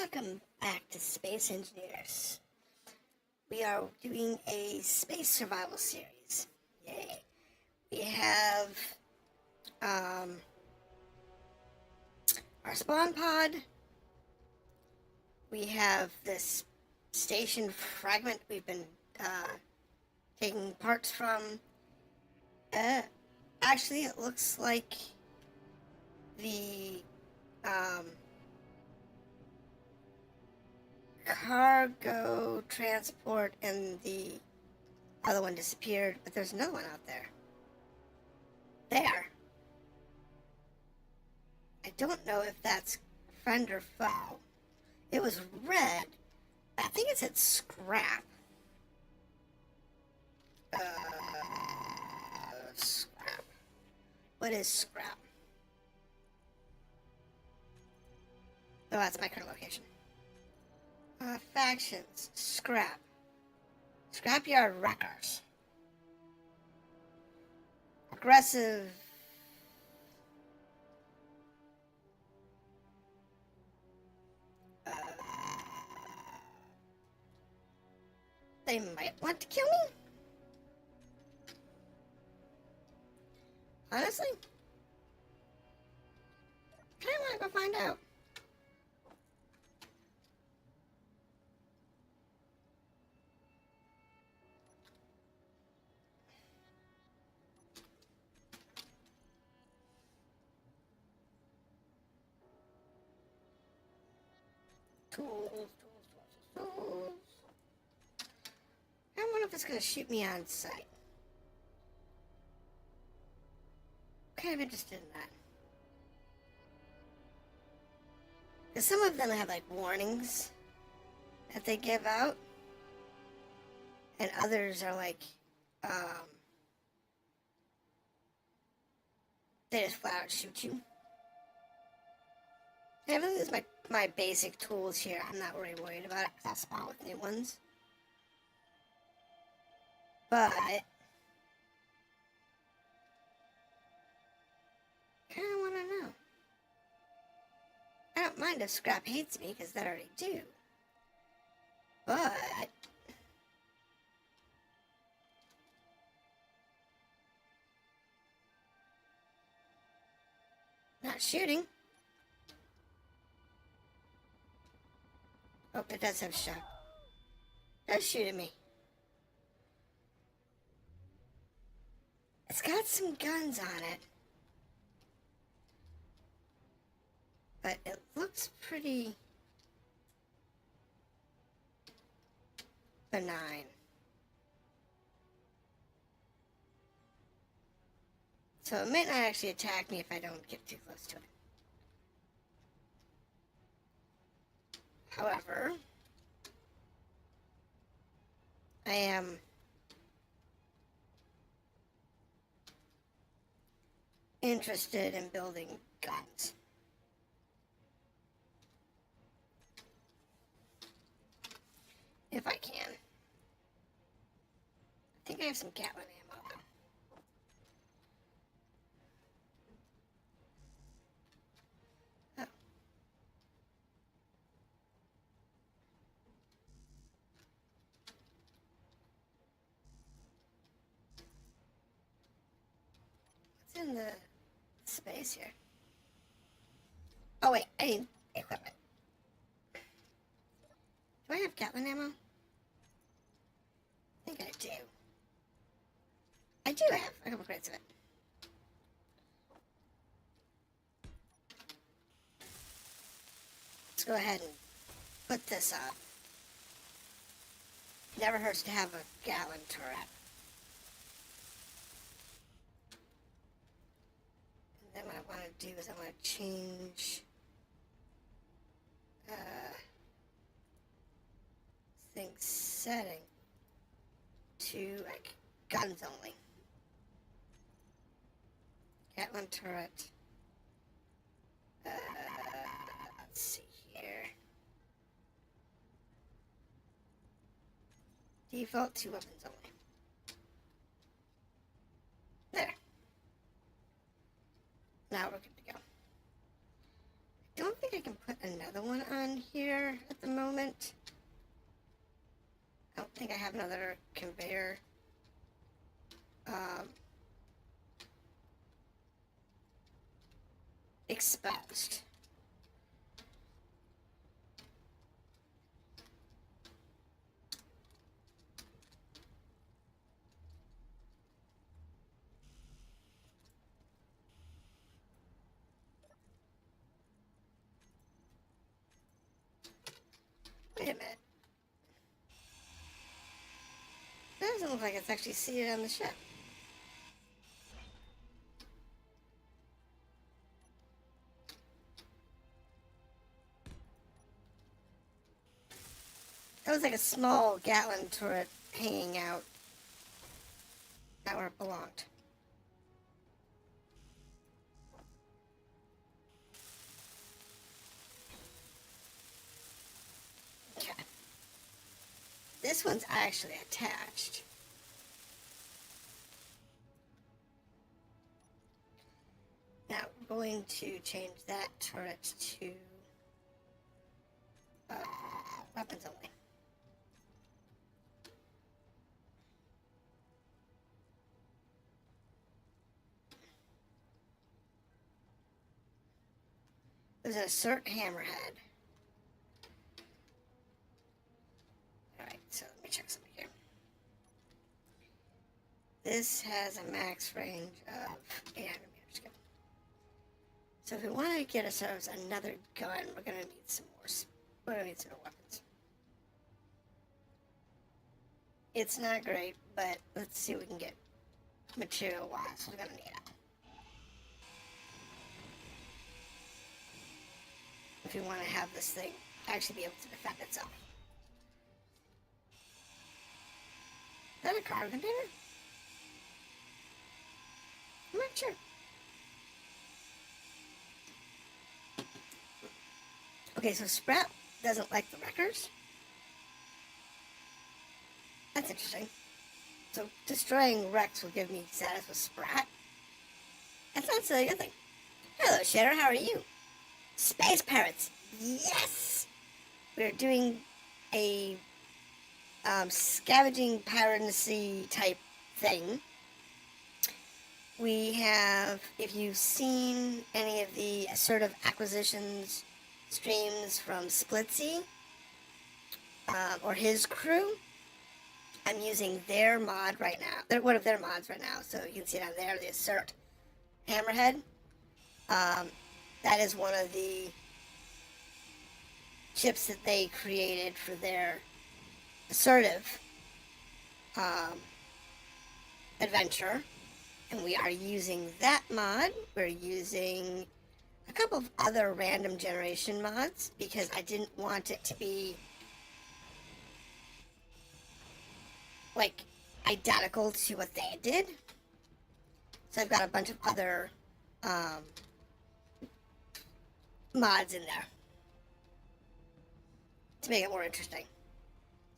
Welcome back to Space Engineers. We are doing a space survival series. Yay. We have our spawn pod. We have this station fragment we've been taking parts from. Actually, it looks like the cargo transport and the other one disappeared, but there's another one out there. There. I don't know if that's friend or foe. It was red. I think it said scrap. Scrap. What is scrap? Oh, that's my current location. Factions. Scrap. Scrapyard wreckers. Aggressive. They might want to kill me? Honestly? I kinda wanna go find out. Tools. I wonder if it's gonna shoot me on sight. Kind of interested in that. Because some of them have like warnings that they give out, and others are like, they just flat out shoot you. I have to use my basic tools here. I'm not really worried about it because I'll spawn with new ones. But I kind of want to know. I don't mind if Scrap hates me because that I already do. But not shooting. Oh, it does have shot. It does shoot at me. It's got some guns on it. But it looks pretty benign. So it may not actually attack me if I don't get too close to it. However, I am interested in building guns. If I can. I think I have some Gatling ammo though. Oh. What's in the space here? Oh wait, I need equipment. Do I have Gatling ammo? I think I do. I do have a couple crates of it. Let's go ahead and put this up. Never hurts to have a Gatling turret. And then what I want to do is I want to change thing setting to like guns only. Gatling turret. Let's see here. Default to weapons only. There. Now we're good to go. I don't think I can put another one on here. think I have another conveyor. Exposed. Wait a minute. That doesn't look like it's actually seated on the ship. That was like a small Gatling turret hanging out. Not where it belonged. Okay. This one's actually attached. Now we're going to change that turret to weapons only. There's an assert hammerhead. Alright, so let me check something here. This has a max range of 800 meters. So if we want to get ourselves another gun, we're going to need some more. We're going to need some more weapons. It's not great, but let's see what we can get material-wise. We're going to need it. If you want to have this thing actually be able to defend itself. Is that a cargo container? I'm not sure. Okay, so Sprout doesn't like the wreckers. That's interesting. So destroying wrecks will give me status with Sprat. That's not so good thing. Hello, Shadow, how are you? Space Pirates! Yes! We're doing a scavenging piracy type thing. We have, if you've seen any of the assertive acquisitions streams from Splitsy or his crew, I'm using their mod right now. They're one of their mods right now, so you can see it on there, the assert hammerhead. That is one of the chips that they created for their assertive adventure. And we are using that mod. We're using a couple of other random generation mods because I didn't want it to be like identical to what they did. So I've got a bunch of other mods in there to make it more interesting.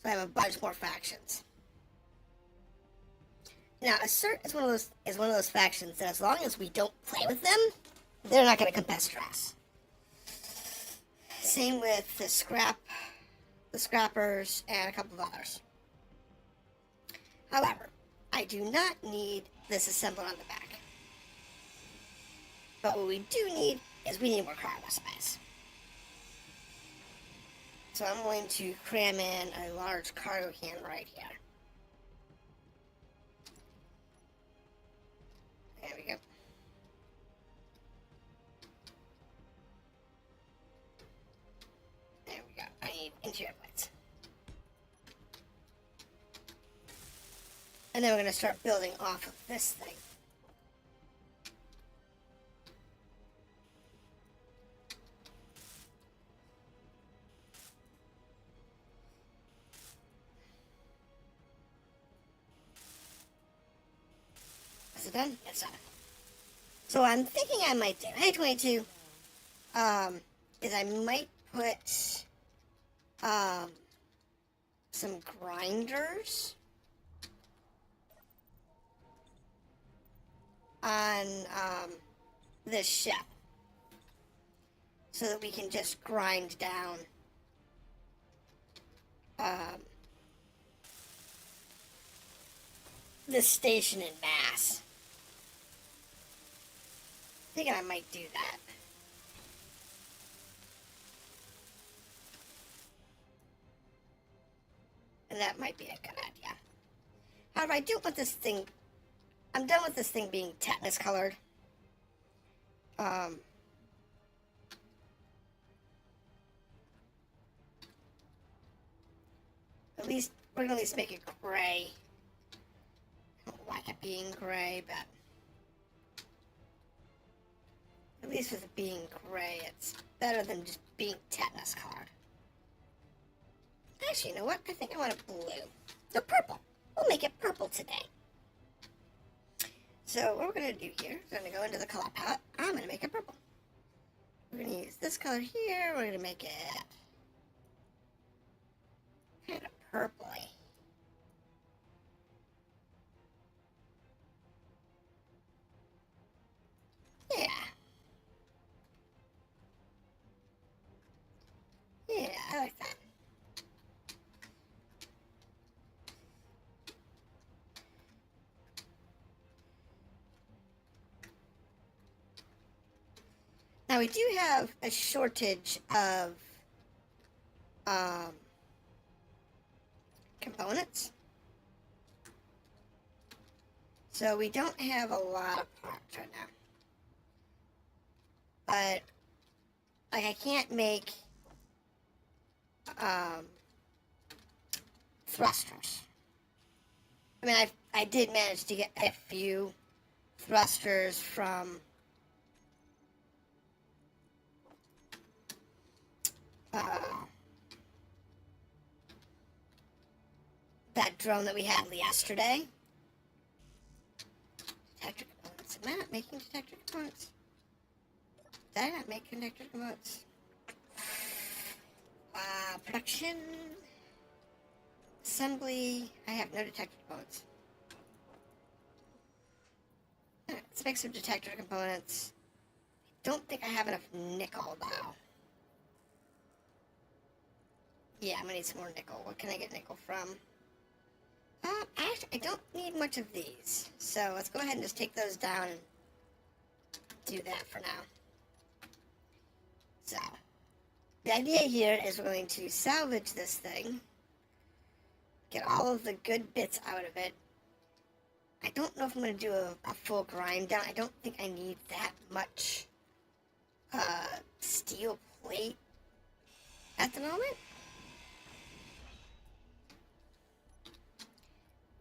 So I have a bunch more factions. Now, Assert is one of those factions that as long as we don't play with them, they're not going to compest us. Same with the Scrappers, and a couple of others. However, I do not need this assembled on the back. But what we do need is we need more cargo space. So I'm going to cram in a large cargo can right here. There we go. There we go. I need interior plates. And then we're going to start building off of this thing. Is it done? It's done. So I'm thinking I might do, hey 22, is I might put some grinders on this ship so that we can just grind down this station in mass. Thinking I might do that. And that might be a good idea. However, I do want this thing... I'm done with this thing being tetanus colored. At least, we're gonna at least make it gray. I don't like it being gray, but... At least with it being gray, it's better than just being tetanus colored. Actually, you know what? I think I want it blue. No, purple. We'll make it purple today. So what we're going to do here is we're going to go into the color palette. I'm going to make it purple. We're going to use this color here. We're going to make it kind of purpley. Yeah. Yeah, I like that. Now we do have a shortage of components. So we don't have a lot of parts right now. But, like, I can't make thrusters. I mean, I did manage to get a few thrusters from that drone that we had yesterday. Detector components. Am I not making detector components? Did I not make detector components? Production. Assembly. I have no detector components. Alright, let's make some detector components. I don't think I have enough nickel now. Yeah, I'm gonna need some more nickel. What can I get nickel from? Actually, I don't need much of these. So let's go ahead and just take those down and do that for now. So, the idea here is we're going to salvage this thing. Get all of the good bits out of it. I don't know if I'm going to do a full grind down. I don't think I need that much steel plate at the moment.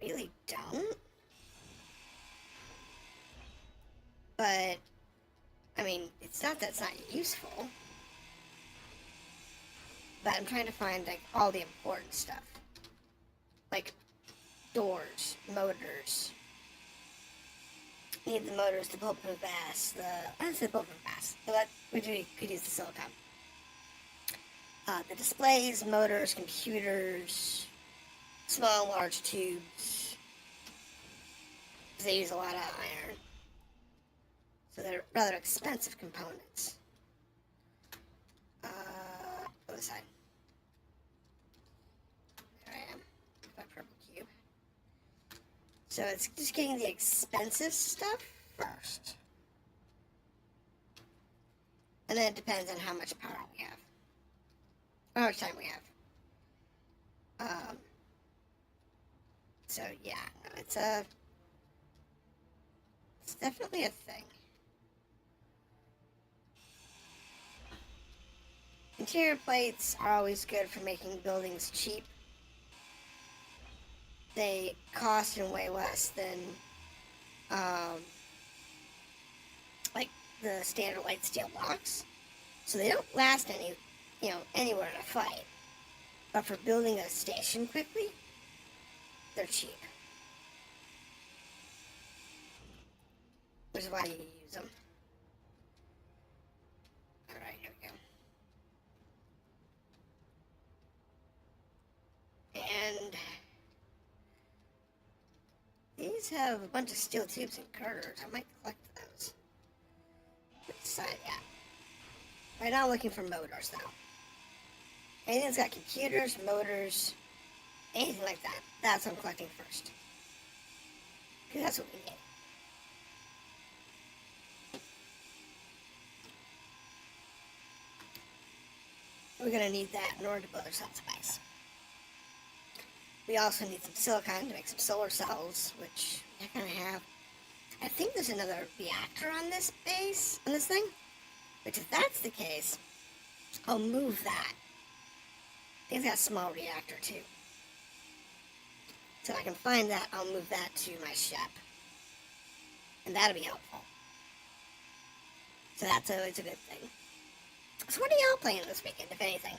Really don't. But, I mean, it's not that it's not useful. But I'm trying to find, like, all the important stuff. Like, doors, motors. Need the motors, the bulletproof bass, I don't say bulletproof bass, but we could use the silicone. The displays, motors, computers, small and large tubes. Because they use a lot of iron. So they're rather expensive components. Other side. There I am. My purple cube. So it's just getting the expensive stuff first. And then it depends on how much power we have. Or how much time we have. So yeah, no, it's definitely a thing. Interior plates are always good for making buildings cheap. They cost and weigh less than like the standard light steel blocks. So they don't last anywhere in a fight. But for building a station quickly, they're cheap. Which is why you use them. Alright, here we go. And these have a bunch of steel tubes and girders. I might collect those. Let's decide, yeah. Right now I'm looking for motors, though. Anything that's got computers, motors, anything like that. That's what I'm collecting first. Because that's what we need. We're going to need that in order to build ourselves a base. We also need some silicon to make some solar cells, which we're going to have. I think there's another reactor on this base, on this thing. Which, if that's the case, I'll move that. I think it's got a small reactor, too. So if I can find that, I'll move that to my ship. And that'll be helpful. So that's always a good thing. So what are y'all playing this weekend, if anything?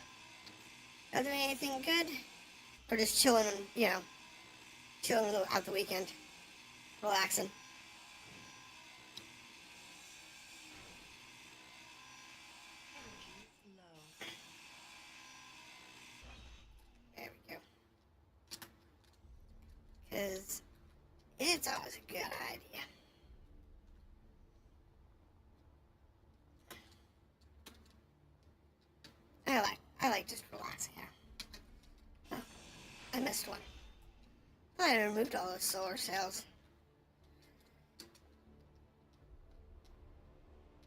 Are there anything good? Or just chilling, you know, chilling out the weekend? Relaxing? There we go. Because it's always a good idea. I like just relaxing here. Oh, I missed one. I had removed all those solar cells.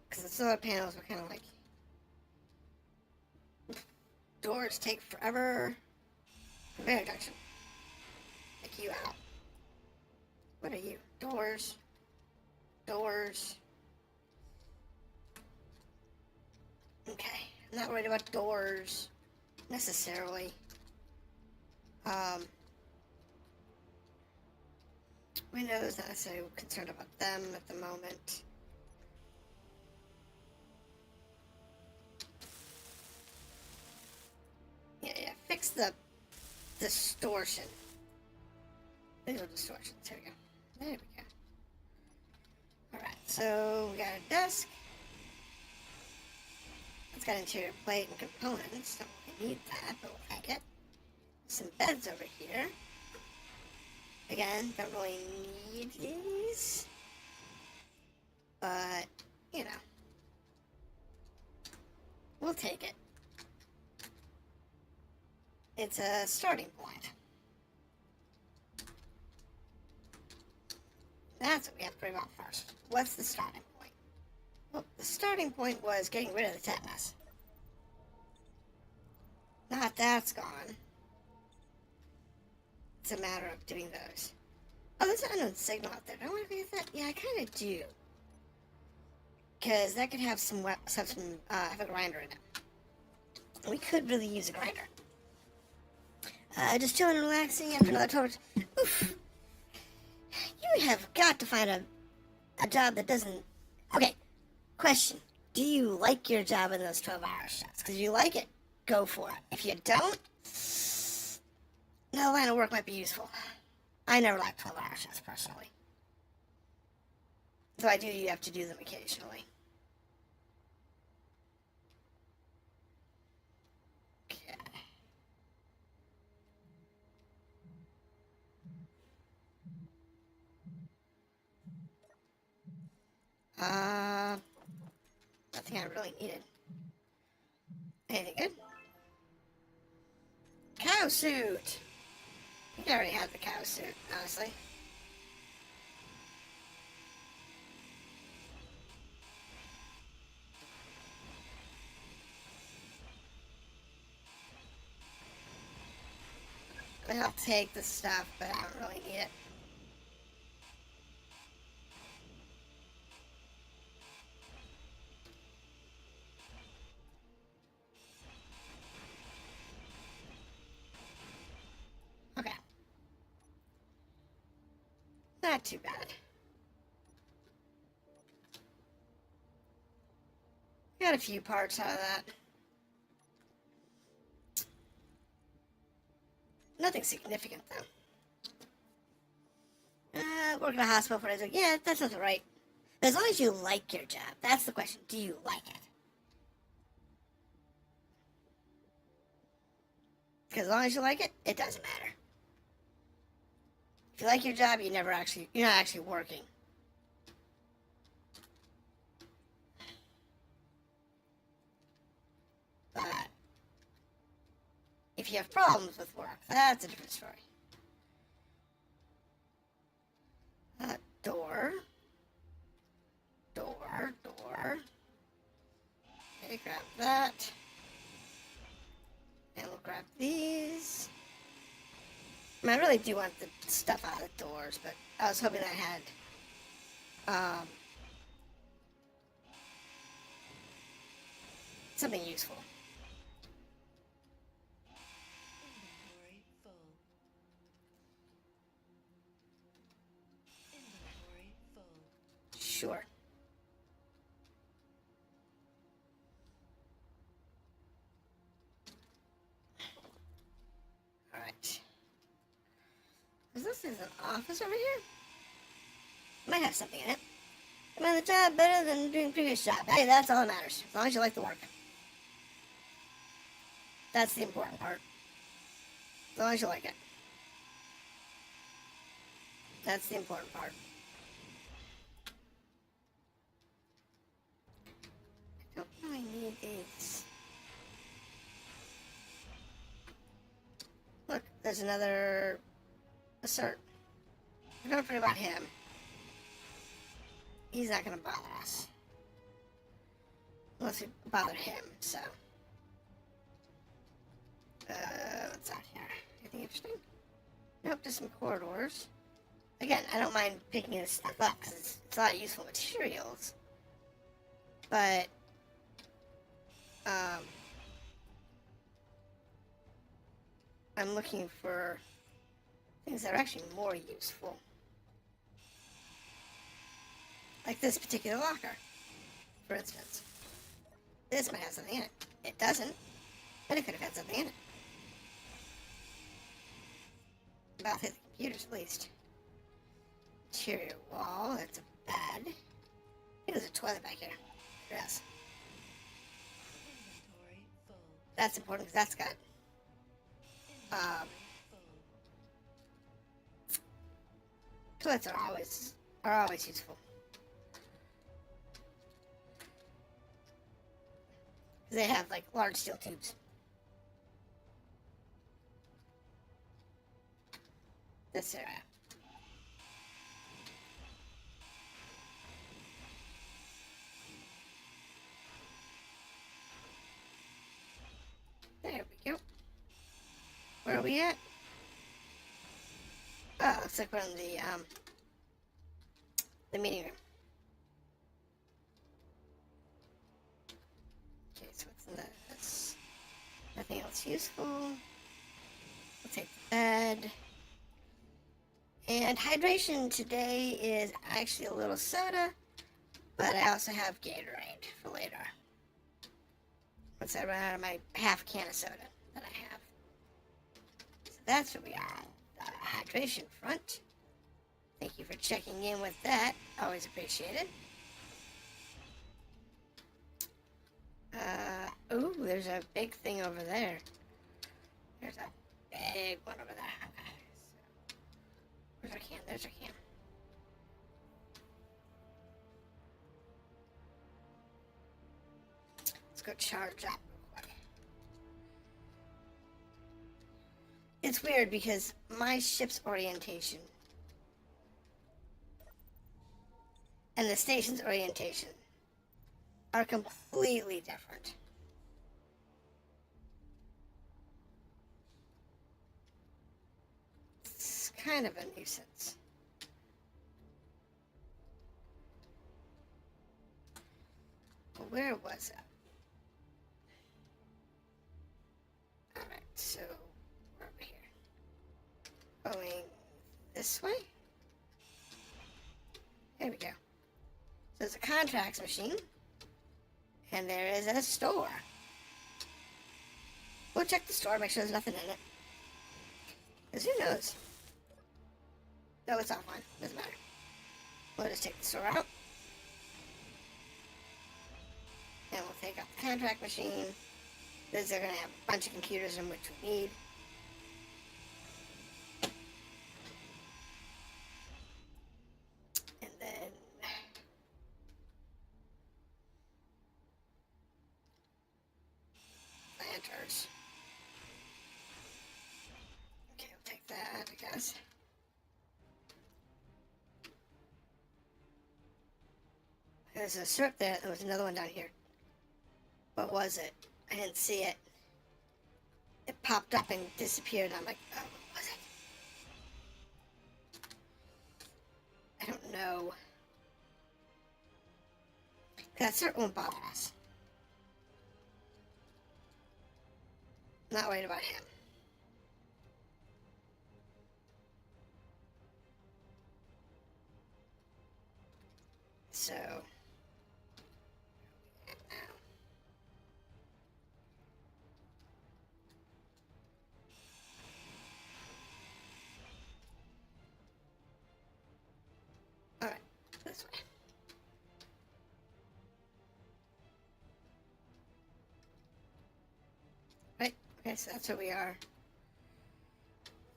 Because the solar panels were kind of like, doors take forever. Conveyor junction. Take you out. What are you? Doors. Doors. Okay. I'm not worried about doors necessarily. Windows, not necessarily concerned about them at the moment. Yeah, fix the distortion. Visual distortions, here we go. There we go. Alright, so we got a desk. It's got interior plate and components. Don't really need that, but we'll take it. Some beds over here. Again, don't really need these. But, you know. We'll take it. It's a starting point. That's what we have to worry about first. What's the starting point? Well, the starting point was getting rid of the tetanus. Now that that's gone, it's a matter of doing those. Oh, there's an unknown signal out there. Don't I want to get that? Yeah, I kind of do. Because that could have have a grinder in it. We could really use a grinder. Just chilling and relaxing after another torch. Oof. You have got to find a job that doesn't... Okay, question. Do you like your job in those 12-hour shifts? Because if you like it, go for it. If you don't, no line of work might be useful. I never liked 12-hour shifts, personally. Though I do, you have to do them occasionally. Okay. Nothing I really needed. Anything good? Cow suit! I think I already had the cow suit, honestly. I'll take the stuff, but I don't really need it. Okay. Not too bad. Got a few parts out of that. Nothing significant, though. Working at a hospital for days. Yeah, that sounds right. But as long as you like your job, that's the question. Do you like it? Because as long as you like it, it doesn't matter. If you like your job, you're not actually working. But if you have problems with work, that's a different story. that. And we'll grab these. I mean, I really do want the stuff out of the doors, but I was hoping I had something useful. Inventory full. Inventory full. Sure. Alright. This is an office over here? Might have something in it. Am I the job better than doing previous job? Hey, that's all that matters. As long as you like the work. That's the important part. As long as you like it. That's the important part. I don't really need these. Look, there's another assert. I don't worry about him. He's not gonna bother us. Unless we bother him, so. What's out here? Anything interesting? Nope, just some corridors. Again, I don't mind picking this stuff up because it's a lot of useful materials. But, I'm looking for things that are actually more useful. Like this particular locker, for instance. This might have something in it. It doesn't, but it could have had something in it. About hit the computers, at least. Interior wall, that's a bad. I think there's a toilet back here. Yes. Inventory full. That's important because that's got Inventory full. toilets are always useful. They have like large steel tubes. This area. There we go. Where are we at? Oh, looks like we're in the meeting room. Okay, so what's in this? Nothing else useful. We'll take the bed. And hydration today is actually a little soda, but I also have Gatorade for later. Once I run out of my half can of soda that I have. So that's where we are on the hydration front. Thank you for checking in with that. Always appreciate it. Ooh, there's a big thing over there. There's a big one over there. Okay, so where's our can? There's our can. Let's go charge up real quick. It's weird because my ship's orientation and the station's orientation are completely different. It's kind of a nuisance. Where was it? Alright, so we're over here. Going this way? There we go. So there's a contracts machine. And there is a store. We'll check the store, make sure there's nothing in it. Because who knows? No, it's offline. Doesn't matter. We'll just take the store out. And we'll take out the contract machine. These are going to have a bunch of computers in which we need. And then planters. Okay, we'll take that, I guess. There's a syrup there. There was another one down here. What was it? I didn't see it. It popped up and disappeared. I'm like, oh, what was it? I don't know. That certainly won't bother us. I'm not worried about him. So, alright, this way. Right, okay, so that's where we are.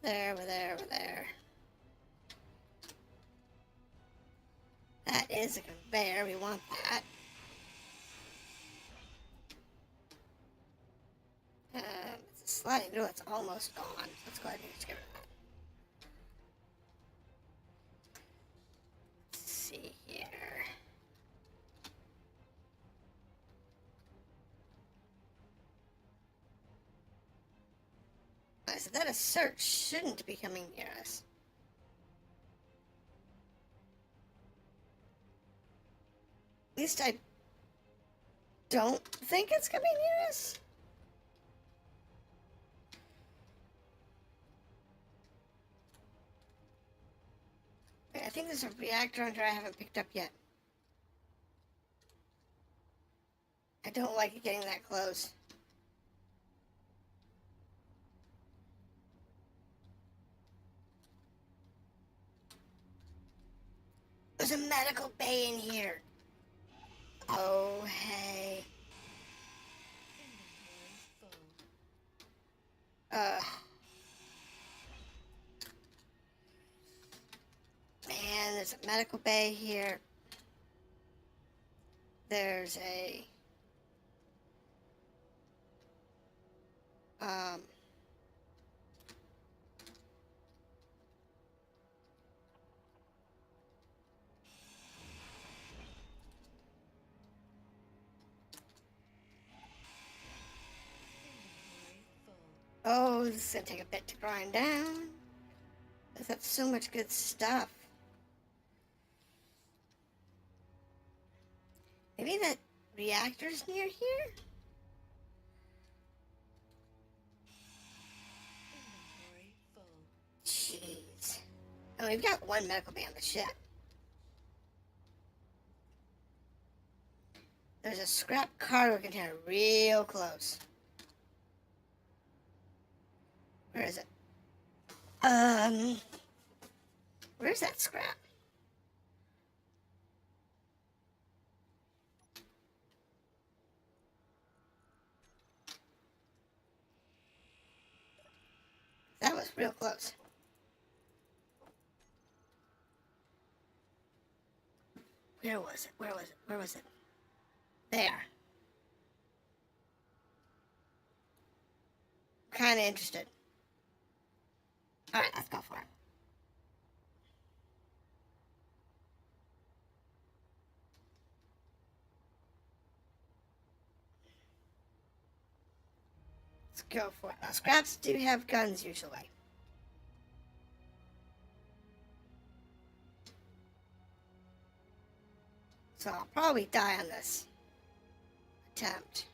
There, we're there, we're there. That is a conveyor, we want that. It's a sliding door, it's almost gone. Let's go ahead and just get rid of that. Let's see here. I said that a search shouldn't be coming near us. At least I don't think it's coming near us. I think there's a reactor under I haven't picked up yet. I don't like it getting that close. There's a medical bay in here. Oh, hey. Inventory full. Man, there's a medical bay here. There's a Inventory full. oh, this is gonna take a bit to grind down. That's so much good stuff. Maybe that reactor's near here? Inventory full. Jeez. Oh, we've got one medical bay on the ship. There's a scrap cargo container real close. Where is it? Where's that scrap? That was real close. Where was it? Where was it? Where was it? There. Kind of interested. Alright, let's go for it. Let's go for it. Now, scraps do have guns usually. So I'll probably die on this attempt.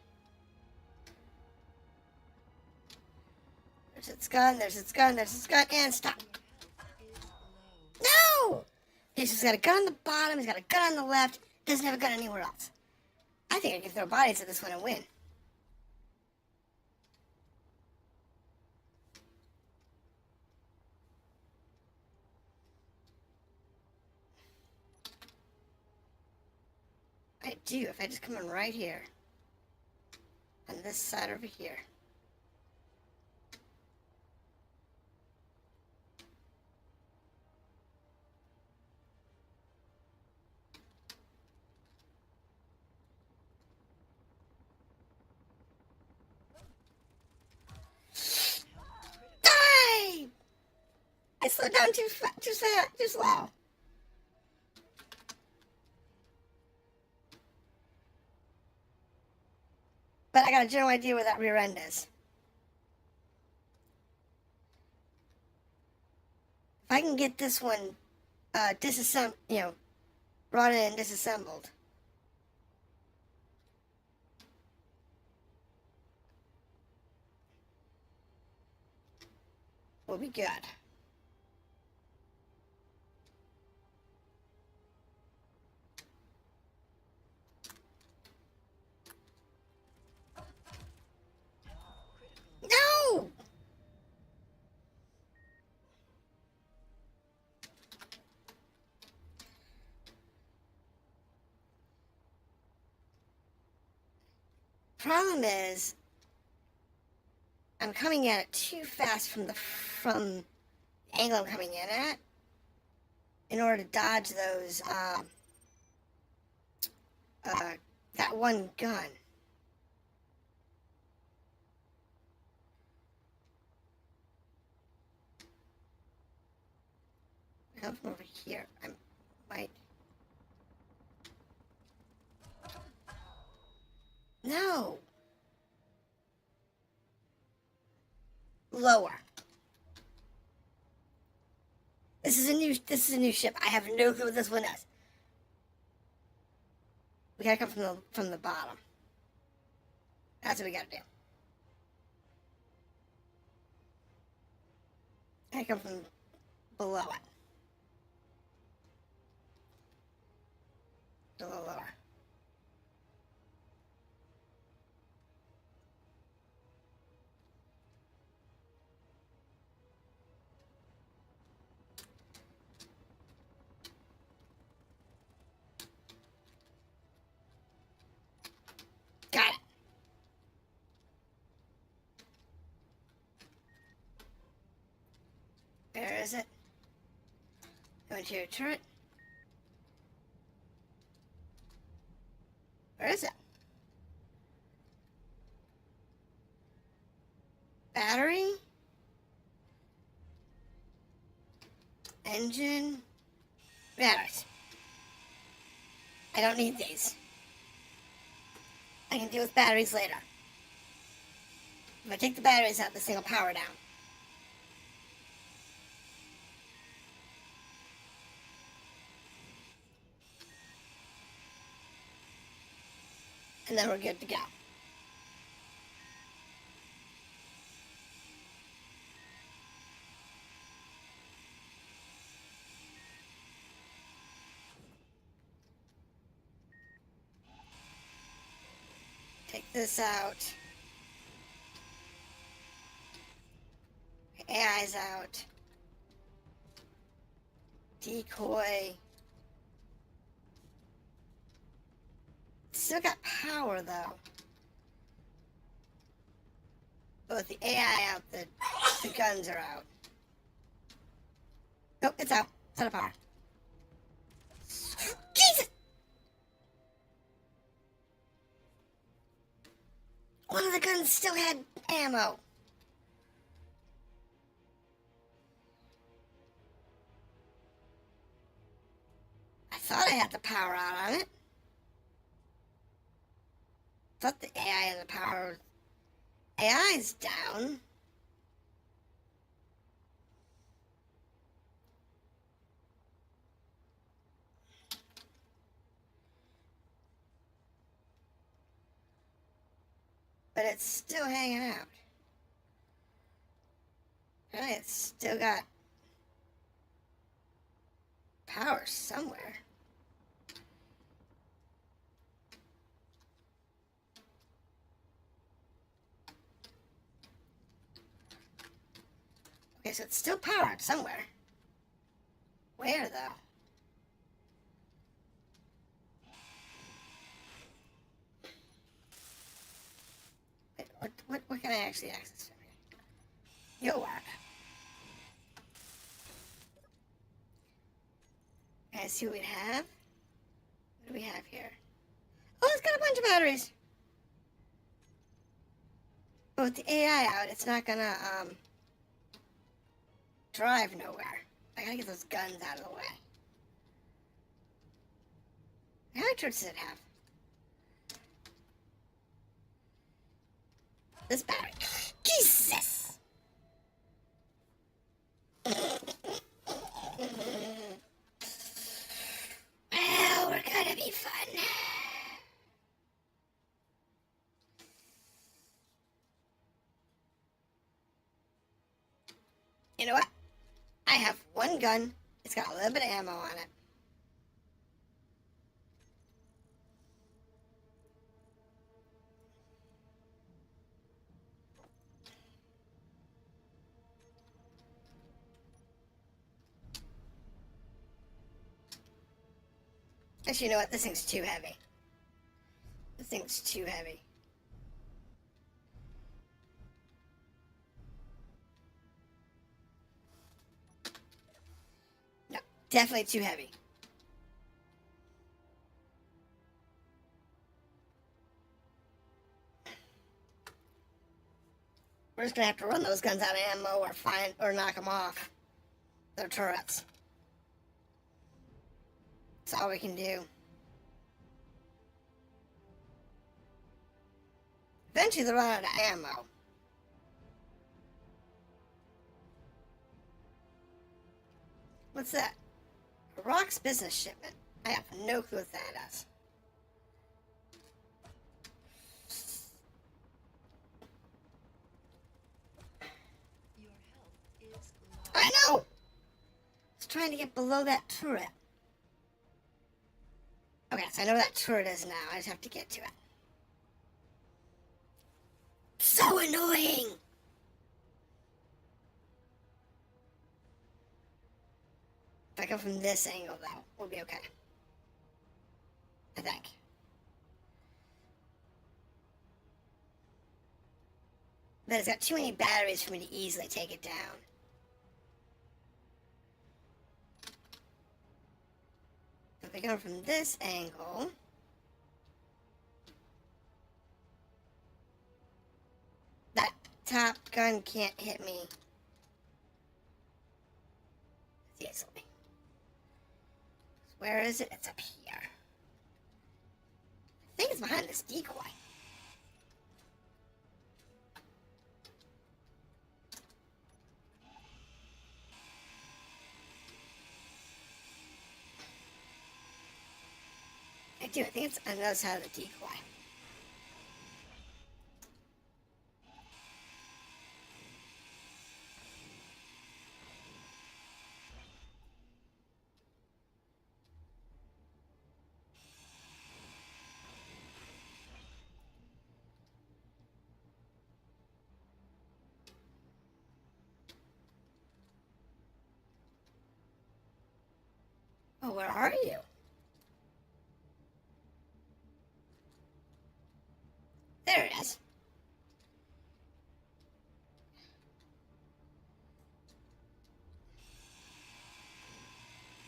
There's its gun, there's its gun, there's its gun, and stop. Your health is low. No! He's got a gun on the bottom, he's got a gun on the left, doesn't have a gun anywhere else. I think I can throw bodies at this one and win. I do, if I just come in right here. On this side over here. Die! I slowed down too slow. got a general idea where that rear end is. If I can get this one disassembled, brought in and disassembled. We'll be good. No! Problem is, I'm coming at it too fast from the angle I'm coming in at in order to dodge those that one gun. Come from over here. I might. No. Lower. This is a new ship. I have no clue what this one is. We gotta come from the bottom. That's what we gotta do. I come from below it. A little lower. Got it. Where is it? Go into your turret. Where is it? Battery? Engine? Batteries. I don't need these. I can deal with batteries later. If I take the batteries out, this thing will power down. And then we're good to go. Take this out. AI's out. Decoy. Still got power though. Both the AI out, the guns are out. Nope, it's out. It's out of power. Jesus! One of the guns still had ammo. I thought I had the power out on it. Thought the AI had the power. AI's down. But it's still hanging out. Really, it's still got power somewhere. Okay, so it's still powered somewhere. Where, though? Wait, what can I actually access from here? Yo, can I see what we have? What do we have here? Oh, it's got a bunch of batteries. But with the AI out, it's not gonna, drive nowhere. I gotta get those guns out of the way. How many turrets does it have? This battery. Jesus! Well, we're gonna be fun. You know what? I have one gun. It's got a little bit of ammo on it. Actually, you know what? This thing's too heavy. This thing's too heavy. No, definitely too heavy. We're just gonna have to run those guns out of ammo or knock them off. They're turrets. That's all we can do. Eventually they'll run out of ammo. What's that? A Rock's business shipment. I have no clue what that is. Your health is low. I know! I was trying to get below that turret. Okay, so I know where that turret is now. I just have to get to it. So annoying! If I go from this angle, though, we'll be okay. I think. But it's got too many batteries for me to easily take it down. If I go from this angle... That top gun can't hit me easily. Where is it? It's up here. I think it's behind this decoy. I do. I think it's on the other side of the decoy. Oh, where are you? There it is.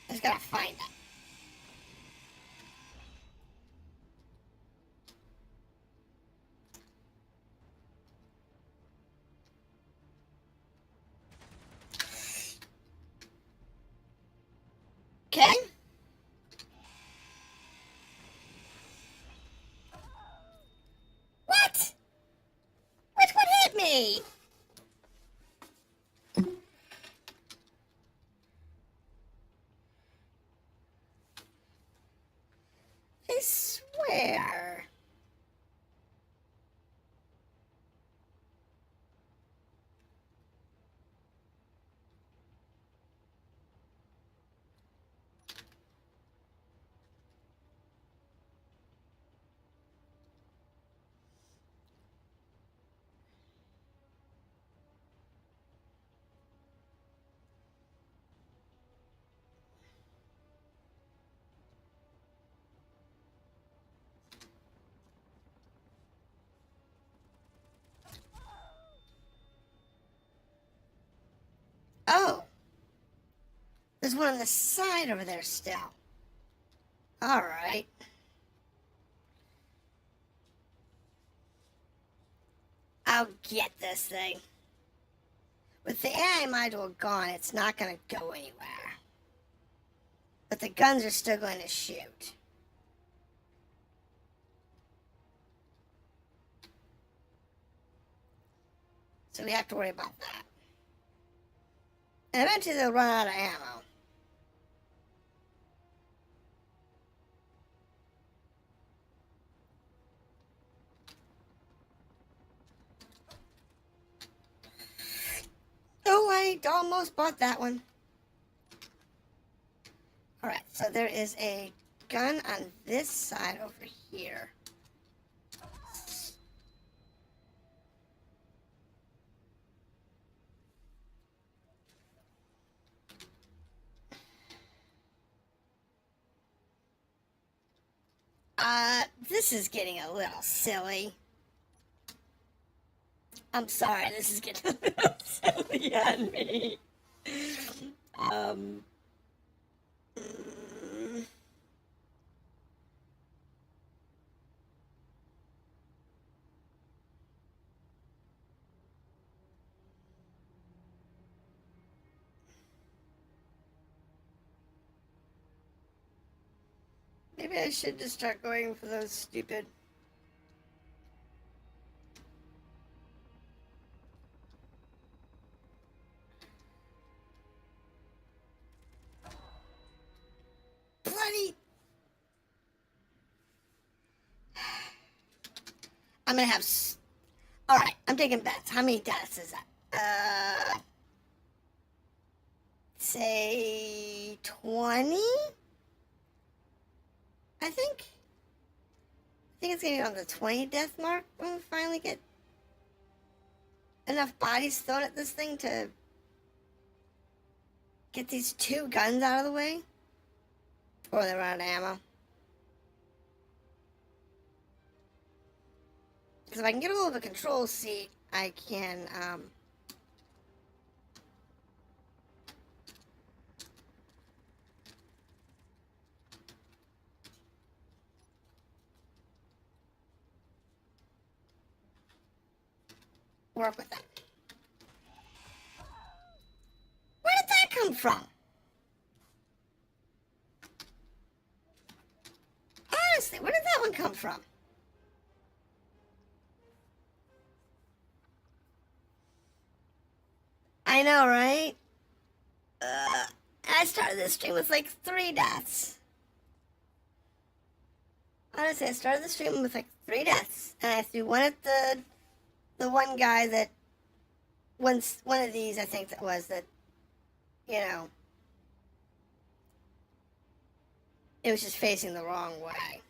I just gotta find it. Okay. What? Which one hit me? I swear. Oh. There's one on the side over there still. Alright. I'll get this thing. With the AI module gone, it's not going to go anywhere. But the guns are still going to shoot. So we have to worry about that. And eventually they'll run out of ammo. Oh, I almost bought that one. Alright, so there is a gun on this side over here. This is getting a little silly. I'm sorry, this is getting a little silly on me. Um, maybe I should just start going for those stupid. Bloody. I'm gonna have. Alright, I'm taking bets. How many deaths is that? Say 20? I think it's gonna be on the 20 death mark when we finally get enough bodies thrown at this thing to get these two guns out of the way. Or they run out of ammo. Because if I can get a hold of a control seat, I can, work with that. Where did that come from? Honestly, where did that one come from? I know, right? I started this stream with like 3 deaths. Honestly, I started the stream with like 3 deaths, and I threw one at the one guy that one of these I think that was that, you know, it was just facing the wrong way.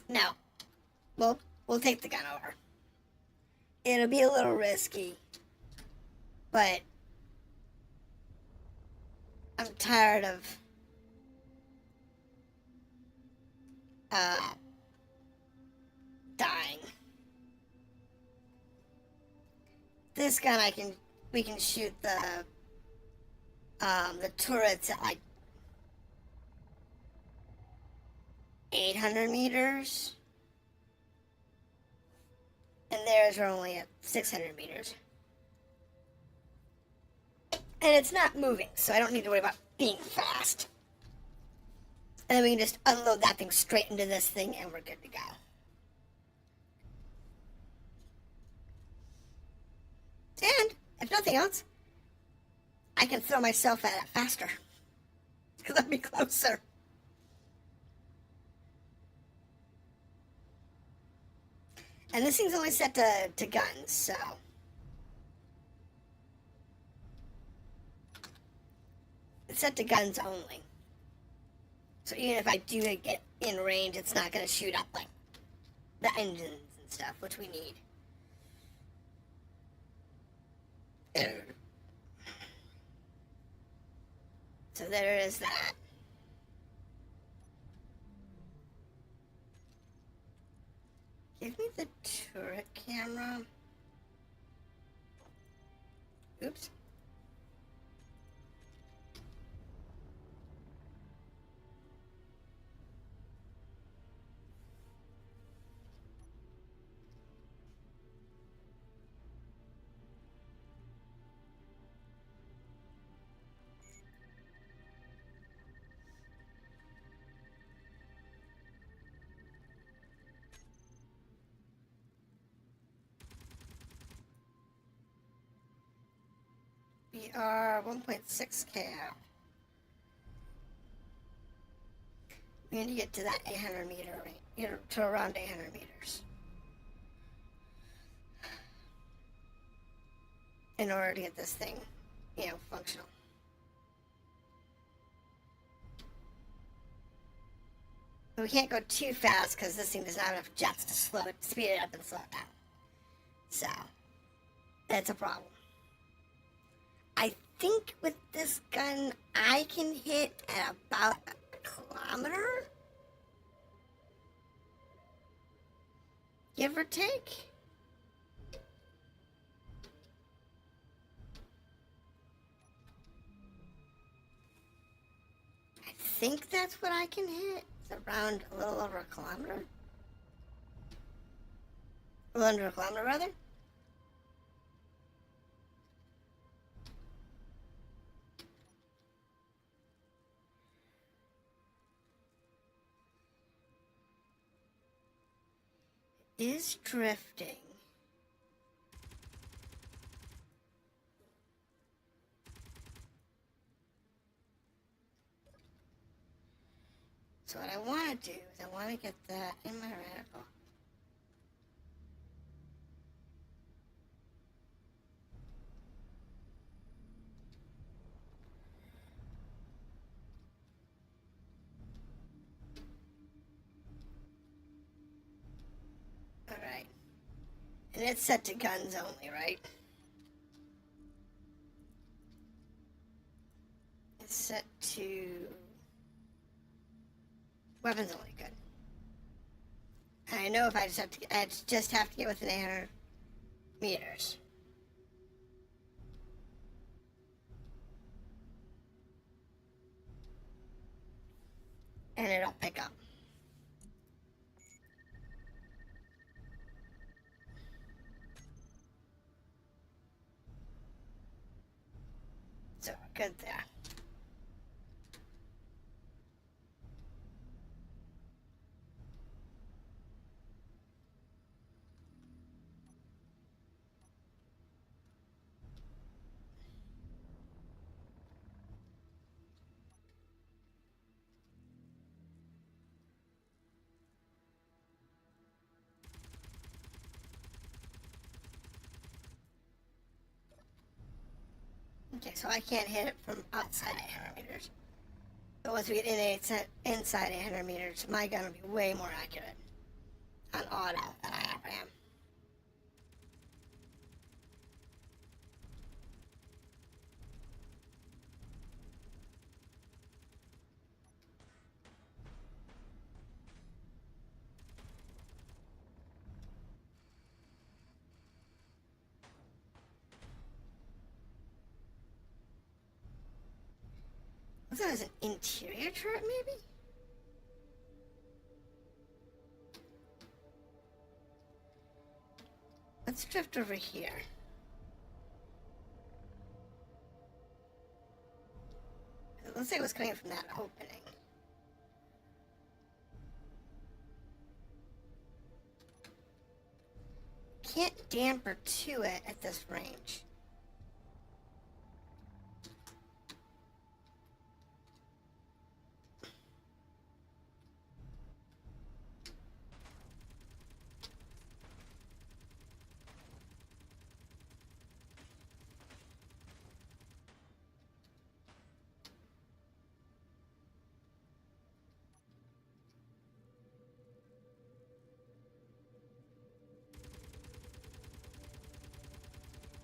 No. We'll take the gun over. It'll be a little risky, but I'm tired of dying. This gun we can shoot the turrets at like 800 meters. And theirs are only at 600 meters. And it's not moving, so I don't need to worry about being fast. And then we can just unload that thing straight into this thing and we're good to go. And, if nothing else, I can throw myself at it faster. Because I'll be closer. And this thing's only set to guns, so. It's set to guns only. So even if I do get in range, it's not going to shoot up like the engines and stuff, which we need. So there is that. Give me the turret camera. Oops. We are 1.6k out. We need to get to that 800 meter range, to around 800 meters. In order to get this thing, functional. But we can't go too fast because this thing does not have enough jets to speed it up and slow it down. So, that's a problem. I think with this gun, I can hit at about a kilometer, give or take. I think that's what I can hit. It's around a little over a kilometer. A little under a kilometer, rather. Is drifting. So what I want to do is I want to get that in my radical. Alright. And it's set to guns only, right? It's set to weapons only, good. And I know if I just have to get within 800 meters. And it'll pick up. So, good there. Okay, so I can't hit it from outside 800 meters. But once we get inside 800 meters, my gun will be way more accurate on auto than I am. Was that as an interior turret, maybe? Let's drift over here. It looks like it was coming from that opening. Can't damper to it at this range.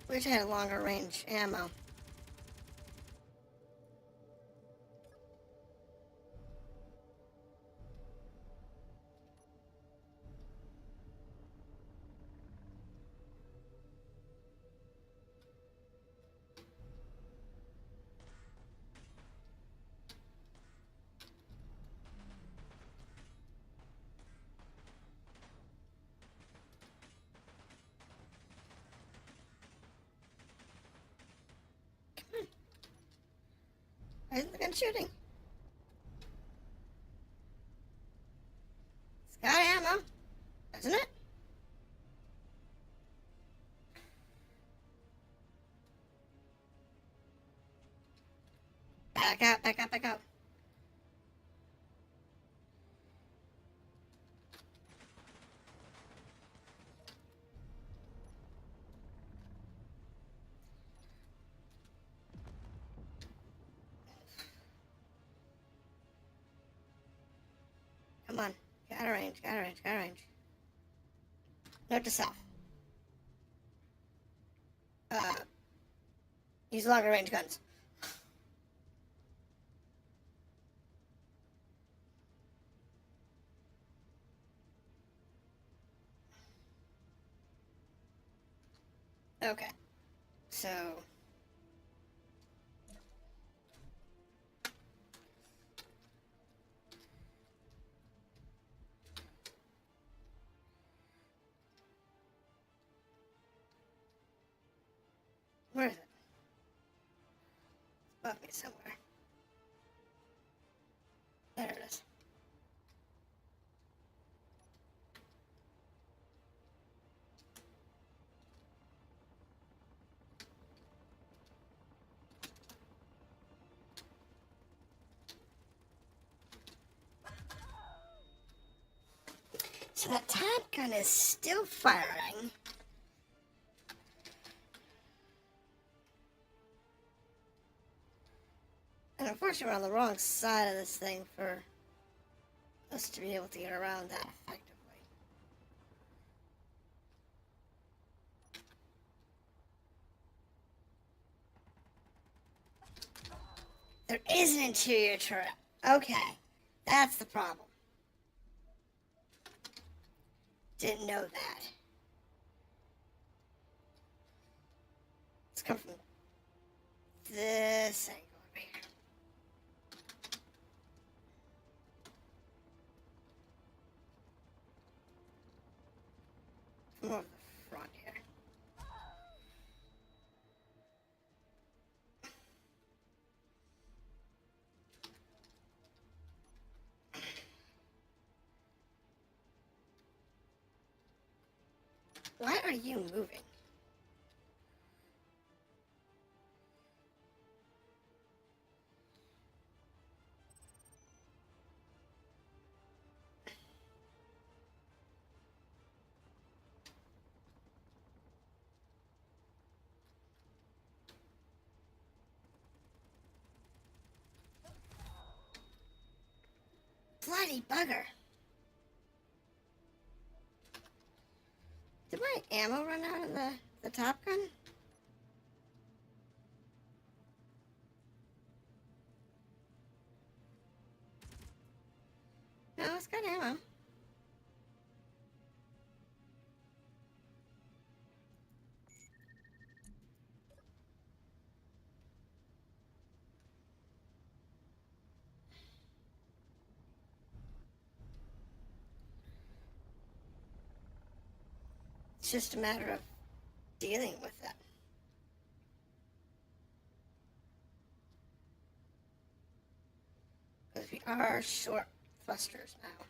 Wish I had longer range ammo. Why isn't the gun shooting? It's got ammo, doesn't it? Back out, back out, back out. Come on. Get out of range, get out of range, get out of range. Note to self. Use longer range guns. Okay. So... where is it? It's above me somewhere. There it is. So that tab gun is still firing. And unfortunately we're on the wrong side of this thing for us to be able to get around that effectively. There is an interior turret. Okay, that's the problem. Didn't know that. Let's come from this angle over here. From over the front here. Why are you moving? Bloody bugger. Did my ammo run out of the top gun? No, it's got ammo. It's just a matter of dealing with it. Because we are short thrusters now.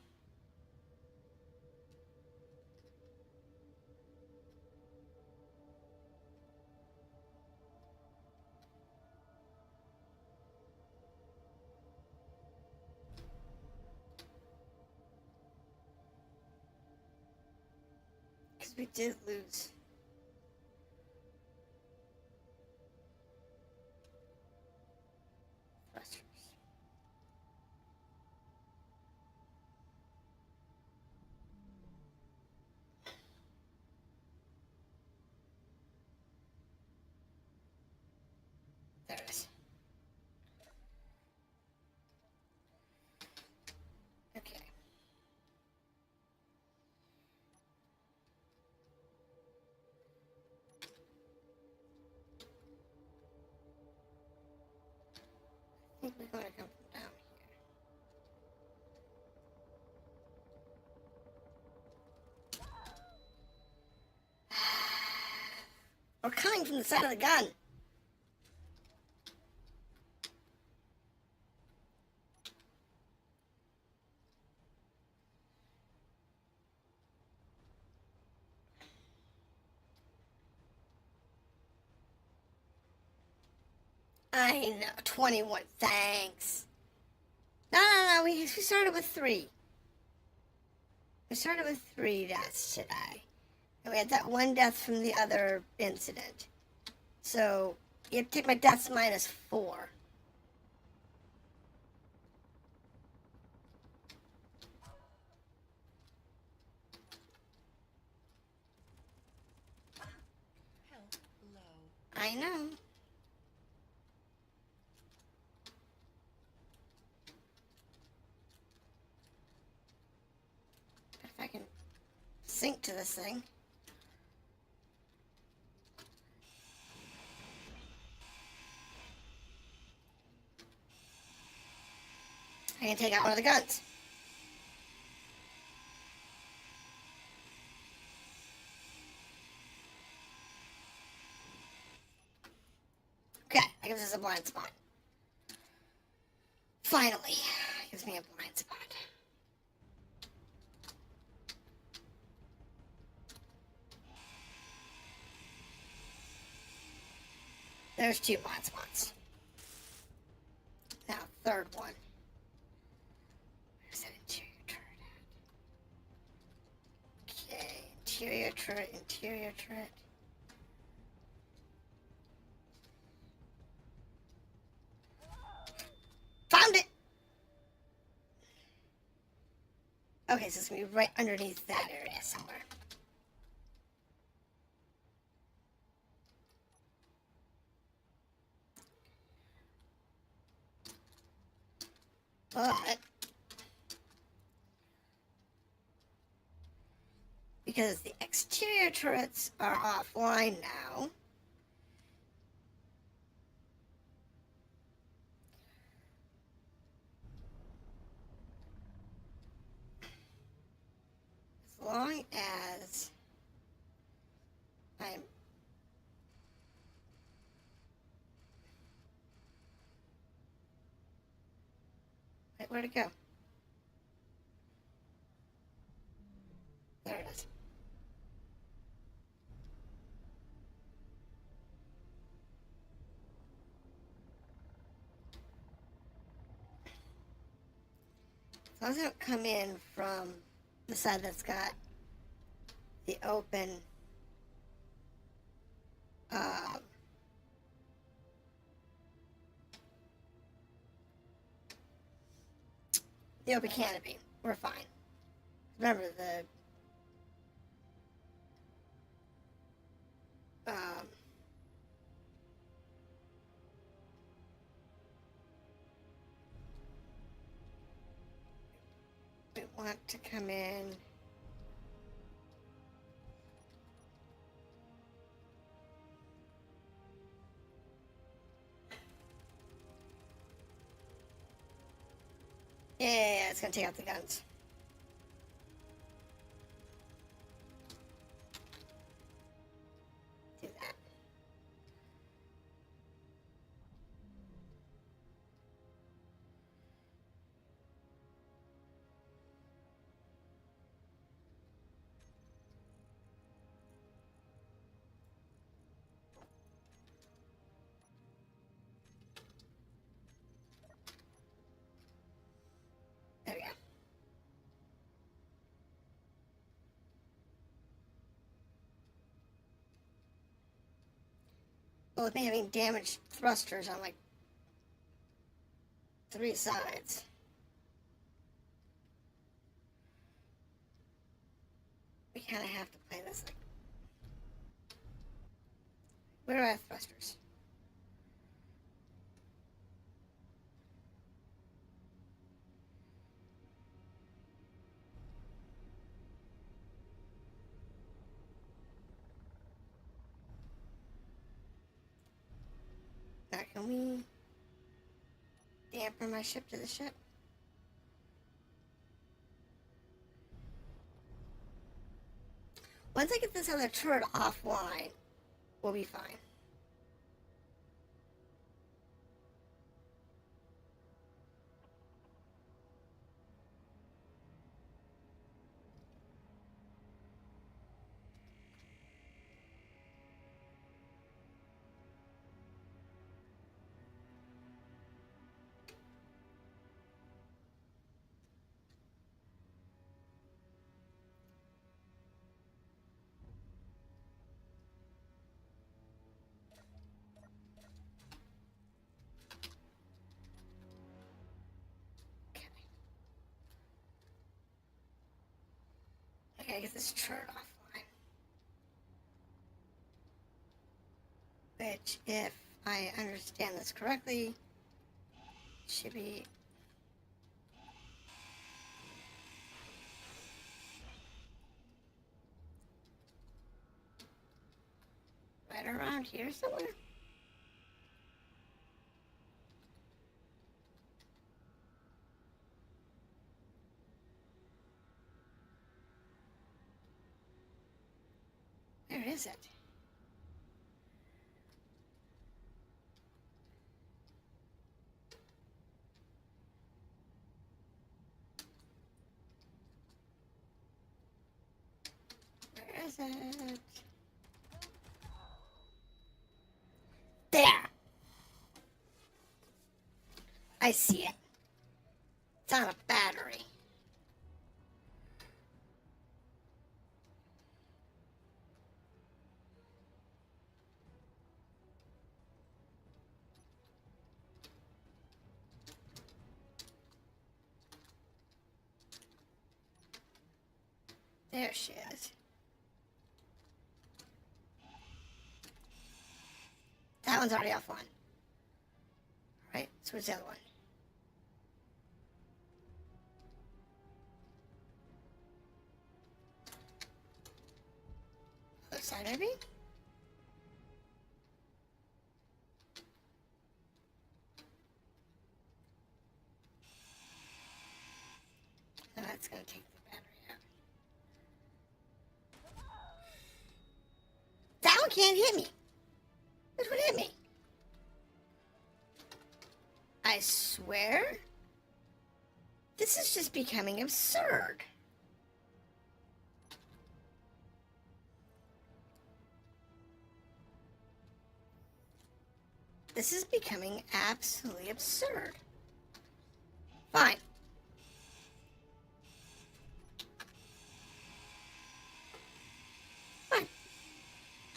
Because we did lose. Thrusters. There it is. Okay. I think we're going to come from down here. We're coming from the side of the gun. I know. 21. Thanks. No. We started with 3. We started with 3 deaths today. And we had that 1 death from the other incident. So, you have to take my deaths minus 4. Health low. I know. If I can sync to this thing. I can take out one of the guns. Okay, that gives us a blind spot. Finally, gives me a blind spot. There's 2 blind spots. Now, third one. Where's that interior turret at? Okay, interior turret. Found it! Okay, so it's gonna be right underneath that area somewhere. But because the exterior turrets are offline now, as long as I'm wait, where'd it go? There it is. As long as I don't come in from the side that's got the open um, the open canopy, we're fine. Remember um, we want to come in. Yeah, it's gonna take out the guns. Do that. There we go. Well, with me having damaged thrusters on like 3 sides. We kind of have to play this like. Where do I have thrusters? Now, can we damper my ship to the ship? Once I get this other turret offline, we'll be fine. gotta get this turret offline. Which, if I understand this correctly, should be right around here somewhere. Where is it? Where is it? There! I see it. It's on a battery. There she is. That one's already offline. Right, so where's the other one? Other side, maybe? No, that's gonna take the battery out. That one can't hit me. This one hit me. I swear, this is just becoming absurd. This is becoming absolutely absurd. Fine. Fine.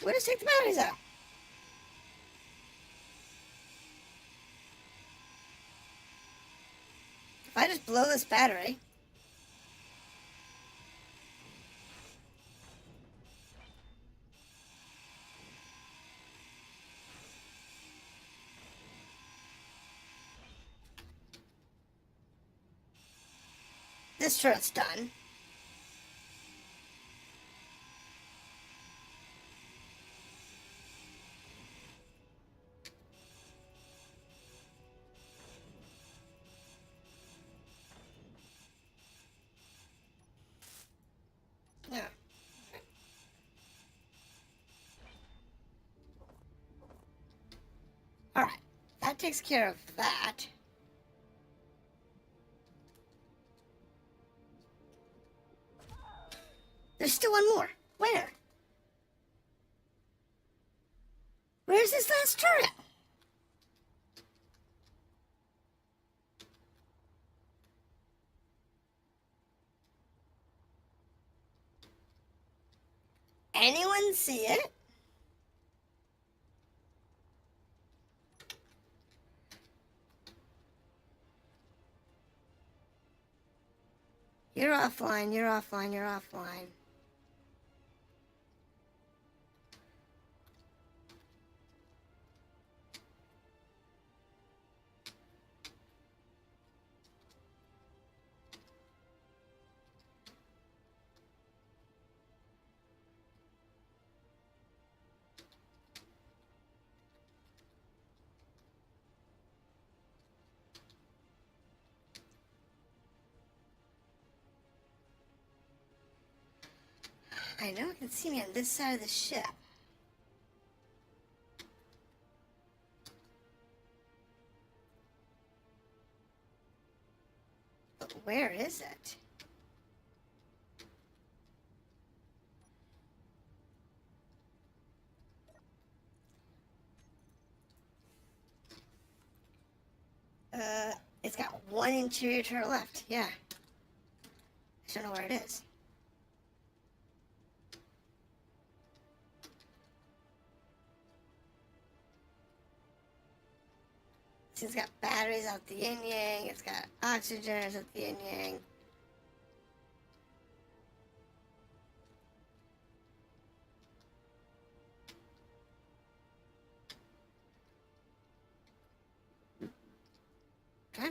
We'll just take the batteries out. If I just blow this battery, this turret's done. Yeah. Alright, that takes care of that. There's still one more. Where? Where's this last turret? Anyone see it? You're offline, you're offline, you're offline. I know it can see me on this side of the ship. But where is it? It's got one interior turret left. Yeah. I don't know where it is. It's got batteries out the yin-yang. It's got oxygen out the yin-yang.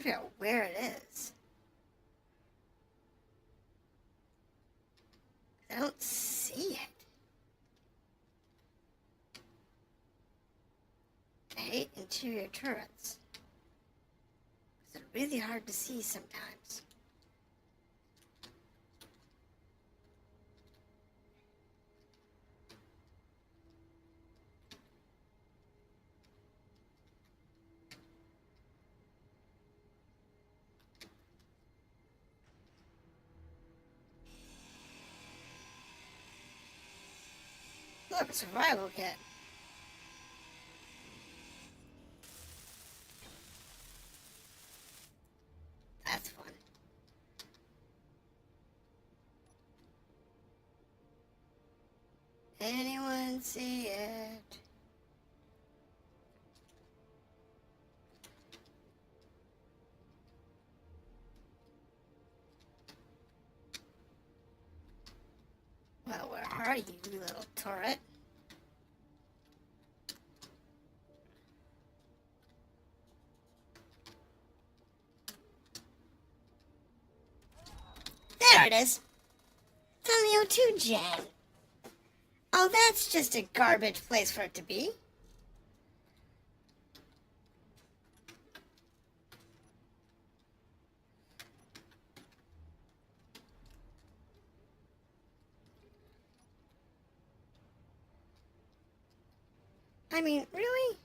figure out where it is. I don't see it. I hate interior turrets. It's really hard to see sometimes. Look, a survival kit. That's fun. Anyone see it? Well, where are you, little turret? There it is. It's on the O2 gen. Oh, that's just a garbage place for it to be. I mean, really?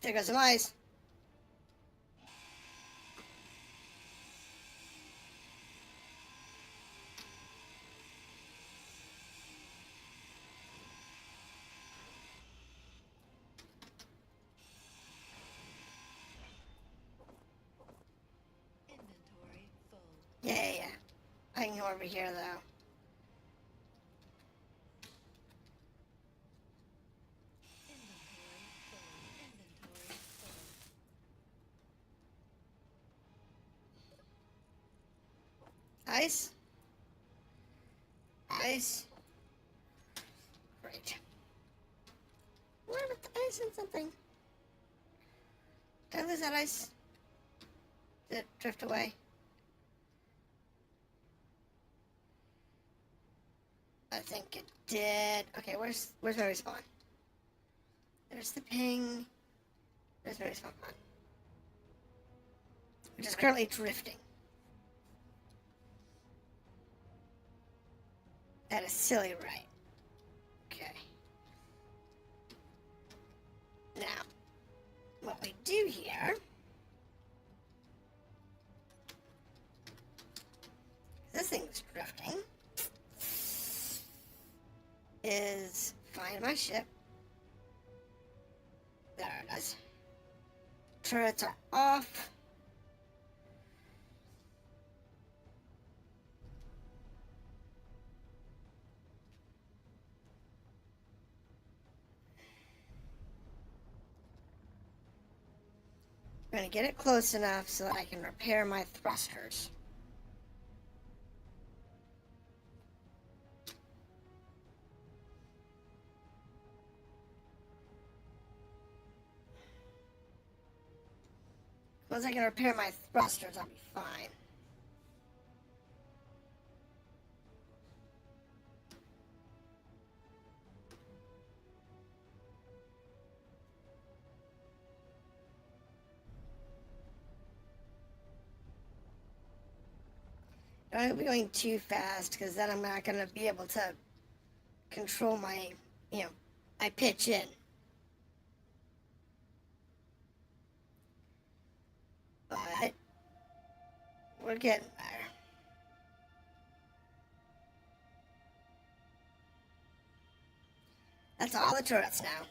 There goes some ice. Inventory full. Yeah. I can go over here, though. Inventory full. Inventory full. Ice. Ice. Great. Where did the ice and something? Did I lose that ice? Did it drift away? I think it did. Okay, where's my respawn? There's the ping. There's my respawn pod. Which is currently drifting. At a silly rate. Okay. Now, what we do here this thing's drifting is find my ship. There it is. Turrets are off. I'm going to get it close enough so that I can repair my thrusters. Once I can repair my thrusters, I'll be fine. Don't be going too fast, because then I'm not going to be able to control my, my pitch in. But we're getting there. That's all the turrets now.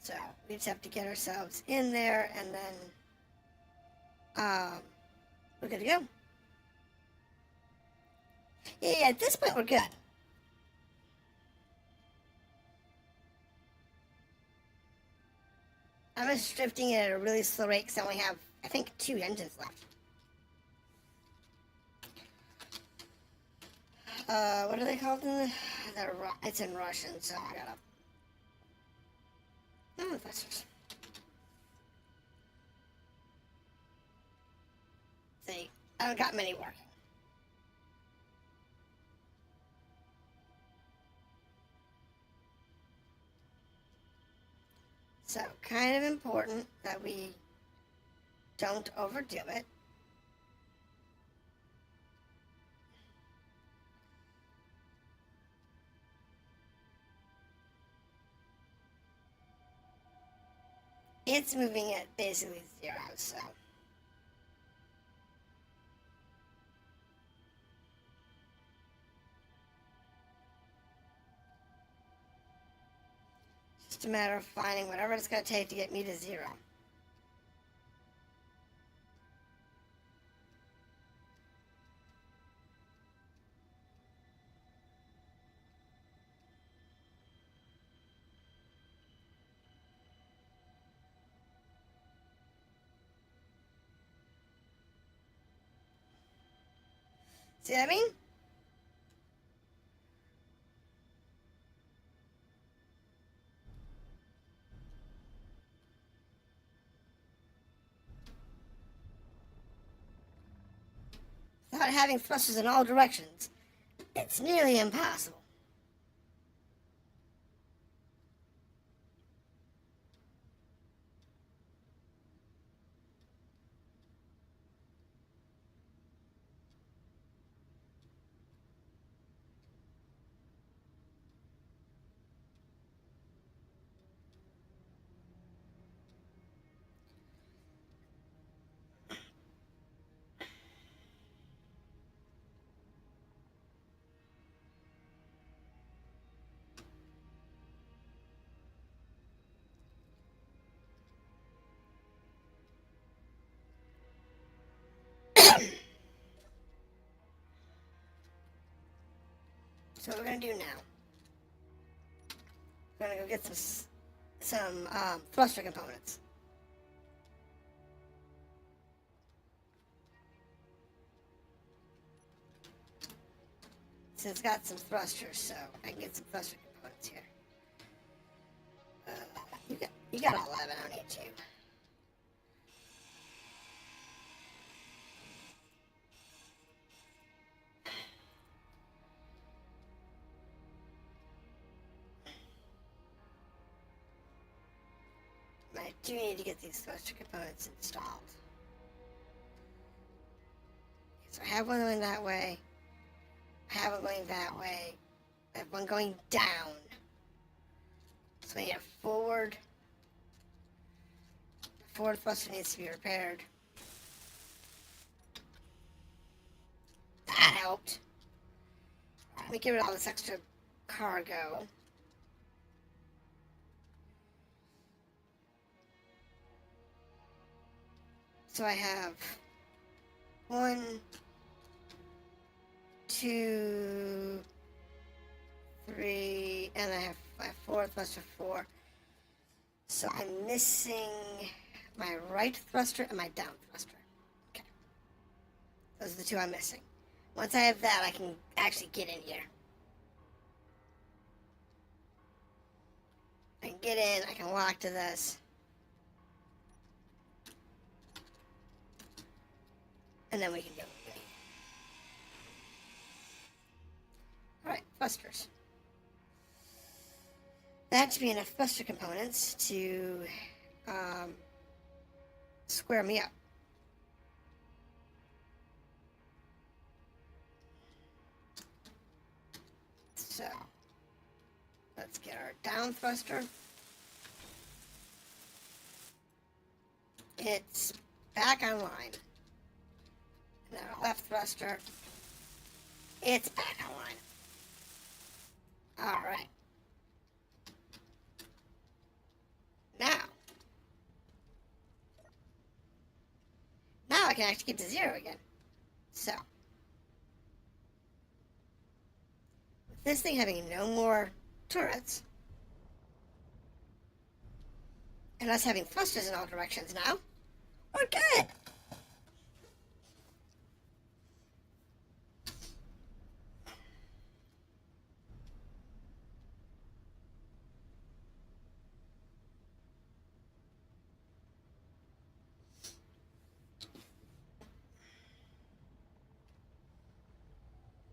So we just have to get ourselves in there, and then we're good to go. Yeah, at this point we're good. I'm just drifting at a really slow rate because I only have, I think, 2 engines left. what are they called in it's in Russian, so I gotta... Oh, that's just... See, I haven't got many working. So, kind of important that we don't overdo it. It's moving at basically 0, so... Just a matter of finding whatever it's going to take to get me to 0. See what I mean? Without having thrusters in all directions, it's nearly impossible. So what we're going to do now, we're going to go get some thruster components. So it's got some thrusters, so I can get some thruster components here. You got 11, I don't need you. I do need to get these thruster components installed. So I have one going that way. I have one going that way. I have one going down. So I need a forward. The forward thruster needs to be repaired. That helped. Let me get rid of all this extra cargo. So I have 1, 2, 3, and I have my 4 thruster 4. So I'm missing my right thruster and my down thruster. Okay. Those are the 2 I'm missing. Once I have that, I can actually get in here. I can get in, I can walk to this. And then we can go. Alright, thrusters. That should be enough thruster components to square me up. So, let's get our down thruster. It's back online. And our left thruster, it's back online. Alright. Now I can actually get to 0 again. So, with this thing having no more turrets, and us having thrusters in all directions now, we're good.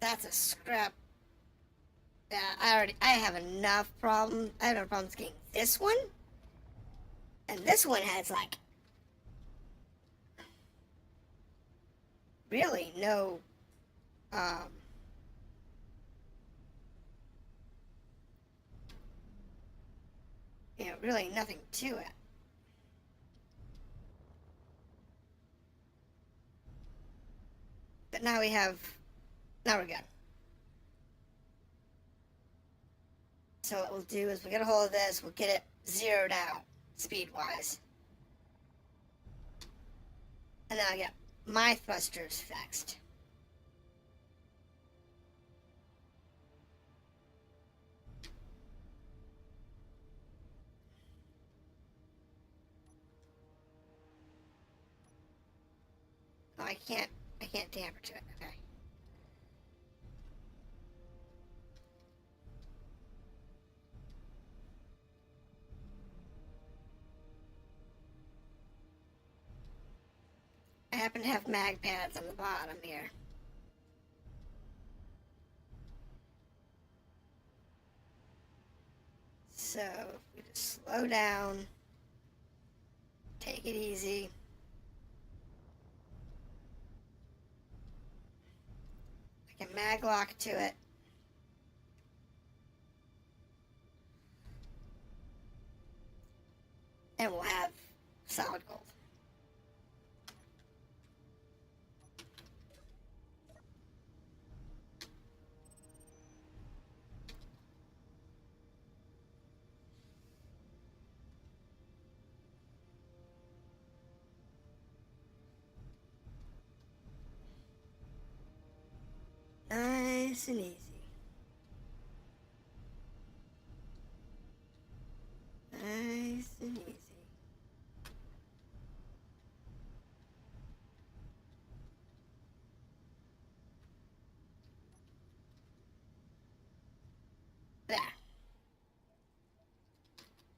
That's a scrap. Yeah, I have enough problems. I have no problems getting this one. And this one has, like, really no, um, really nothing to it. But now now we're good. So what we'll do is we'll get a hold of this, we'll get it zeroed out, speed-wise. And then I'll get my thrusters fixed. Oh, I can't tamper to it, okay. I happen to have mag pads on the bottom here. So, we just slow down, take it easy. I can mag lock to it. And we'll have solid gold. Nice and easy. Nice and easy. There.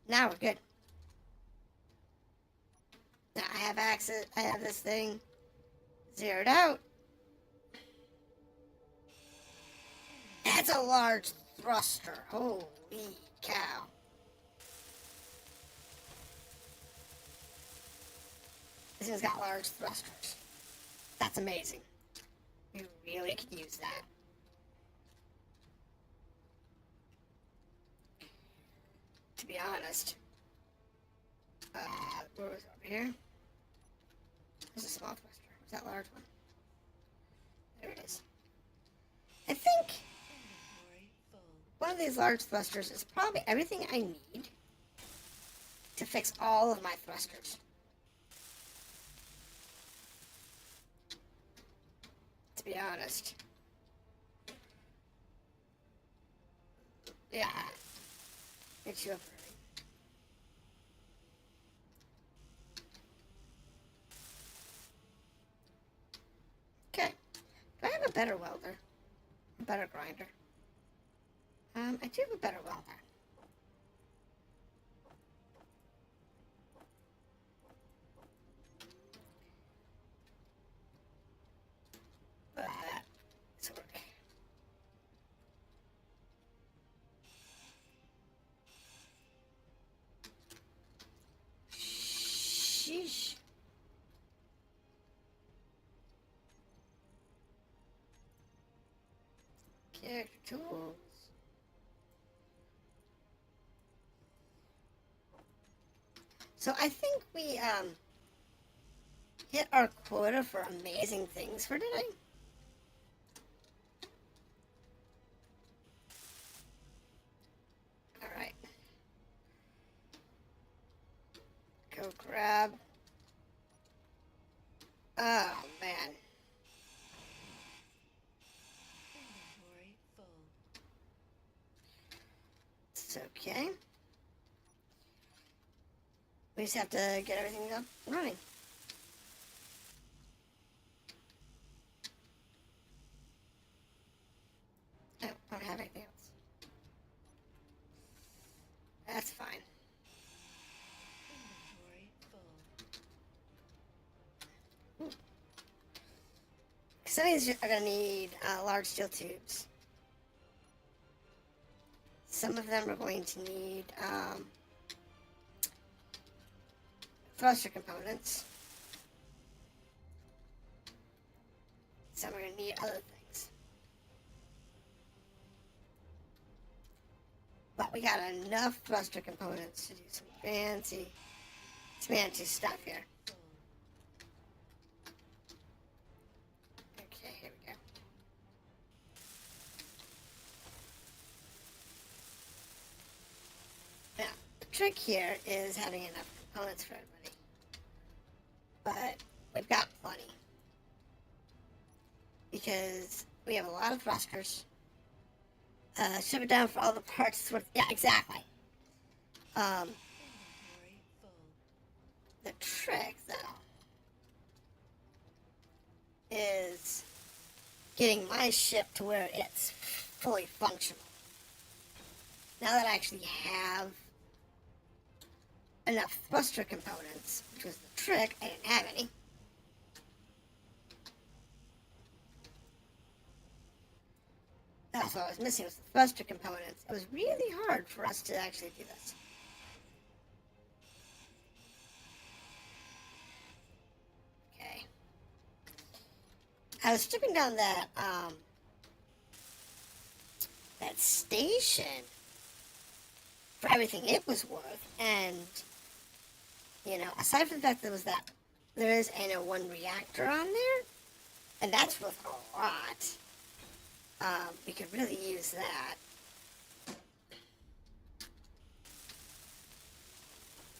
Now we're good. Now I have access, I have this thing zeroed out. That's a large thruster. Holy cow. This thing's got large thrusters. That's amazing. You really could use that. To be honest. Where was it? Over here? There's a small thruster. Where's that large one? There it is. I think Inventory full. one of these large thrusters is probably everything I need to fix all of my thrusters. To be honest. Yeah. Get you up early. Okay. Do I have a better welder? A better grinder? I do have a better welder. But it's work. Sheesh. Character tools. So I think we hit our quota for amazing things for today. All right. Go grab. Oh man. Inventory full. It's okay. We just have to get everything up and running. Oh, I don't have anything else. That's fine. Inventory full. Some of these are going to need large steel tubes. Some of them are going to need thruster components. Some are going to need other things. But we got enough thruster components to do some fancy stuff here. Okay, here we go. Now, the trick here is having enough components for everybody. But we've got plenty. Because we have a lot of thrusters. Shove it down for all the parts. It's worth, yeah, exactly. Inventory full. The trick, though, is getting my ship to where it's fully functional. Now that I actually have enough thruster components, which was the trick, I didn't have any. That's what I was missing, was the thruster components. It was really hard for us to actually do this. Okay. I was stripping down that station for everything it was worth, and you know, aside from the fact there is one reactor on there, and that's worth a lot. We could really use that.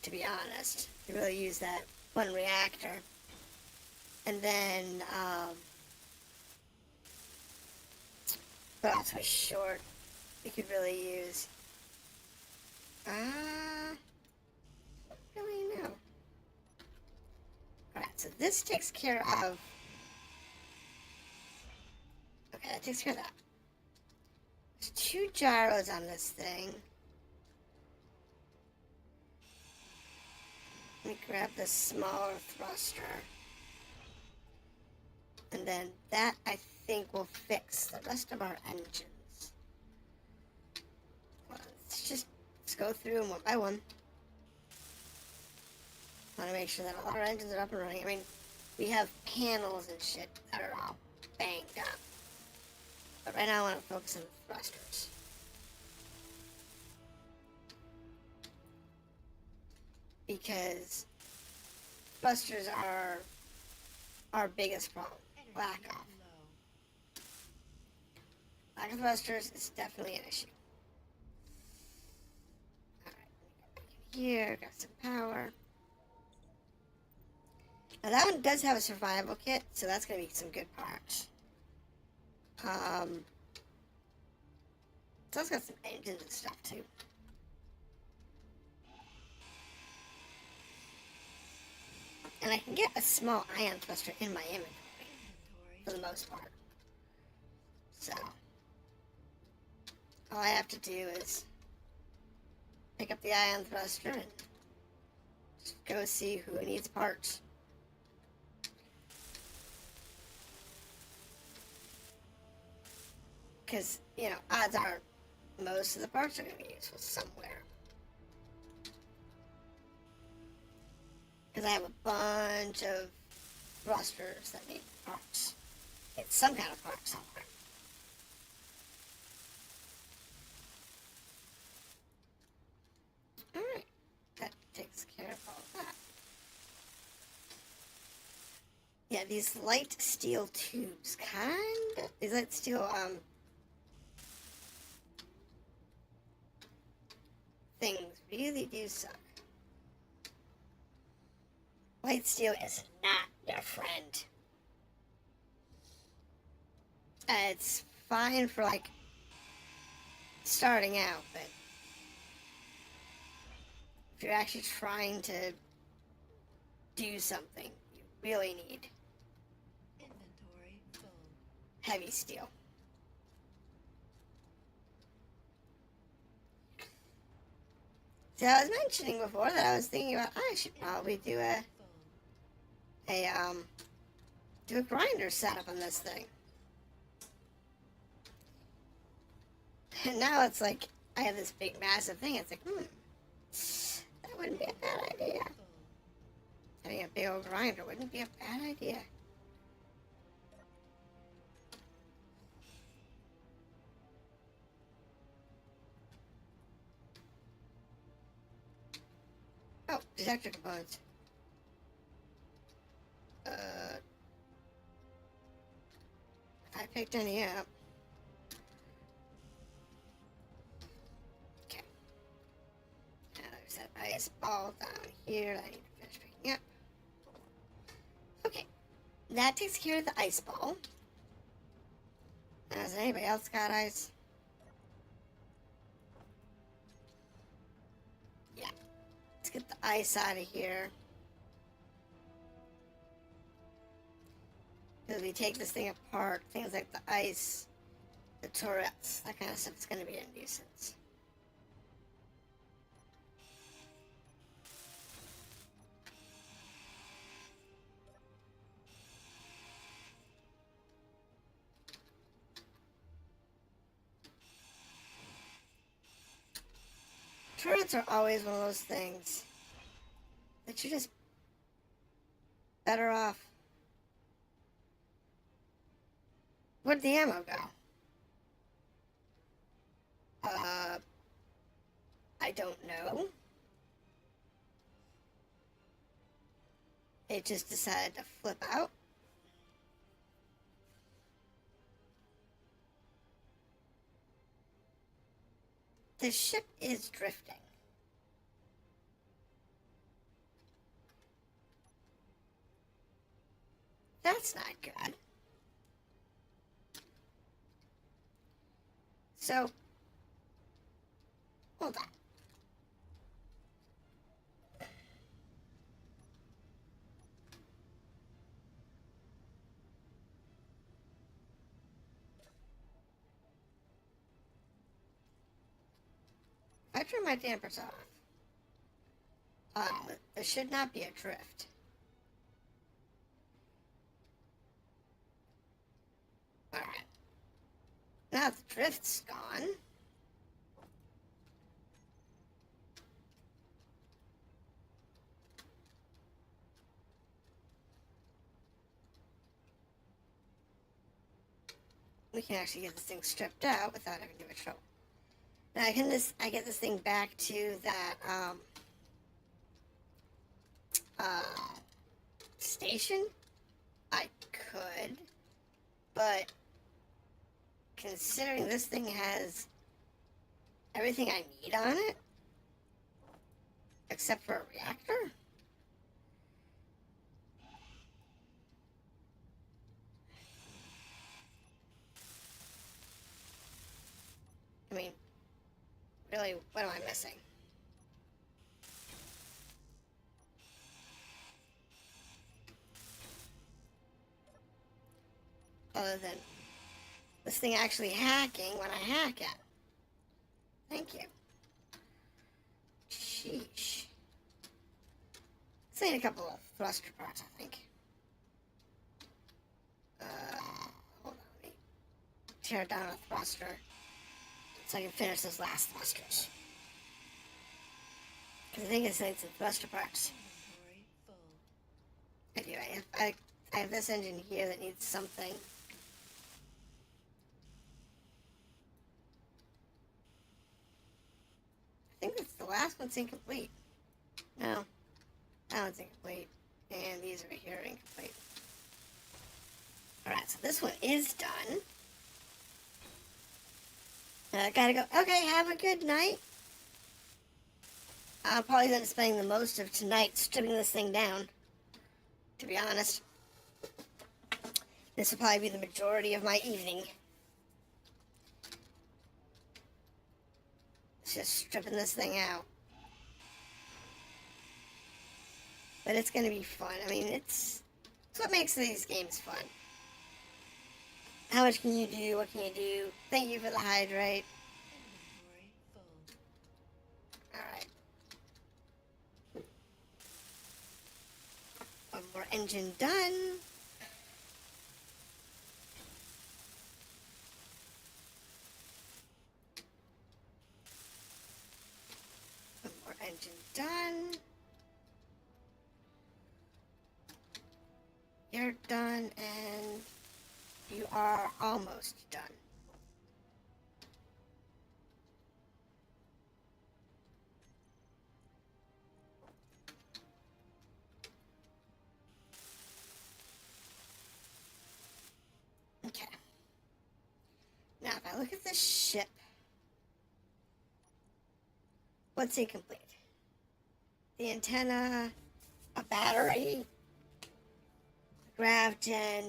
To be honest, we could really use that one reactor. And then, what else was short? We could really use. Don't really know. Alright, so this takes care of. Okay, that takes care of that. There's 2 gyros on this thing. Let me grab the smaller thruster. And then that, I think, will fix the rest of our engines. Well, let's go through them one by one. I want to make sure that all our engines are up and running. I mean, we have panels and shit that are all banged up. But right now I want to focus on the thrusters. Because thrusters are our biggest problem. Lack of thrusters is definitely an issue. Alright, here, got some power. Now that one does have a survival kit, so that's going to be some good parts. So it's got some engines and stuff too. And I can get a small ion thruster in my inventory for the most part. So all I have to do is pick up the ion thruster and just go see who needs parts. Because, you know, odds are most of the parts are going to be useful somewhere. Because I have a bunch of thrusters that need parts. It's some kind of part somewhere. Alright. That takes care of all that. Yeah, these light steel tubes, these light steel, things really do suck. Light steel is not your friend. It's fine for, like, starting out, but if you're actually trying to do something, you really need Inventory full. heavy steel. So I was mentioning before that I was thinking about I should probably do a do a grinder setup on this thing. And now it's like, I have this big massive thing. It's like, that wouldn't be a bad idea. full, Having a big old grinder wouldn't be a bad idea. Oh, detector components. If I picked any up. Okay. Now there's that ice ball down here that I need to finish picking up. Okay. That takes care of the ice ball. Now, has anybody else got ice? Yeah. Let's get the ice out of here. Because we take this thing apart, things like the ice, the turrets, that kind of stuff is going to be a nuisance. Turrets are always one of those things that you're just better off. Where'd the ammo go? I don't know. It just decided to flip out. The ship is drifting. That's not good. So, hold on. If I turn my dampers off, there should not be a drift. Alright. Now the drift's gone. We can actually get this thing stripped out without having too much trouble. Now I get this thing back to that station? I could, but considering this thing has everything I need on it, except for a reactor? I mean, really, what am I missing? Other than this thing actually hacking when I hack it. Thank you. Sheesh. Let's need a couple of thruster parts, I think. Hold on, let me tear down a thruster so I can finish those last thrusters. Because I think it's some thruster parts. inventory full, Anyway, I have this engine here that needs something. I think it's the last one's incomplete. No, that one's incomplete. And these are here are incomplete. Alright, so this one is done. I gotta go. Okay, have a good night. I'll probably end up spending the most of tonight stripping this thing down. To be honest. This will probably be the majority of my evening. It's just stripping this thing out. But it's gonna be fun. I mean, it's what makes these games fun. How much can you do? What can you do? Thank you for the hydrate. inventory full, Alright. One more engine done. engine done. You're done, and you are almost done. Okay. Now, if I look at this ship, what's incomplete? The antenna, a battery, grav gen,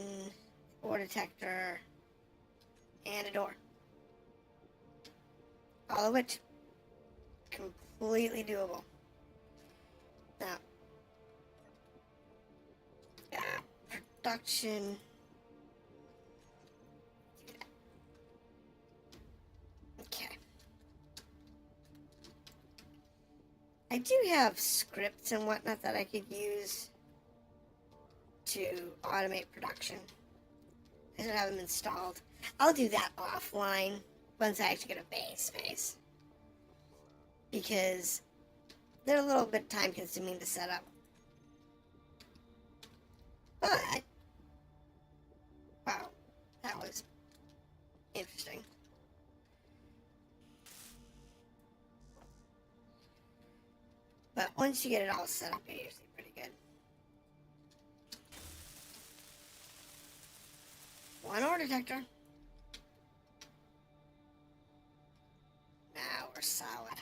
ore detector, and a door. All of which completely doable. Now, production. Okay. I do have scripts and whatnot that I could use to automate production. I don't have them installed. I'll do that offline once I actually get a base space. Because they're a little bit time consuming to set up. But, wow, that was interesting. But once you get it all set up, you're usually pretty good. One ore detector. Now we're solid.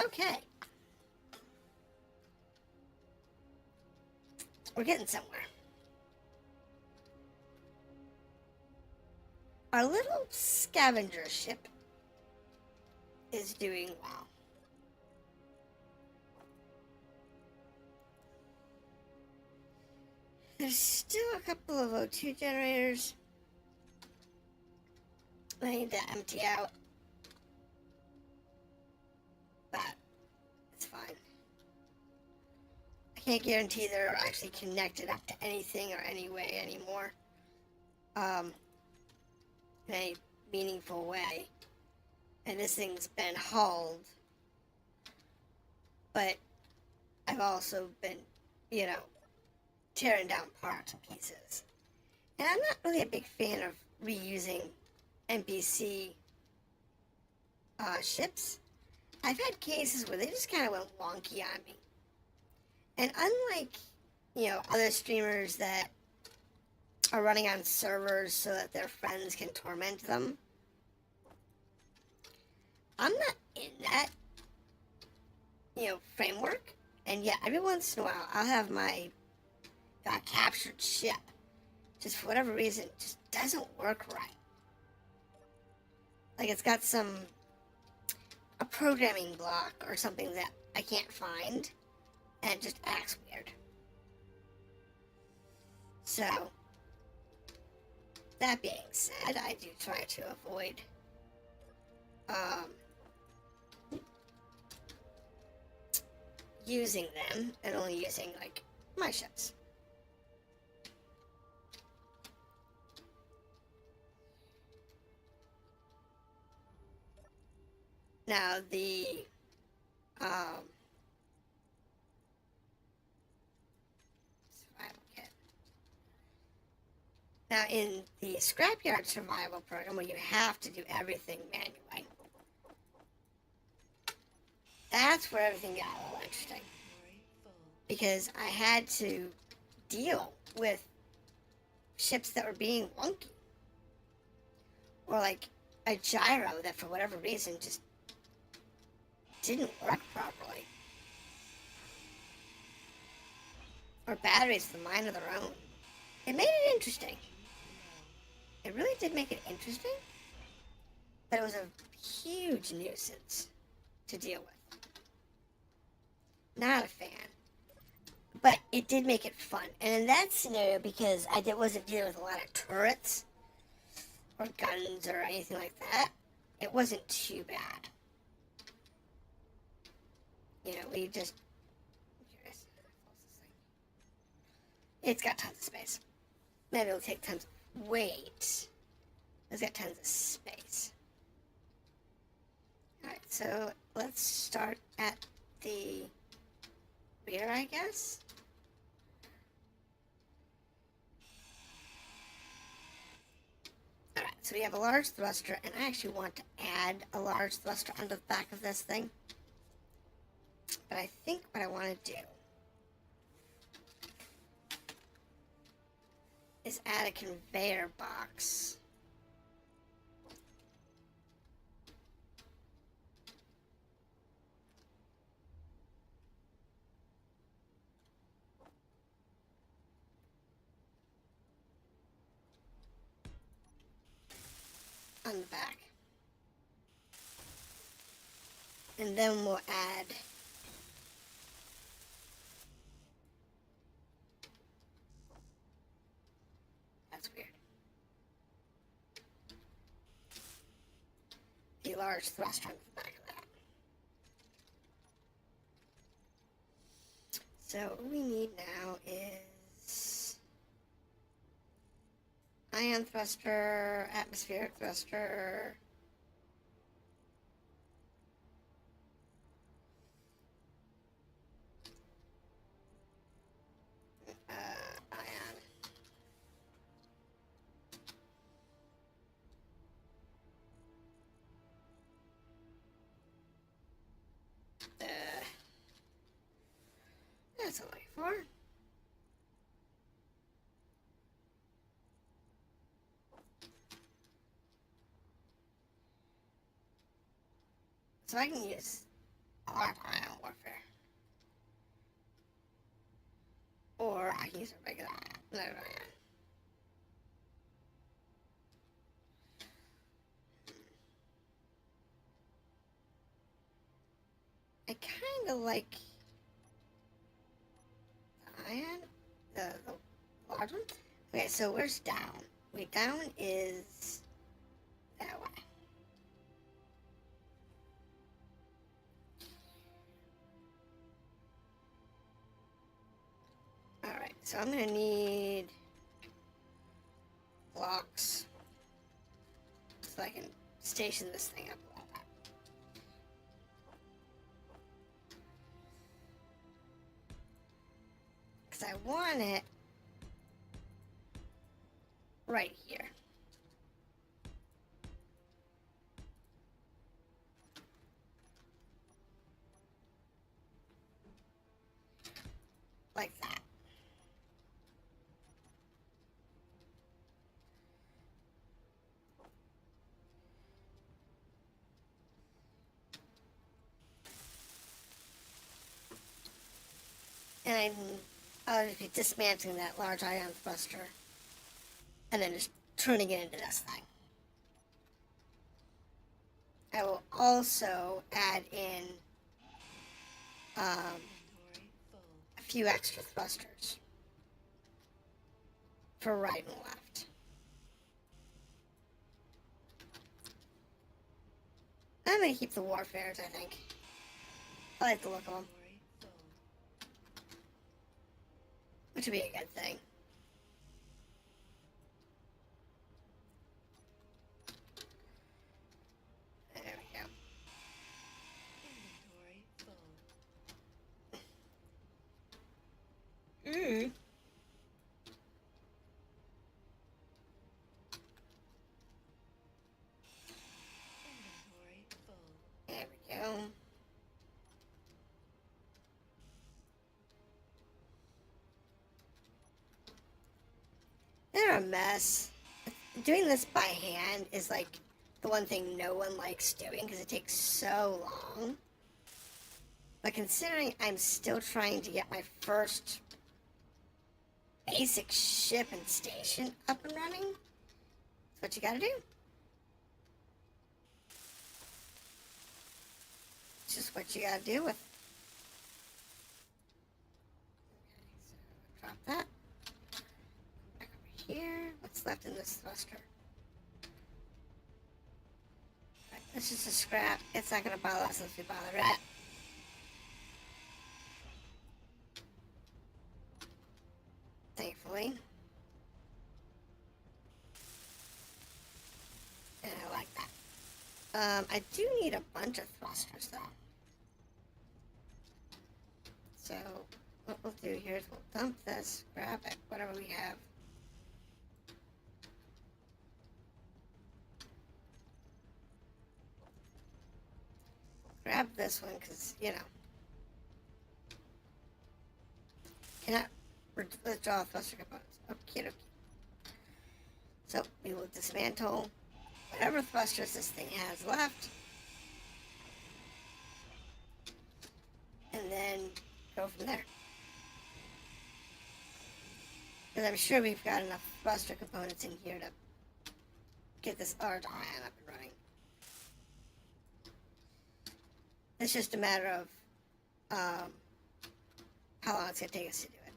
Okay. We're getting somewhere. Our little scavenger ship is doing well. There's still a couple of O2 generators I need to empty out, but it's fine. I can't guarantee they're actually connected up to anything or any way anymore, in any meaningful way. And this thing's been hauled, but I've also been, tearing down parts and pieces. And I'm not really a big fan of reusing NPC ships. I've had cases where they just kind of went wonky on me. And unlike, other streamers that are running on servers so that their friends can torment them, I'm not in that, framework. And yet, every once in a while, I'll have my captured ship, just for whatever reason, just doesn't work right. Like it's got a programming block or something that I can't find, and it just acts weird. So, that being said, I do try to avoid using them and only using my ships. Now the survival kit. Now in the scrapyard survival program, where you have to do everything manually, that's where everything got a little interesting. Because I had to deal with ships that were being wonky. Or a gyro that for whatever reason just didn't work properly. Or batteries of the mind of their own. It made it interesting. It really did make it interesting. But it was a huge nuisance to deal with. Not a fan. But it did make it fun. And in that scenario, because I wasn't dealing with a lot of turrets or guns or anything like that, it wasn't too bad. We just... It's got tons of space. Maybe it'll take tons of weight. It's got tons of space. Alright, so let's start at the rear, I guess. Alright, so we have a large thruster, and I actually want to add a large thruster onto the back of this thing. But I think what I want to do is add a conveyor box. On the back. And then we'll add that's weird. A large thruster on the back of that. So what we need now is ion thruster, atmospheric thruster, ion. That's what I'm looking for. So I can use arc ion warfare. Or I can use a regular ion. I kind of like the ion, the large one. Okay, so where's down? Wait, down is that way. Alright, so I'm gonna need blocks so I can station this thing up like that. Because I want it right here. Like that. And I'll just be dismantling that large ion thruster and then just turning it into this thing. I will also add in a few extra thrusters for right and left. I'm going to keep the warfares, I think. I like the look of them. Which would be a good thing. There we go. Inventory full. Inventory full. There we go. They're a mess. Doing this by hand is like the one thing no one likes doing because it takes so long. But considering I'm still trying to get my first basic ship and station up and running, that's what you gotta do. It's just what you gotta do with. Okay, so drop that. Back over here. What's left in this thruster? Right, this is a scrap. It's not gonna bother us if we bother it. Thankfully. And I like that. I do need a bunch of thrusters, though. So, what we'll do here is we'll dump this, grab it, whatever we have. Grab this one, because, you know, cannot withdraw thruster components. Okay, okay. So, we will dismantle whatever thrusters this thing has left. And then go from there. Because I'm sure we've got enough thruster components in here to get this large ion up and running. It's just a matter of how long it's going to take us to do it.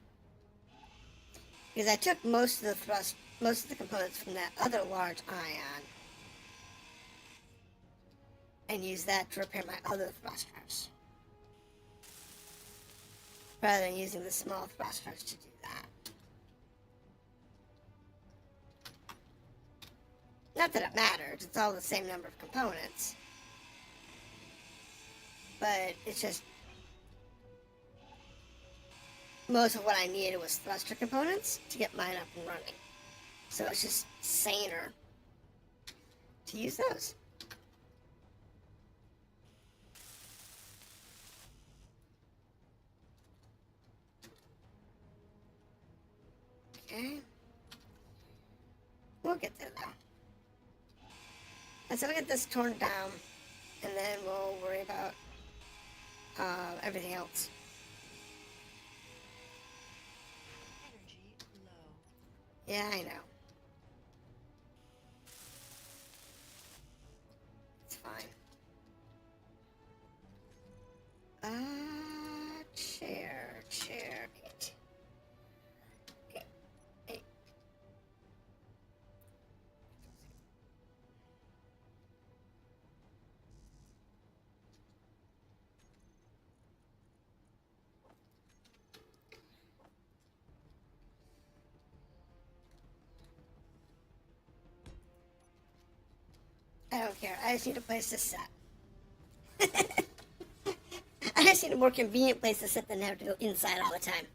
Because I took most of the components from that other large ion and used that to repair my other thrusters, rather than using the small thrusters to do that. Not that it matters, it's all the same number of components. But it's just, most of what I needed was thruster components to get mine up and running. So it's just saner to use those. Okay. We'll get there though. And so we'll get this torn down, and then we'll worry about everything else. Energy low. Yeah, I know. It's fine. Chair, 8. Okay, 8. I don't care. I just need a place to set. I just need a more convenient place to sit than have to go inside all the time.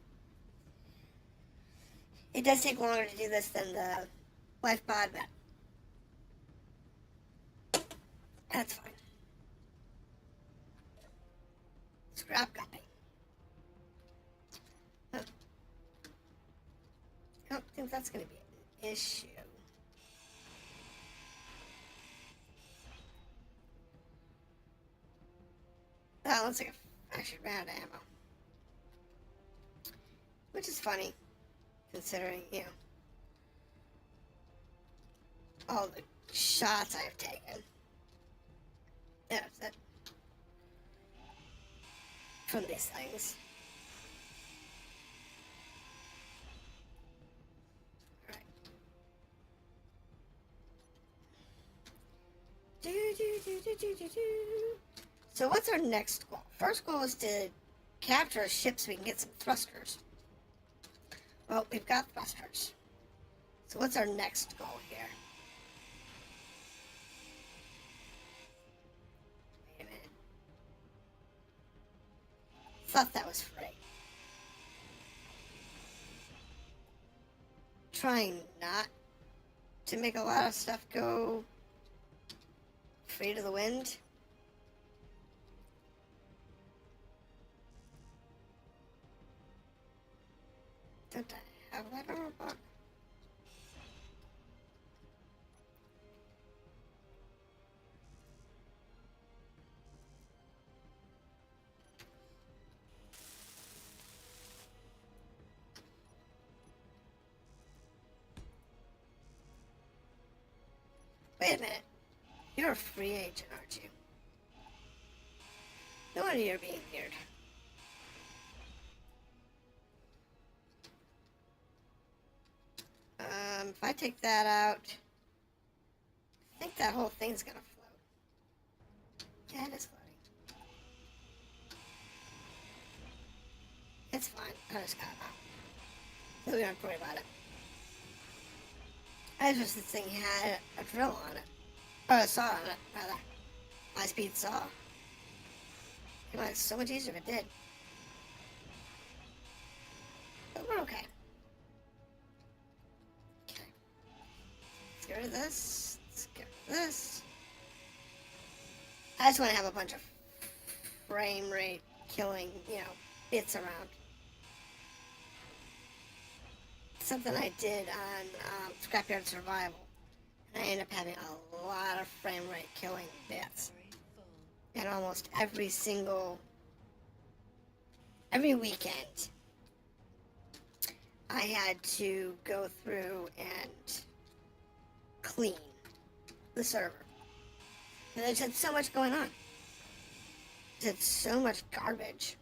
It does take longer to do this than the life pod, but that's fine. Scrap copy. I don't think that's going to be an issue. Oh, looks like I should run out of ammo. Which is funny, considering, you know, all the shots I've taken. Yeah, that from these things. Alright. So what's our next goal? First goal is to capture a ship so we can get some thrusters. Well, we've got thrusters. So what's our next goal here? Wait a minute. Thought that was free. Trying not to make a lot of stuff go free to the wind. Don't I have that armor box? Wait a minute. You're a free agent, aren't you? No wonder you're being weird. If I take that out, I think that whole thing's gonna float. Yeah, it is floating. It's fine. I just got it out. So we don't have to worry about it. I just wish this thing had a drill on it. Or a saw on it, rather. high-speed saw. Come on, it's so much easier if it did. But we're okay. Okay. Let's get rid of this. Let's get rid of this. I just want to have a bunch of frame rate killing, bits around. Something I did on Scrapyard Survival. And I ended up having a lot of frame rate killing bits. And almost every weekend, I had to go through and clean the server. And there's had so much going on. There's so much garbage.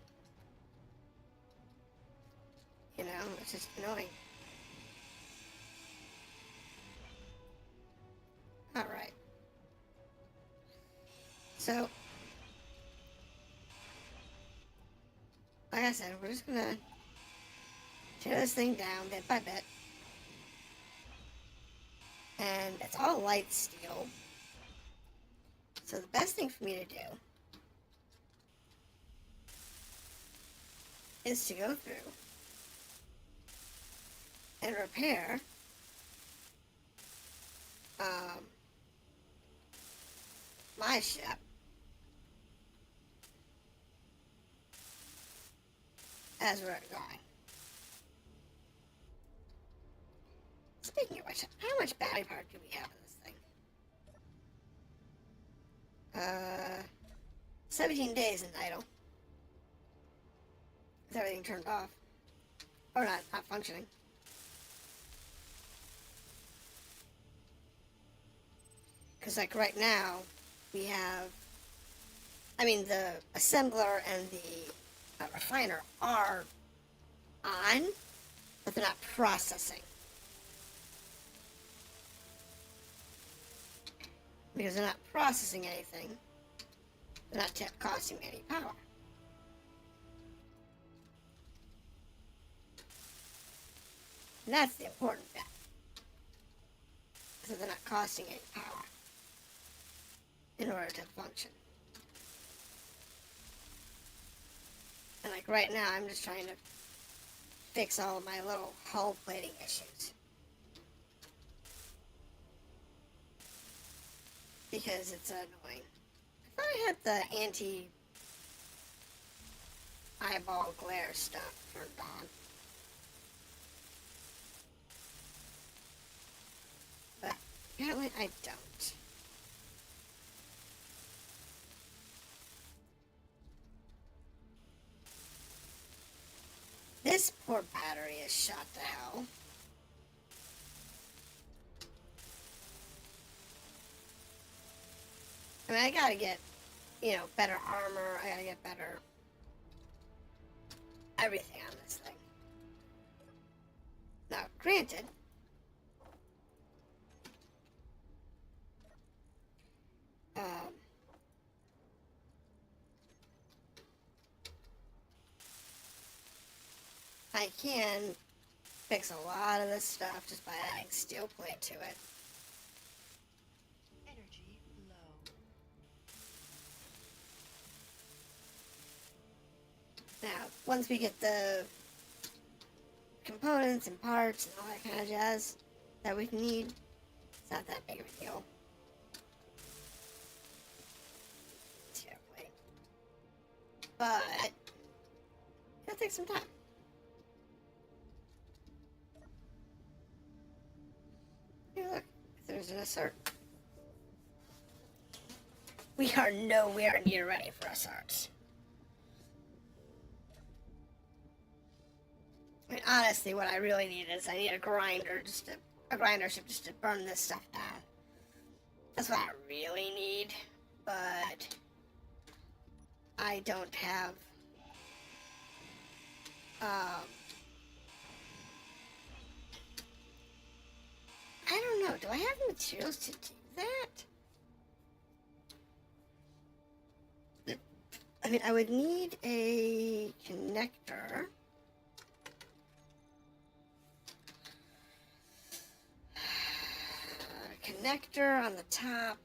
It's just annoying. Alright. So, like I said, we're just gonna tear this thing down bit by bit. And it's all light steel. So the best thing for me to do is to go through and repair my ship as we're going. Speaking of which, how much battery power do we have in this thing? 17 days in idle. Is everything turned off? Or not functioning? Because, like, right now, we have... the assembler and the refiner are on, but they're not processing. Because they're not processing anything, they're not costing me any power. And that's the important bit. So they're not costing any power in order to function. And like right now, I'm just trying to fix all of my little hull plating issues. Because it's annoying. I thought I had the anti-eyeball glare stuff turned on. But apparently I don't. This poor battery is shot to hell. I gotta get, better armor. I gotta get better everything on this thing. Now, granted, I can fix a lot of this stuff just by adding steel plate to it. Energy low. Now, once we get the components and parts and all that kind of jazz that we need, it's not that big of a deal. But it'll take some time. Hey, look, there's an assert. We are nowhere near ready for asserts. Honestly, what I really need is I need a grinder, a grinder ship just to burn this stuff down. That's what I really need, but I don't have, I don't know, do I have the materials to do that? I would need a connector. Connector on the top.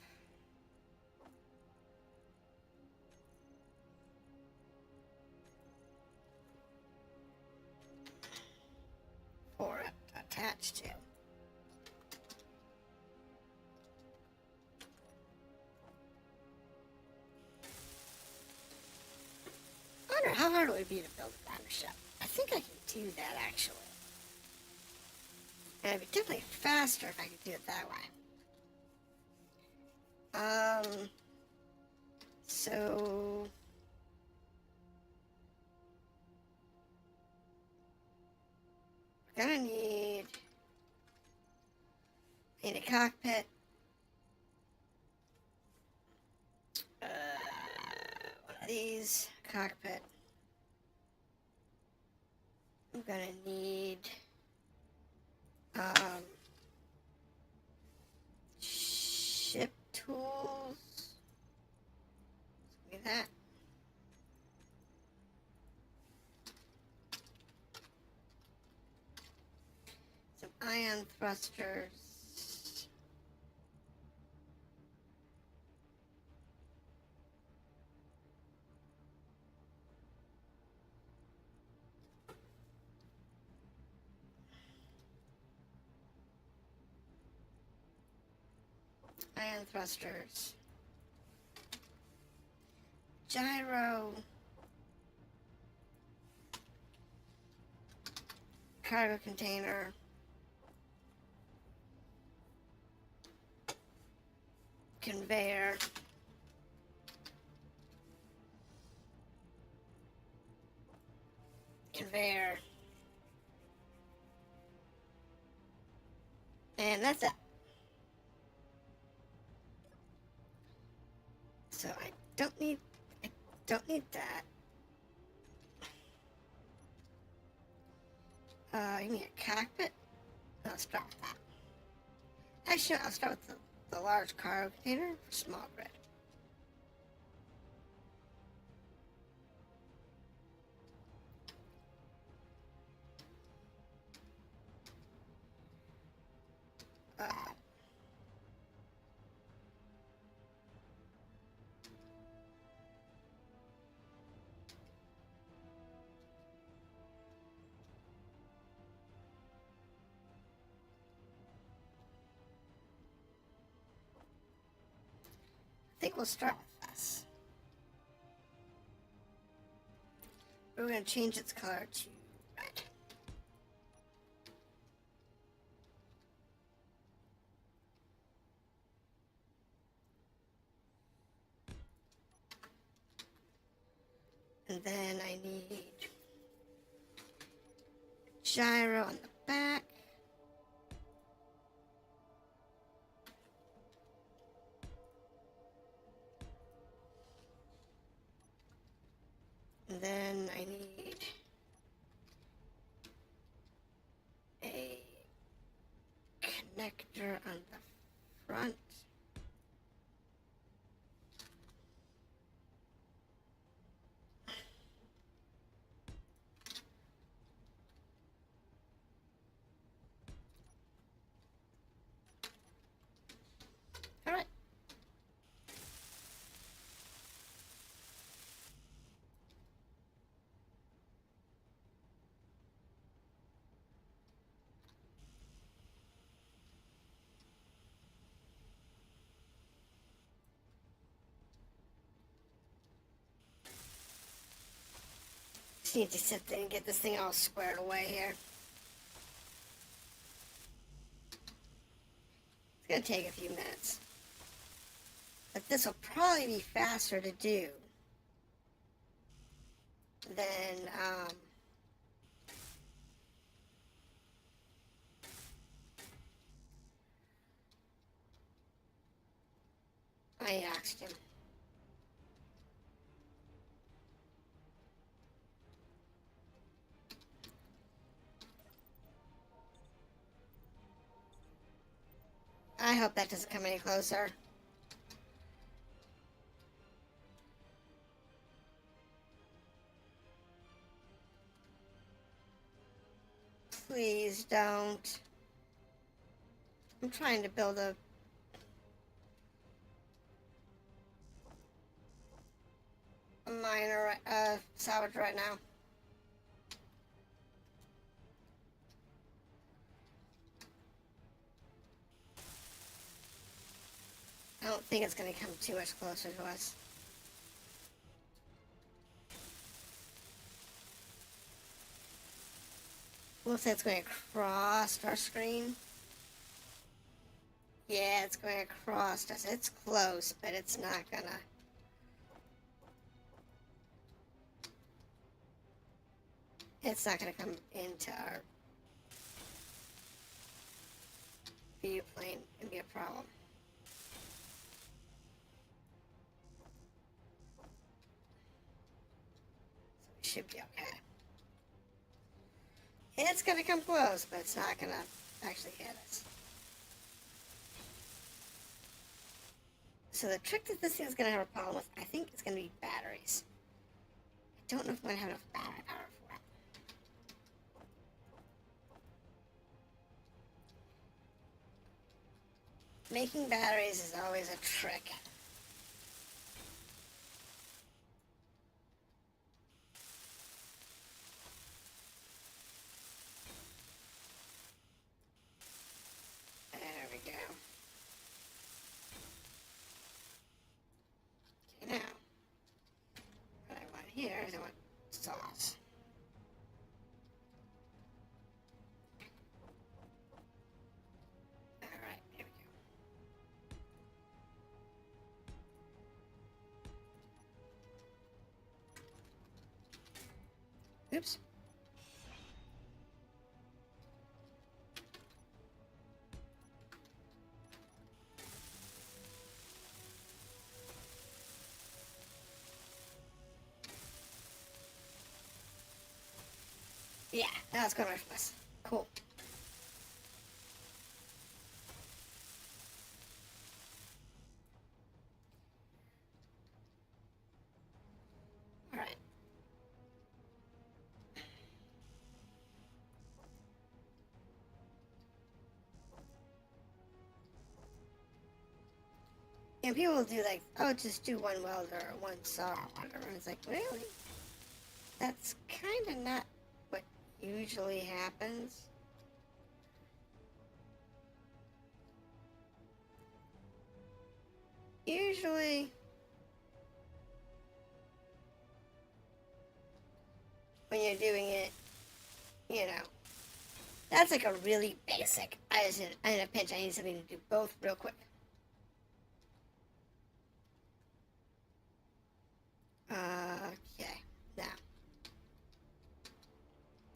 switch to. I wonder how hard it would be to build a battleship. I think I can do that, actually. And it'd be definitely faster if I could do it that way. So... we're gonna need a cockpit. One of these, cockpit. I'm gonna need ship tools. Give me that. Some ion thrusters. Ion thrusters. Gyro. Cargo container. Conveyor. Conveyor. And that's it. So I don't need that. You need a cockpit? I'll start with that. Actually, I'll start with the large cargo container for small grid. I think we'll start with this. We're going to change its color to red. And then I need gyro on the back. And then I need a connector on the front. All right. Just need to sit there and get this thing all squared away here. It's gonna take a few minutes. But this will probably be faster to do than I asked him. I hope that doesn't come any closer. Please don't. I'm trying to build a miner, salvage right now. I don't think it's going to come too much closer to us. We'll say it's going across our screen. Yeah, it's going across us. It's close, but it's not gonna. It's not gonna come into our view plane and be a problem. So we should be okay. It's gonna come close, but it's not gonna actually hit us. So the trick that this thing's gonna have a problem with, I think, is gonna be batteries. I don't know if I'm gonna have enough battery power for it. Making batteries is always a trick. There we go. Okay, now, what I want here is I want sauce. Alright, here we go. Oops. Yeah, now it's going right from us. Cool. Alright. And people will do like, oh, just do one welder or one saw or whatever. And it's like, really? That's kind of not what usually happens. Usually, when you're doing it, you know, that's like a really basic. I'm in a pinch. I need something to do both real quick. Okay, now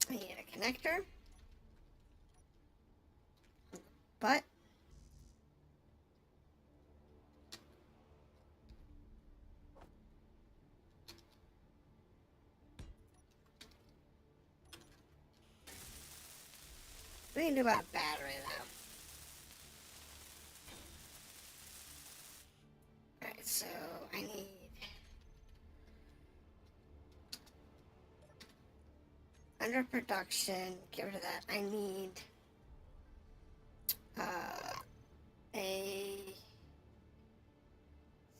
I need a connector, but we can do about a battery though. Alright, so I need under production, get rid of that. I need a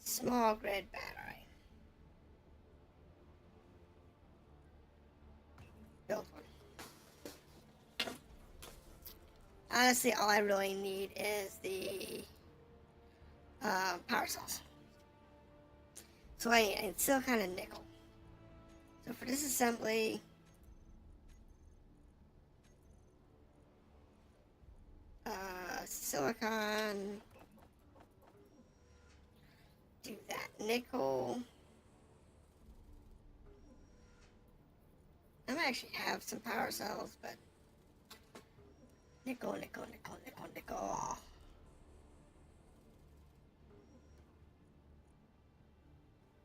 small grid battery. Build one. Honestly, all I really need is the power cells. So I need silicon and nickel. So for disassembly, silicon, do that. Nickel. I might actually have some power cells, but nickel, nickel, nickel, nickel, nickel.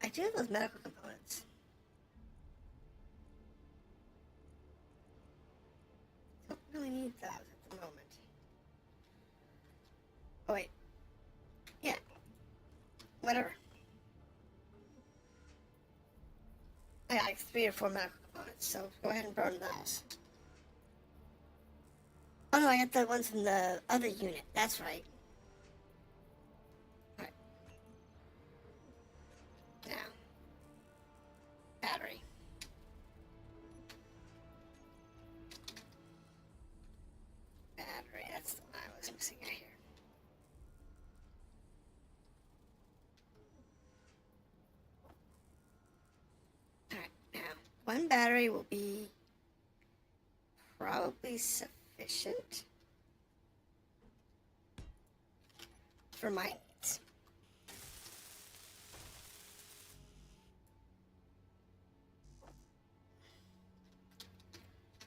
I do have those medical components. Don't really need those at the moment. Oh wait. Yeah. Whatever. I got like 3 or 4 medical components, so go ahead and burn those. Oh no, I got the ones from the other unit. That's right. Alright. Now. Battery. Battery, that's the one I was missing out here. one battery will be probably sufficient for my needs.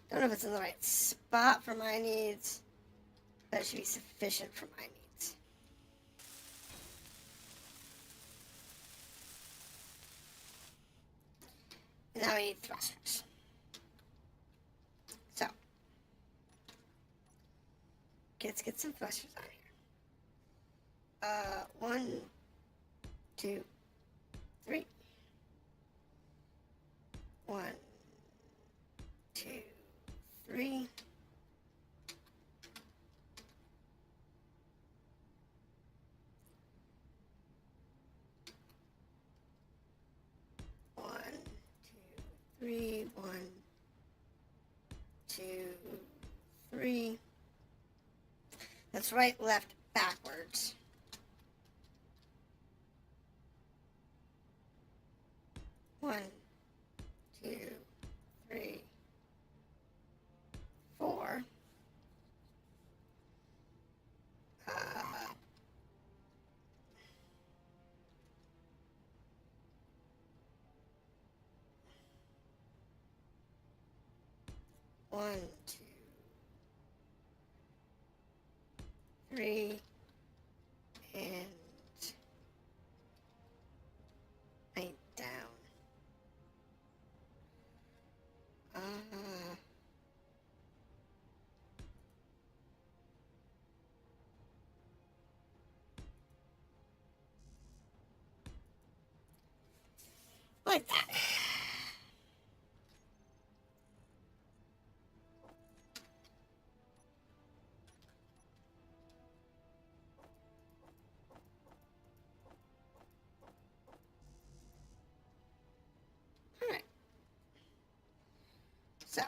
Don't know if it's in the right spot for my needs, but it should be sufficient for my needs. And now we need thrusters. So, let's get some thrusters on here. 1, 2, 3. 1, 2, 3. 1, 2, 3. 1, 2, 3. That's right, left, backwards. 1, 2, 3, 4. 1, 2, 3, and 8 down. Like that. Alright. So,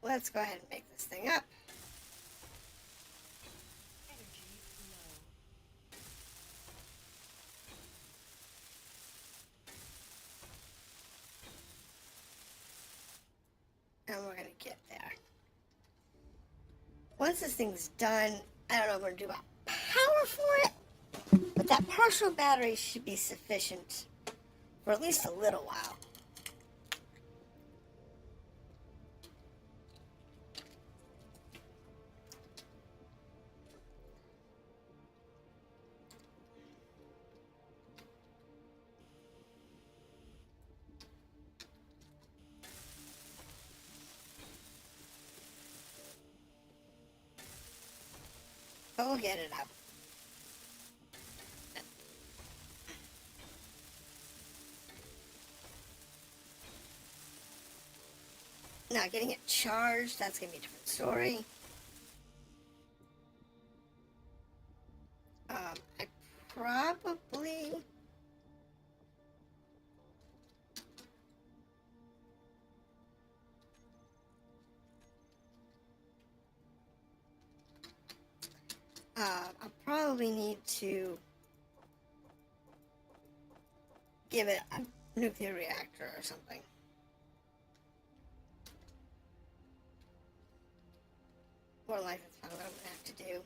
let's go ahead and make this thing up. Energy low. And we're going to get there. Once this thing's done, I don't know if we're going to do about power for it, but that partial battery should be sufficient for at least a little while. But we'll get it up. Now, getting it charged, that's going to be a different story. I probably... I'll probably need to give it a nuclear reactor or something. More like that's probably what I'm going to have to do.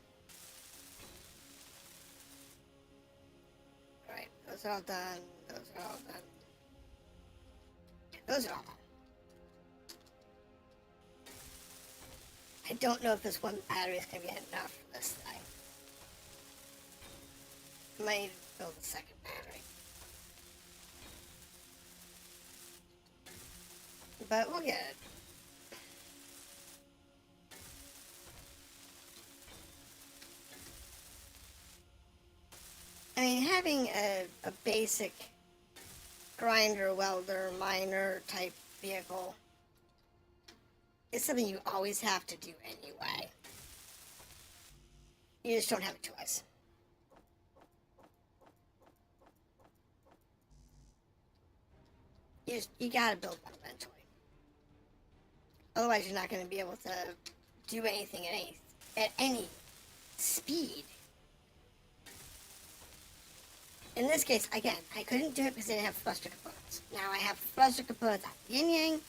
Alright, those are all done. Those are all done. Those are all done. I don't know if this one battery is going to be enough for this thing. I might need to build a second battery. But we'll get it. I mean, having a basic grinder, welder, miner type vehicle is something you always have to do anyway. You just don't have a choice. You gotta build one eventually. Otherwise, you're not going to be able to do anything at any speed. In this case, again, I couldn't do it because I didn't have thruster components. Now I have thruster components at yin yang,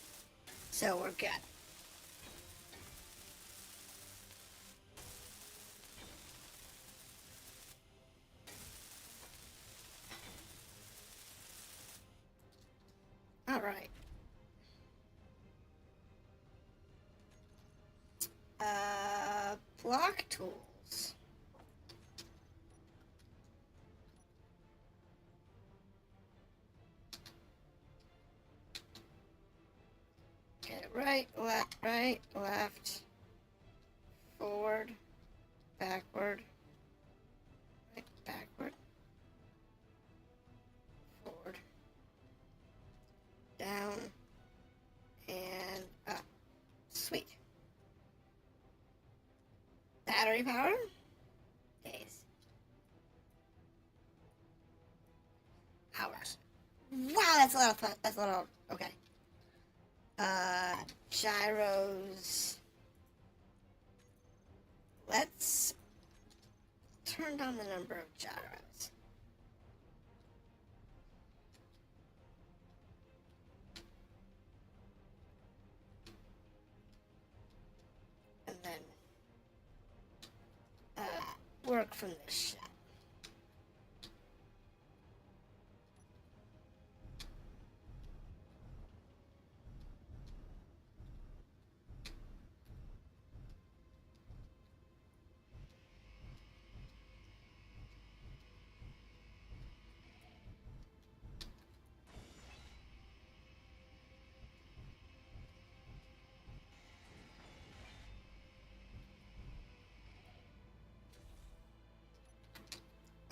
So we're good. All right. Block tools. Okay, right, left, forward, backward, right, backward, forward, down, and up. Sweet. Battery power? Days. Hours. Wow, that's a lot of fun. That's a lot of, okay. Gyros. Let's turn down the number of gyros. And then work from this shot.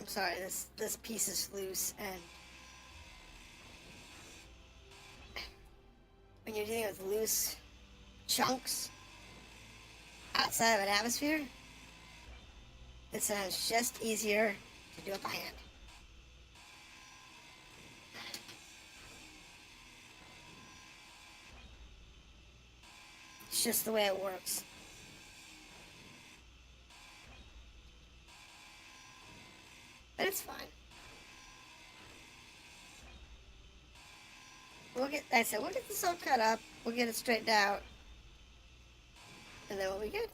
I'm sorry, this piece is loose, and when you're dealing with loose chunks outside of an atmosphere, it sounds just easier to do it by hand. It's just the way it works. But it's fine. We'll get this all cut up, we'll get it straightened out, and then we'll be good.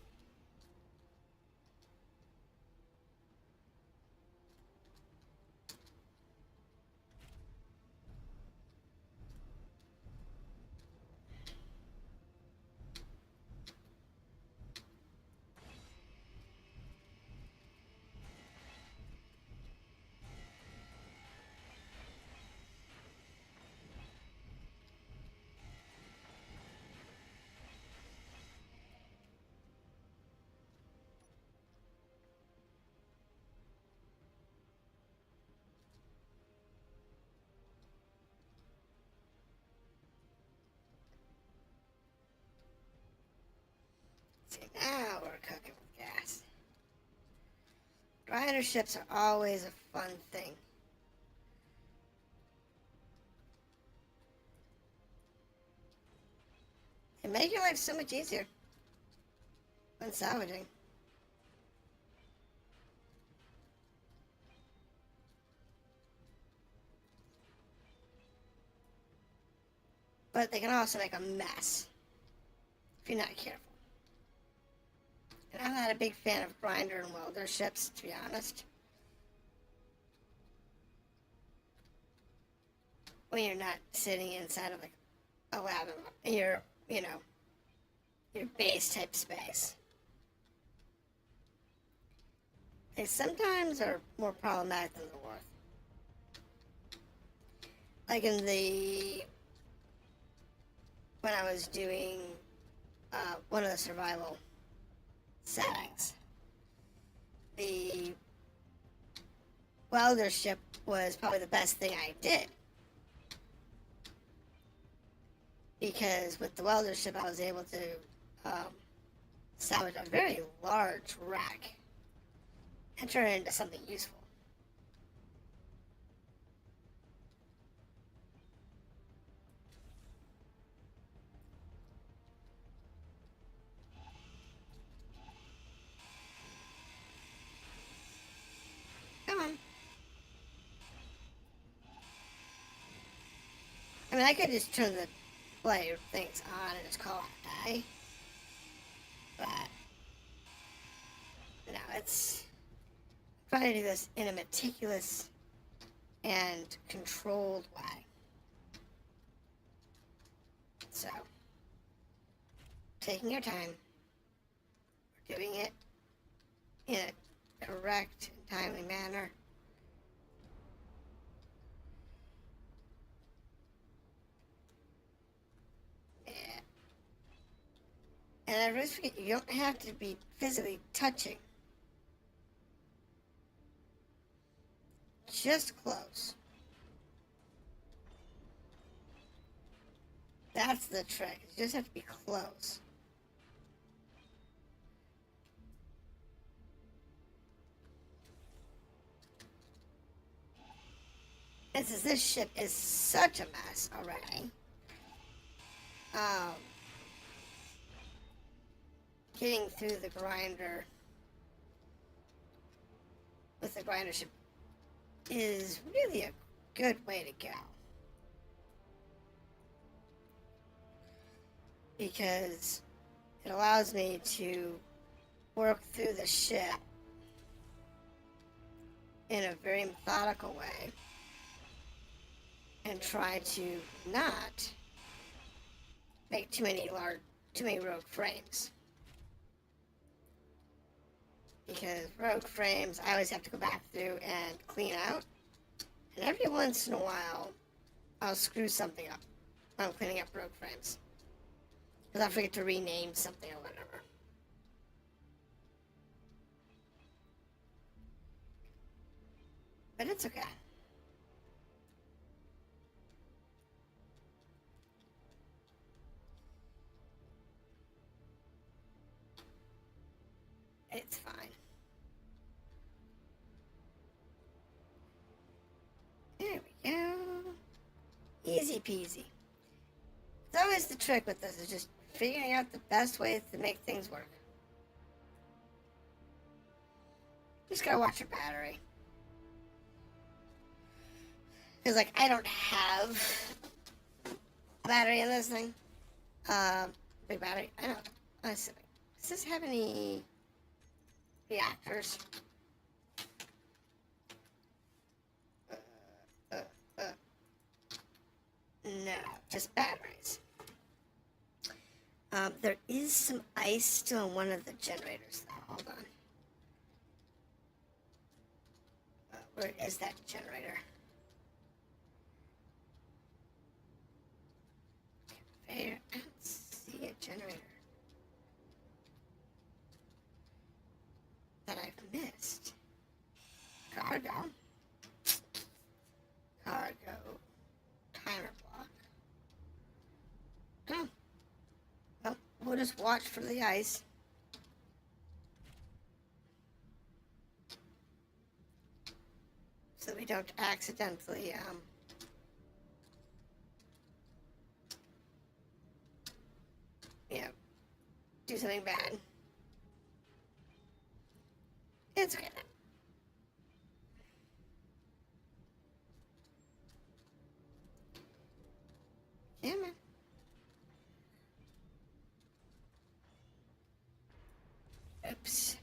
See, now we're cooking with gas. Grinder ships are always a fun thing. They make your life so much easier when salvaging. But they can also make a mess if you're not careful. And I'm not a big fan of grinder and welder ships, to be honest. When you're not sitting inside of like a lab in your, your base type space. They sometimes are more problematic than they're worth. Like when I was doing one of the survival settings, the welder ship was probably the best thing I did. Because with the welder ship, I was able to salvage a very large wreck and turn it into something useful. Come on. I mean, I could just turn the display things on and just call it a day. But no, it's trying to do this in a meticulous and controlled way. So, taking your time, doing it in a correct and timely manner. Yeah. And I always forget, you don't have to be physically touching. Just close. That's the trick. You just have to be close. And since this ship is such a mess already, um, getting through the grinder with the grinder ship is really a good way to go. Because it allows me to work through the ship in a very methodical way and try to not make too many rogue frames. Because rogue frames, I always have to go back through and clean out. And every once in a while, I'll screw something up when I'm cleaning up rogue frames. Because I forget to rename something or whatever. But it's okay. It's fine. There we go. Easy peasy. It's always the trick with this, is just figuring out the best ways to make things work. Just gotta watch your battery. Because, like, I don't have a battery in this thing. Big battery. I know. Does this have any reactors? No, just batteries. There is some ice still in one of the generators, though. Hold on. Where is that generator? Conveyor. I don't see a generator that I've missed. Cargo. Cargo. Timer block. Oh. Well, we'll just watch for the ice. So we don't accidentally, do something bad. It's okay. Yeah, man. Oops.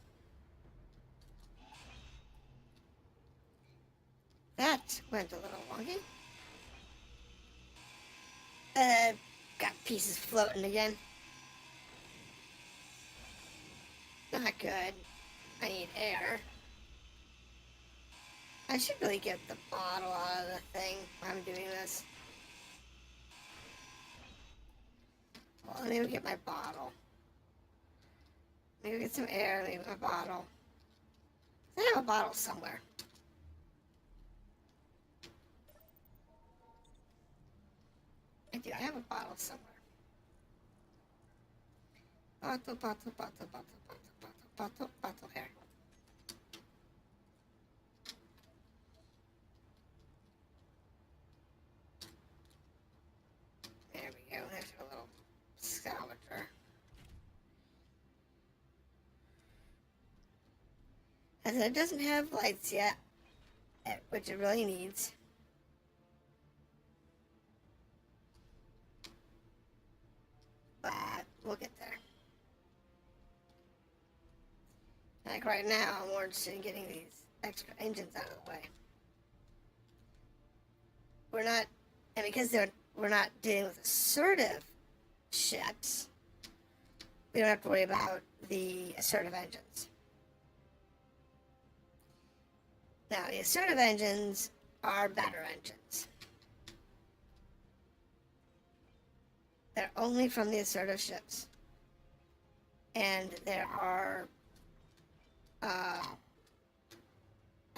That went a little wonky. Got pieces floating again. Not good. I need air. I should really get the bottle out of the thing while I'm doing this. Well, let me go get my bottle. Let me go get some air, let me get my bottle. I have a bottle somewhere. I do, I have a bottle somewhere. Bottle, here. There we go, there's a little scavenger. As it doesn't have lights yet, which it really needs. we'll get there. Like right now, I'm more interested in getting these extra engines out of the way. We're not, and because we're not dealing with assertive ships, we don't have to worry about the assertive engines. Now, the assertive engines are better engines. They're only from the assertive ships. And there are, I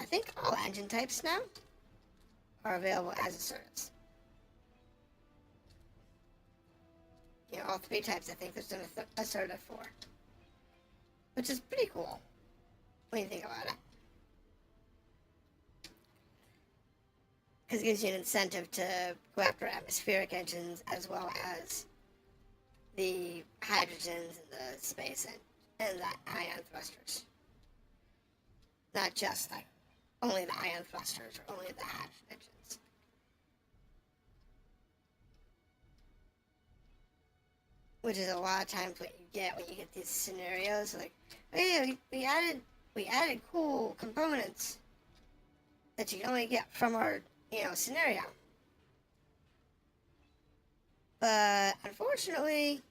think all engine types now are available as assertives. You know, all three types I think there's an assertive for. Which is pretty cool when you think about it. Because it gives you an incentive to go after atmospheric engines as well as the hydrogens and the space and the ion thrusters. Not just like only the ion thrusters or only the hydrogen engines. Which is a lot of times what you get when you get these scenarios like, hey, we added cool components that you can only get from our, scenario. But unfortunately,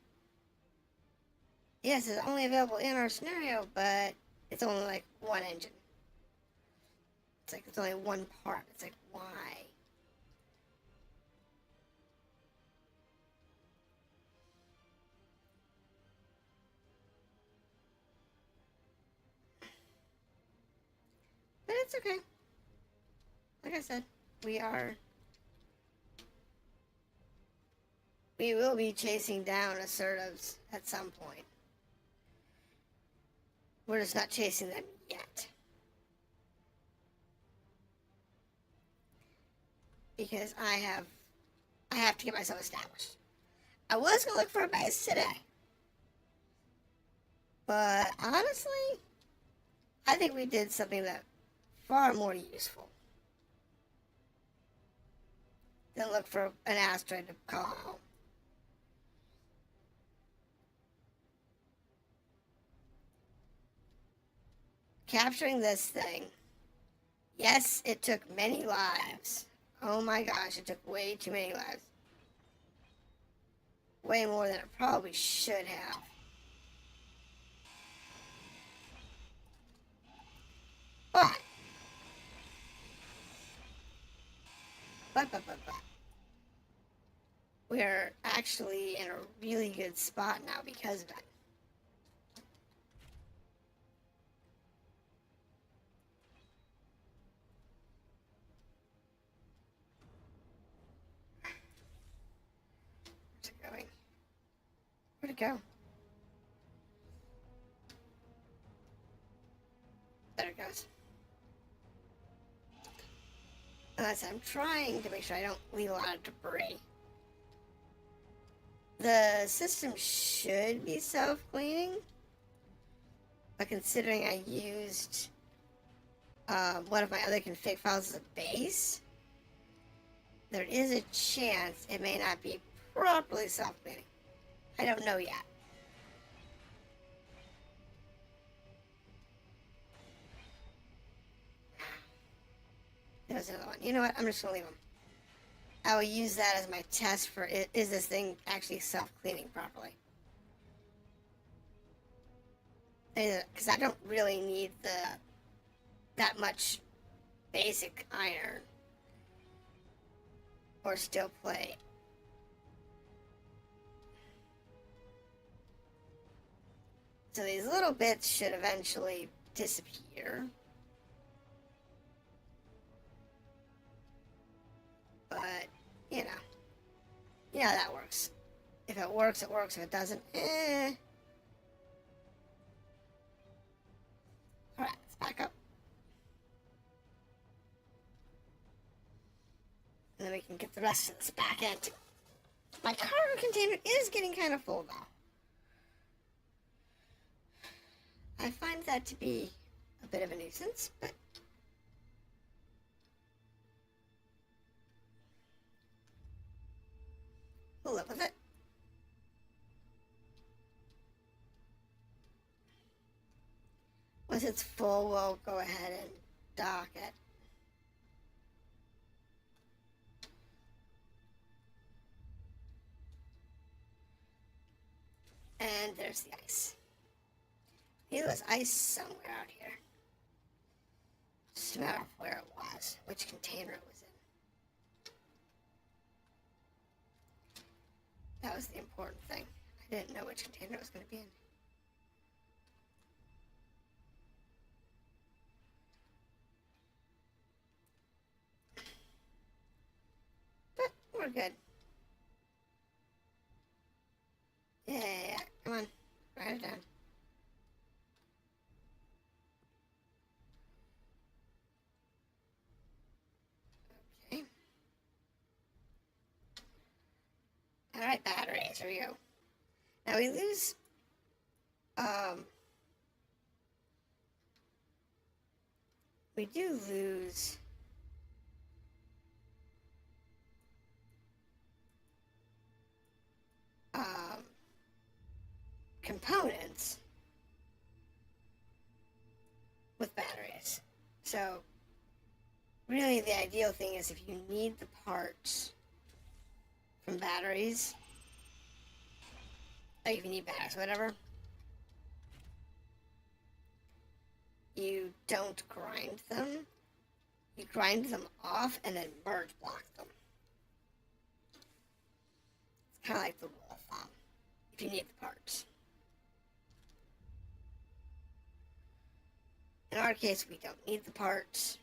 yes, it's only available in our scenario, but it's only like one engine. It's like it's only one part. It's like, why? But it's okay. Like I said, we will be chasing down assertives at some point. We're just not chasing them yet. Because I have to get myself established. I was gonna look for a base today. But honestly, I think we did something that far more useful than look for an asteroid to call home. Capturing this thing, yes, it took many lives. Oh my gosh, it took way too many lives. Way more than it probably should have. But, we're actually in a really good spot now because of it. Where's it going? Where'd it go? There it goes. I'm trying to make sure I don't leave a lot of debris. The system should be self-cleaning, but considering I used one of my other config files as a base, there is a chance it may not be properly self-cleaning. I don't know yet. There's another one. You know what? I'm just going to leave them. I will use that as my test for is this thing actually self-cleaning properly. Because I don't really need that much basic iron or steel plate. So these little bits should eventually disappear. But, you know how that works. If it works, it works. If it doesn't, Alright, let's back up. And then we can get the rest of this back end. My cargo container is getting kind of full, though. I find that to be a bit of a nuisance, but we'll live with it. Once it's full, we'll go ahead and dock it. And there's the ice. There was ice somewhere out here. Just a matter of where it was, which container it was in. That was the important thing. I didn't know which container it was going to be in. But we're good. Yeah. Come on. Write it down. Okay. Alright, batteries. Here we go. Now we lose we do lose components with batteries. So really the ideal thing is if you need the parts from batteries, like if you need batteries, whatever, you don't grind them. You grind them off and then merge block them. It's kind of like the rule of thumb if you need the parts. In our case, we don't need the parts,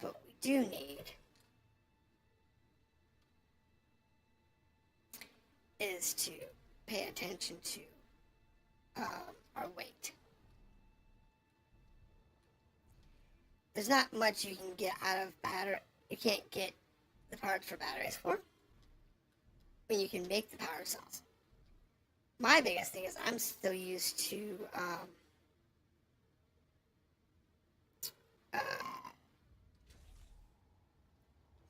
but we do need is to pay attention to our weight. There's not much you can get out of battery. You can't get the parts for batteries for. But you can make the power cells. My biggest thing is I'm still used to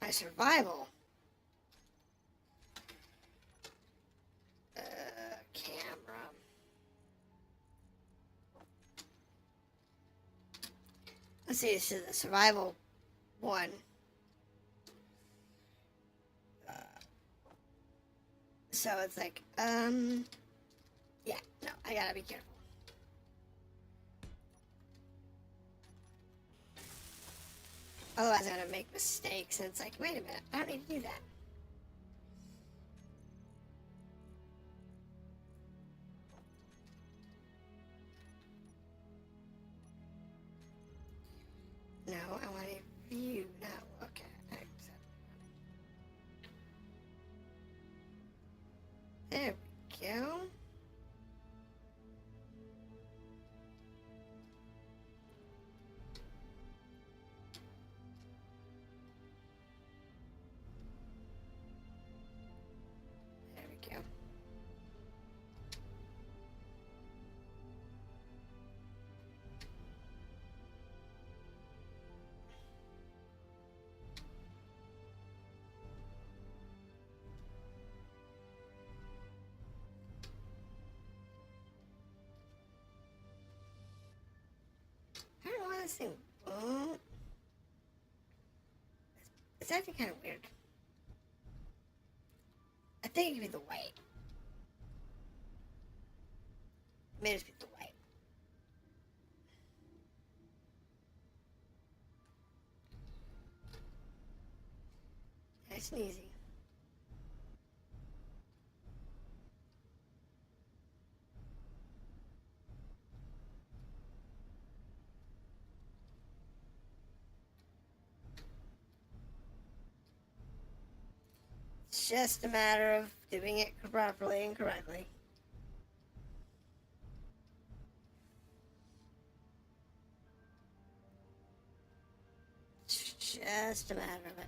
my survival camera. Let's see, this is the survival one. So it's like, yeah, no, I gotta be careful. Otherwise I'm gonna make mistakes and it's like, wait a minute, I don't need to do that. No, I want to view, no, okay. There we go. There we go. I don't know why this thing won't. It's acting kind of weird. I think it could be the white. It may just be the white. Nice and easy. It's just a matter of doing it properly and correctly. It's just a matter of it.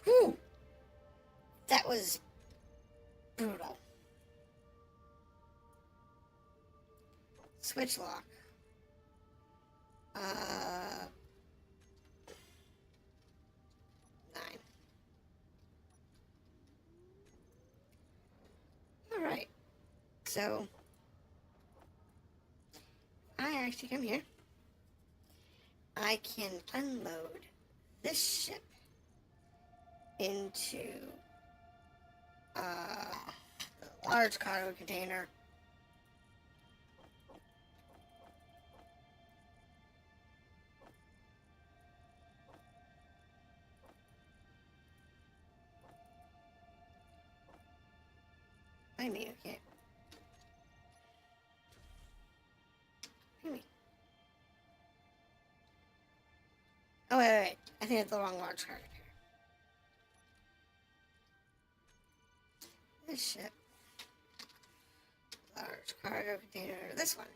Whew! That was brutal. Switch lock. 9. Alright. So, I actually come here. I can unload this ship into a large cargo container. I mean, okay. Maybe. Oh, wait. I think it's the wrong large cargo container. This ship. Large cargo container. This one.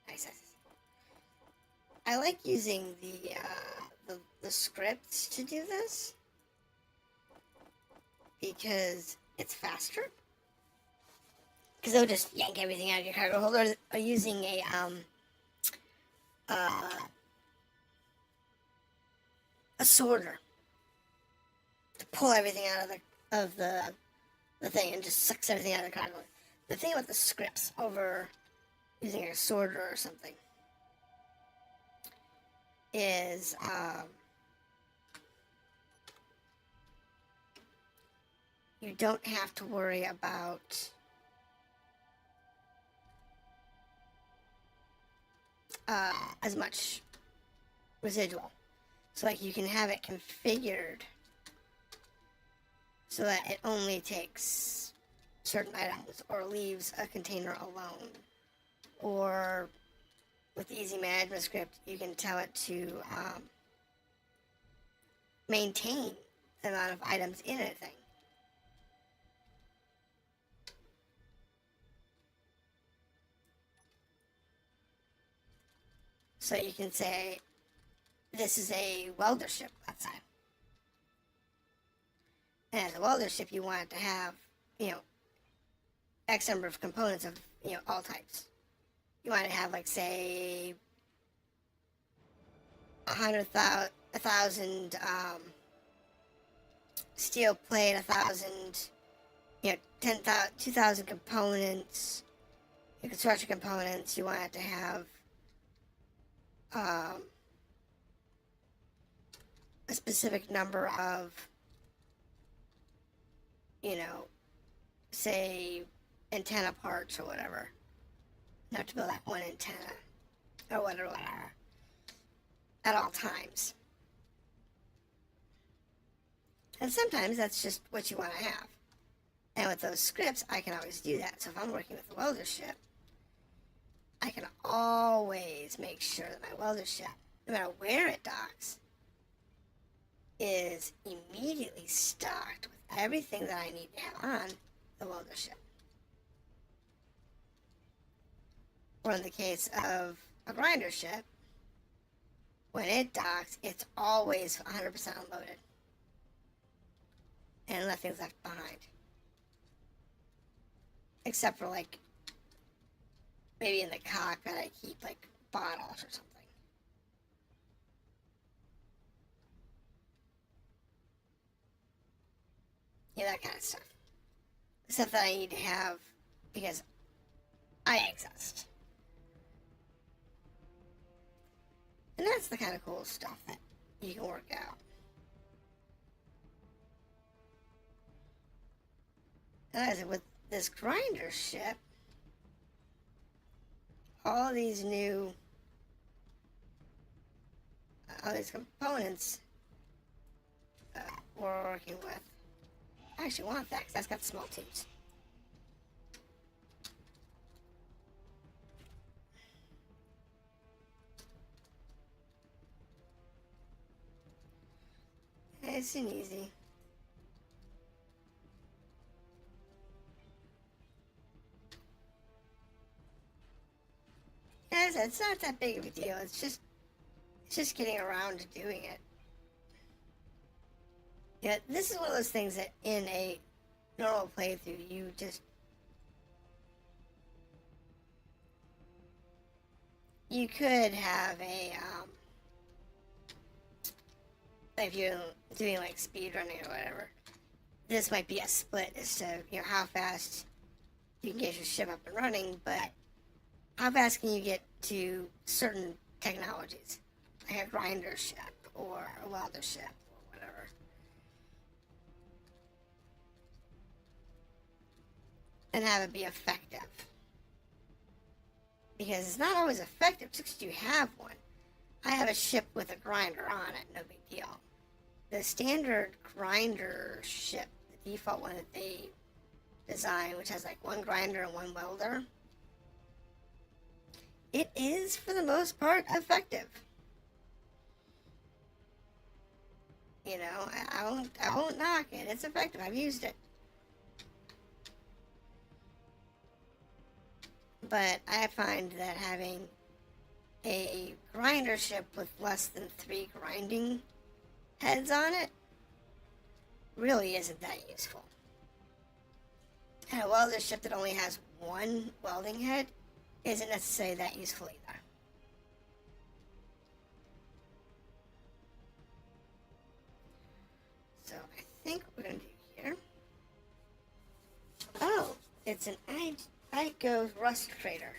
Nice. I like using the scripts to do this because it's faster. Because they'll just yank everything out of your cargo holder. Or using a sorter to pull everything out of the thing and just sucks everything out of the cargo. The thing about the scripts over using a sorter or something is you don't have to worry about as much residual. So like you can have it configured so that it only takes certain items or leaves a container alone. Or with the easy management script, you can tell it to maintain the amount of items in a thing. So you can say, this is a welder ship, let's say. And as a welder ship, you want it to have, X number of components of, all types. You want to have, like, say, 1,000 steel plate, 1,000, 10,000, 2,000 components, construction components. You want it to have a specific number of, say, antenna parts or whatever. Not to build that one antenna or whatever, at all times. And sometimes that's just what you want to have. And with those scripts, I can always do that. So if I'm working with a welder ship, I can always make sure that my welder ship, no matter where it docks, is immediately stocked with everything that I need to have on the welder ship. Or in the case of a grinder ship, when it docks, it's always 100% unloaded. And nothing's left behind. Except for, like, maybe in the cockpit I keep, like, bottles or something. That kind of stuff. Stuff that I need to have because I exist. And that's the kind of cool stuff that you can work out. And as with this grinder ship, all these components we're working with. I actually want that because that's got small tubes. Nice and easy. As I said, it's not that big of a deal. It's It's just getting around to doing it. Yeah, this is one of those things that in a normal playthrough, you could have a, if you're doing like speed running or whatever, this might be a split as to, how fast you can get your ship up and running, but how fast can you get to certain technologies, like a grinder ship or a welder ship or whatever. And have it be effective. Because it's not always effective just because you have one. I have a ship with a grinder on it, no big deal. The standard grinder ship, the default one that they design, which has like one grinder and one welder, it is for the most part effective. I won't knock it. It's effective. I've used it. But I find that having a grinder ship with less than 3 grinding heads on it really isn't that useful. And a welder ship that only has 1 welding head isn't necessarily that useful either. So I think what we're going to do here. Oh, it's an Ico rust trader.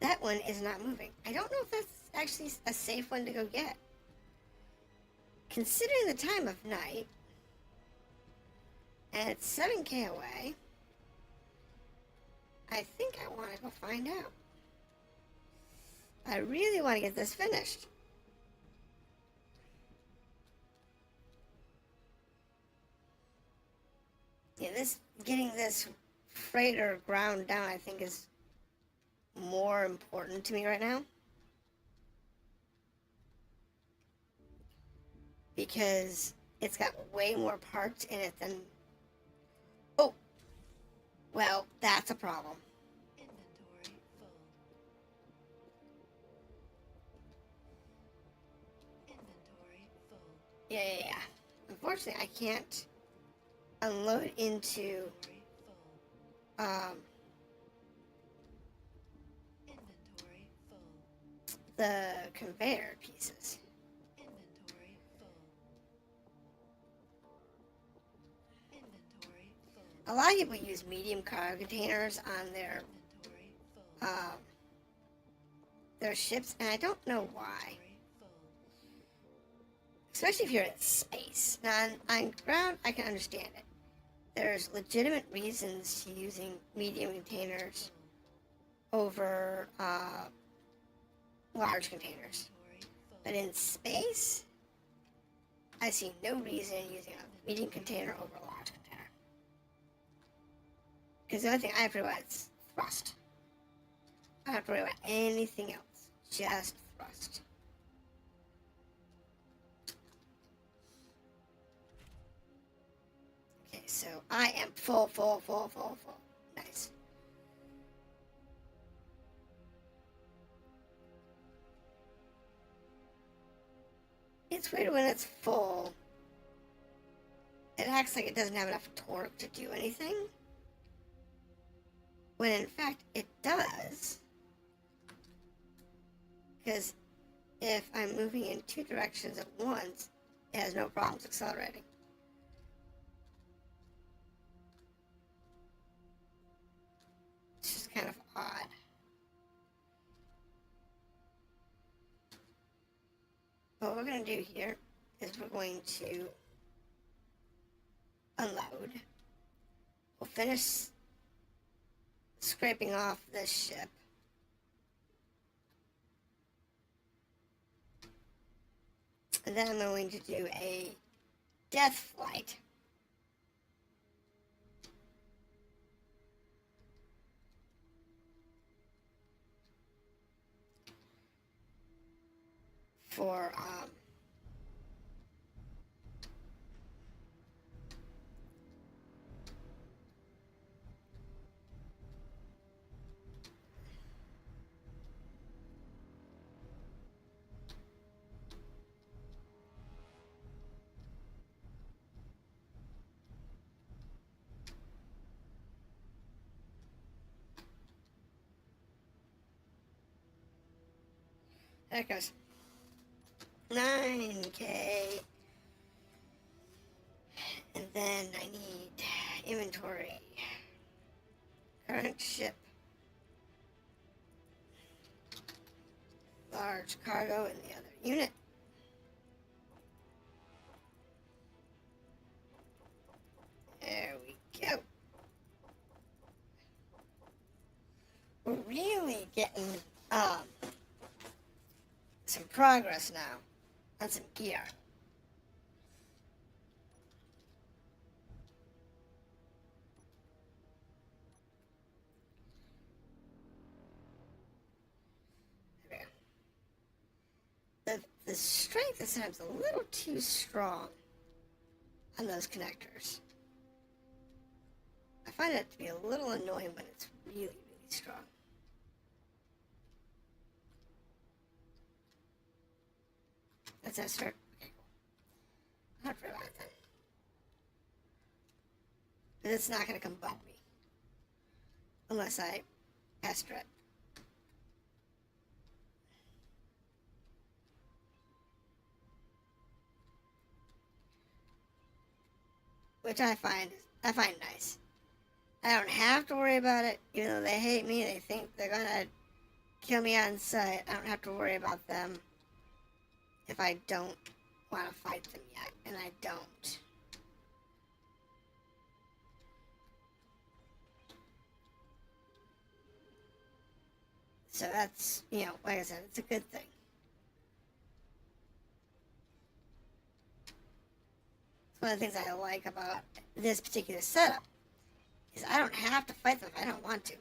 That one is not moving. I don't know if that's actually a safe one to go get. Considering the time of night, and it's 7K away, I think I want to go find out. I really want to get this finished. Yeah, getting this freighter ground down, I think, is more important to me right now. Because it's got way more parts in it than... Oh! Well, that's a problem. Inventory full. Inventory full. Yeah. Unfortunately, I can't unload into Inventory full. Inventory full. the conveyor pieces. Inventory full. Inventory full. A lot of people use medium cargo containers on Inventory full. their ships, and I don't know why. Inventory full. Especially if you're in space. Now, on ground, I can understand it. There's legitimate reasons to using medium containers over large containers. But in space, I see no reason in using a medium container over a large container. Because the only thing I have to worry about is thrust. I don't have to worry about anything else. Just thrust. Okay, so I am full. Nice. It's weird when it's full. It acts like it doesn't have enough torque to do anything. When in fact it does. Because if I'm moving in 2 directions at once, it has no problems accelerating. It's just kind of odd. What we're going to do here is we're going to unload. We'll finish scraping off this ship. And then I'm going to do a death flight. For There it goes. 9K. And then I need inventory. Current ship. Large cargo in the other unit. There we go. We're really getting some progress now on some gear. There we go. The strength is sometimes a little too strong on those connectors. I find it to be a little annoying when it's really, really strong. That's that start. Okay, cool. Not for that then. But it's not going to combust me. Unless I pester it. Which I find nice. I don't have to worry about it, even though they hate me, they think they're gonna kill me on sight. I don't have to worry about them if I don't want to fight them yet, and I don't. So that's, you know, like I said, it's a good thing. It's one of the things I like about this particular setup, is I don't have to fight them if I don't want to.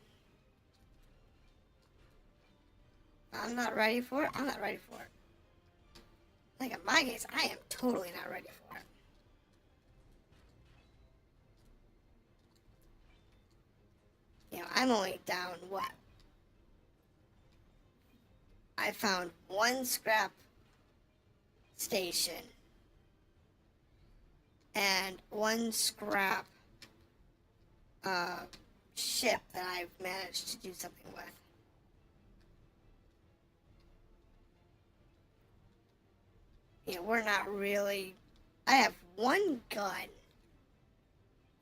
If I'm not ready for it, I'm not ready for it. Like in my case, I am totally not ready for it. You know, I'm only down what? I found one scrap station and one scrap ship that I've managed to do something with. You know, we're not really... I have one gun,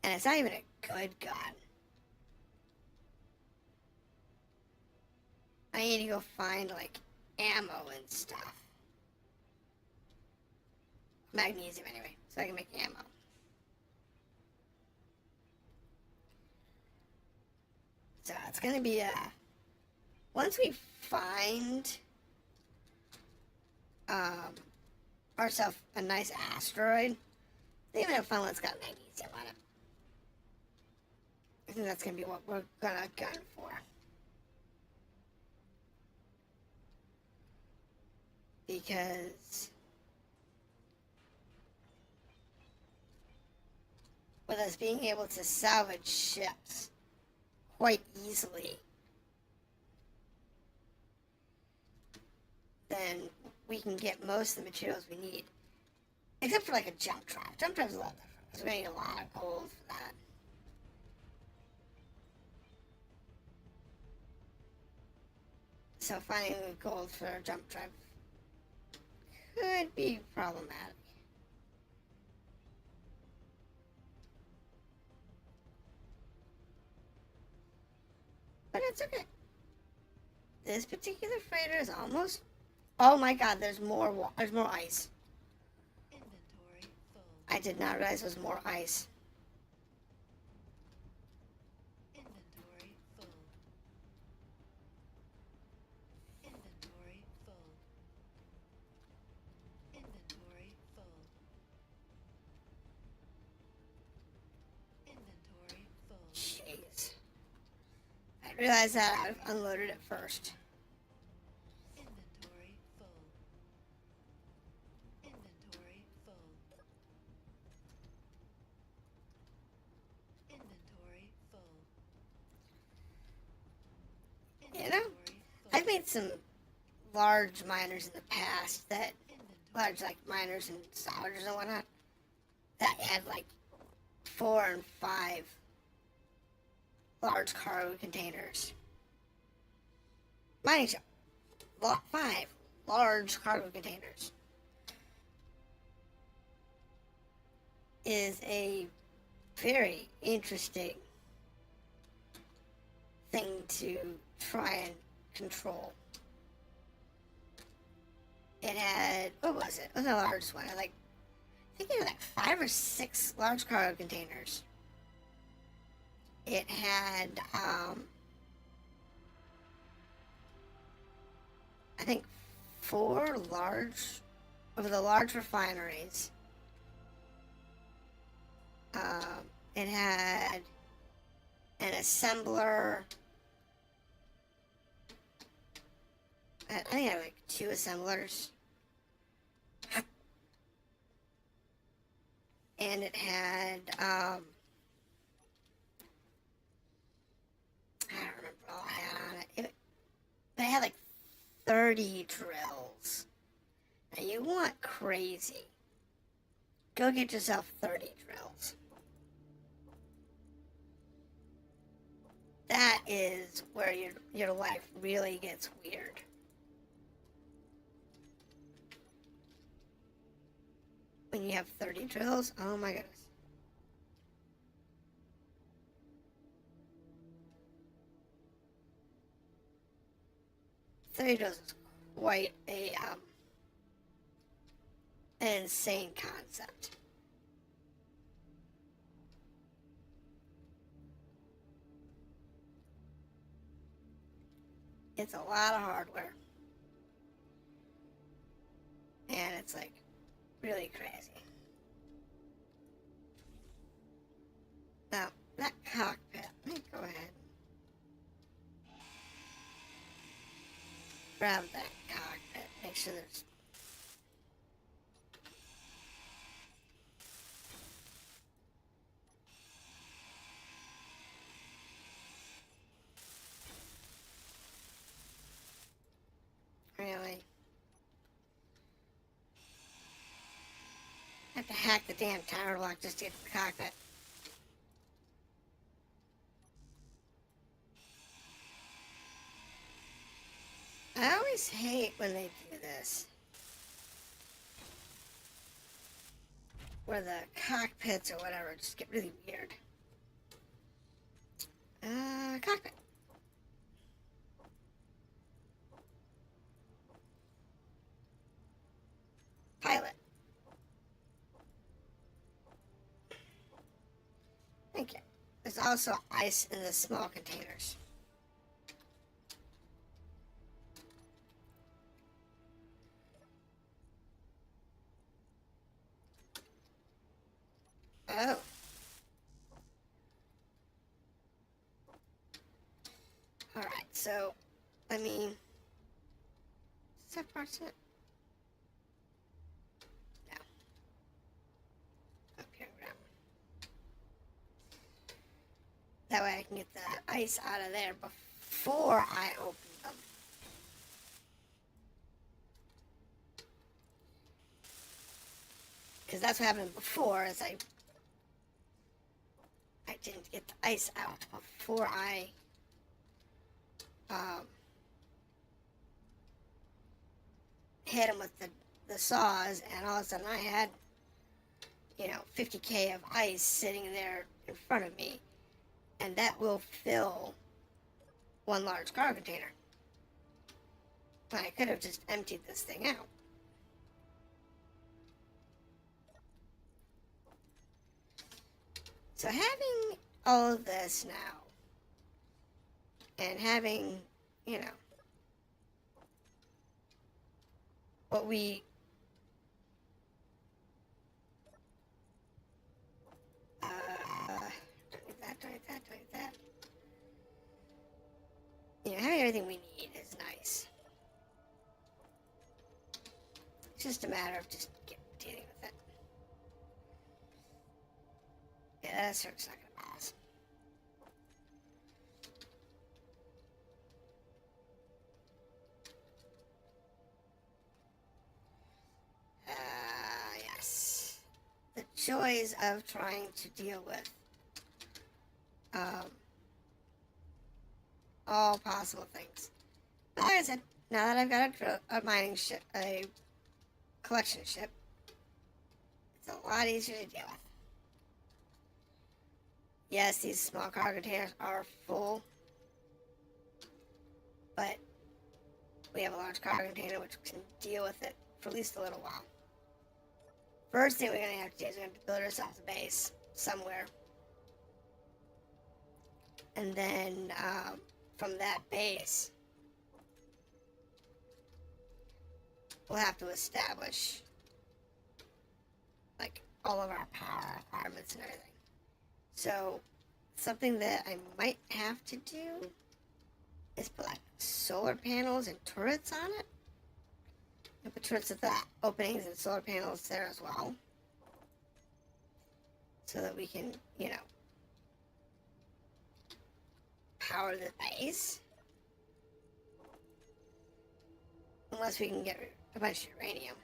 and it's not even a good gun. I need to go find, like, ammo and stuff. Magnesium, anyway, so I can make ammo. So it's gonna be once we find ourselves a nice asteroid, they even have fun when it's got magnesium on it. I think that's gonna be what we're gonna gun for. Because with us being able to salvage ships quite easily, then we can get most of the materials we need. Except for like a jump drive. Jump drive's a lot different, because we're going to need a lot of gold for that. So finding gold for a jump drive could be problematic. But it's okay. This particular freighter is almost... Oh my god, there's more ice. Inventory full. I did not realize there was more ice. Inventory full. Inventory full. Inventory full. Inventory full. Jeez. I realized that I've unloaded it first. Inventory full. Inventory full. Inventory full. You know, I've made some large miners in the past that... large, like, miners and salvagers and whatnot, that had, like, 4 and 5 large cargo containers. Mining shop, 5 large cargo containers is a very interesting thing to try and control. It had, what was it? It was the largest one. I think it had like 5 or 6 large cargo containers. It had, I think 4 large, of the large refineries. It had an assembler. I think it had like 2 assemblers. And it had, I don't remember all I had on it. But it had like 30 drills. Now you want crazy. Go get yourself 30 drills. That is where your life really gets weird. When you have 30 drills, oh my goodness. Drills is quite an insane concept. It's a lot of hardware. And it's like really crazy. Now, that cockpit, let me go ahead. Grab that cockpit, make sure there's really I have to hack the damn tower lock just to get the cockpit. I always hate when they do this. Where the cockpits or whatever just get really weird. Cockpit. Pilot. Thank you. There's also ice in the small containers. Oh. Alright, so, I mean, is that parts of it? No. Up here, grab one. That way I can get the ice out of there before I open them. Because that's what happened before, is I didn't get the ice out before I hit them with the saws, and all of a sudden I had, 50K of ice sitting there in front of me, and that will fill one large cargo container. I could have just emptied this thing out. So having all of this now, and having, what we don't need that. Having everything we need is nice. It's just a matter of just dealing with it. Yeah, that search's not gonna pass. Yes. The joys of trying to deal with all possible things. But like I said, Now that I've got a mining ship, a collection ship, it's a lot easier to deal with. Yes, these small cargo containers are full, but we have a large cargo container which can deal with it for at least a little while. First thing we're going to have to do is we're going to build ourselves a base somewhere. And then from that base, we'll have to establish like all of our power requirements and everything. So something that I might have to do is put like solar panels and turrets on it. And put turrets at the openings and solar panels there as well. So that we can, you know, power the base. Unless we can get a bunch of uranium.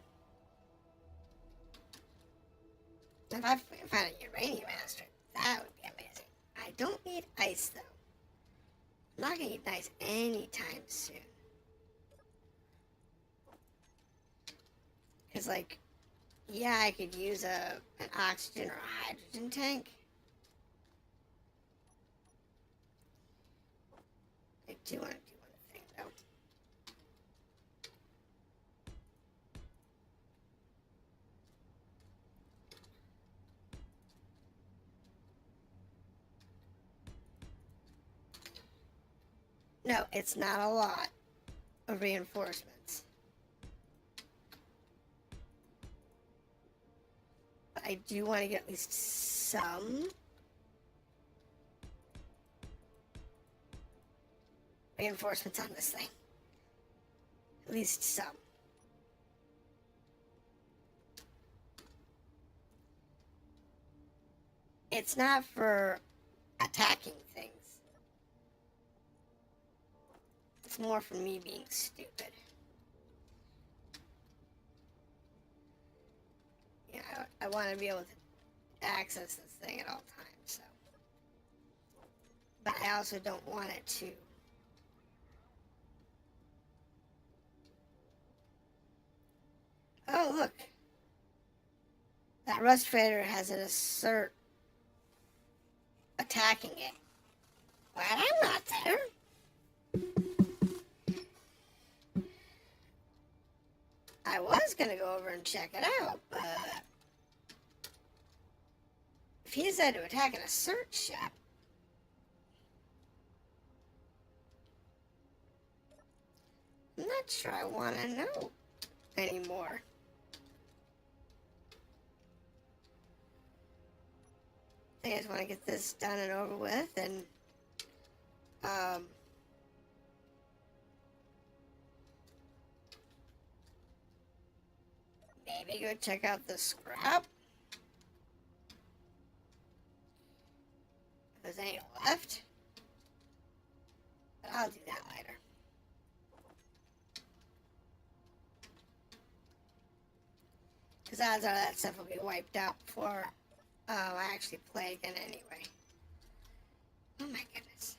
If I find a uranium asteroid, that would be amazing. I don't need ice, though. I'm not going to need ice anytime soon. Because, like, yeah, I could use an oxygen or a hydrogen tank. I do want to do one thing, though. No, it's not a lot of reinforcements. But I do want to get at least some reinforcements on this thing. At least some. It's not for attacking things. It's more for me being stupid. Yeah, I want to be able to access this thing at all times, so. But I also don't want it to. Oh, look. That Rust Trader has an assert attacking it. But I'm not there. I was going to go over and check it out, but if he decided to attack an assert ship, I'm not sure I want to know anymore. I think I just want to get this done and over with, and maybe go check out the scrap. If there's any left. But I'll do that later. Because odds are that stuff will be wiped out before I actually play again anyway. Oh my goodness.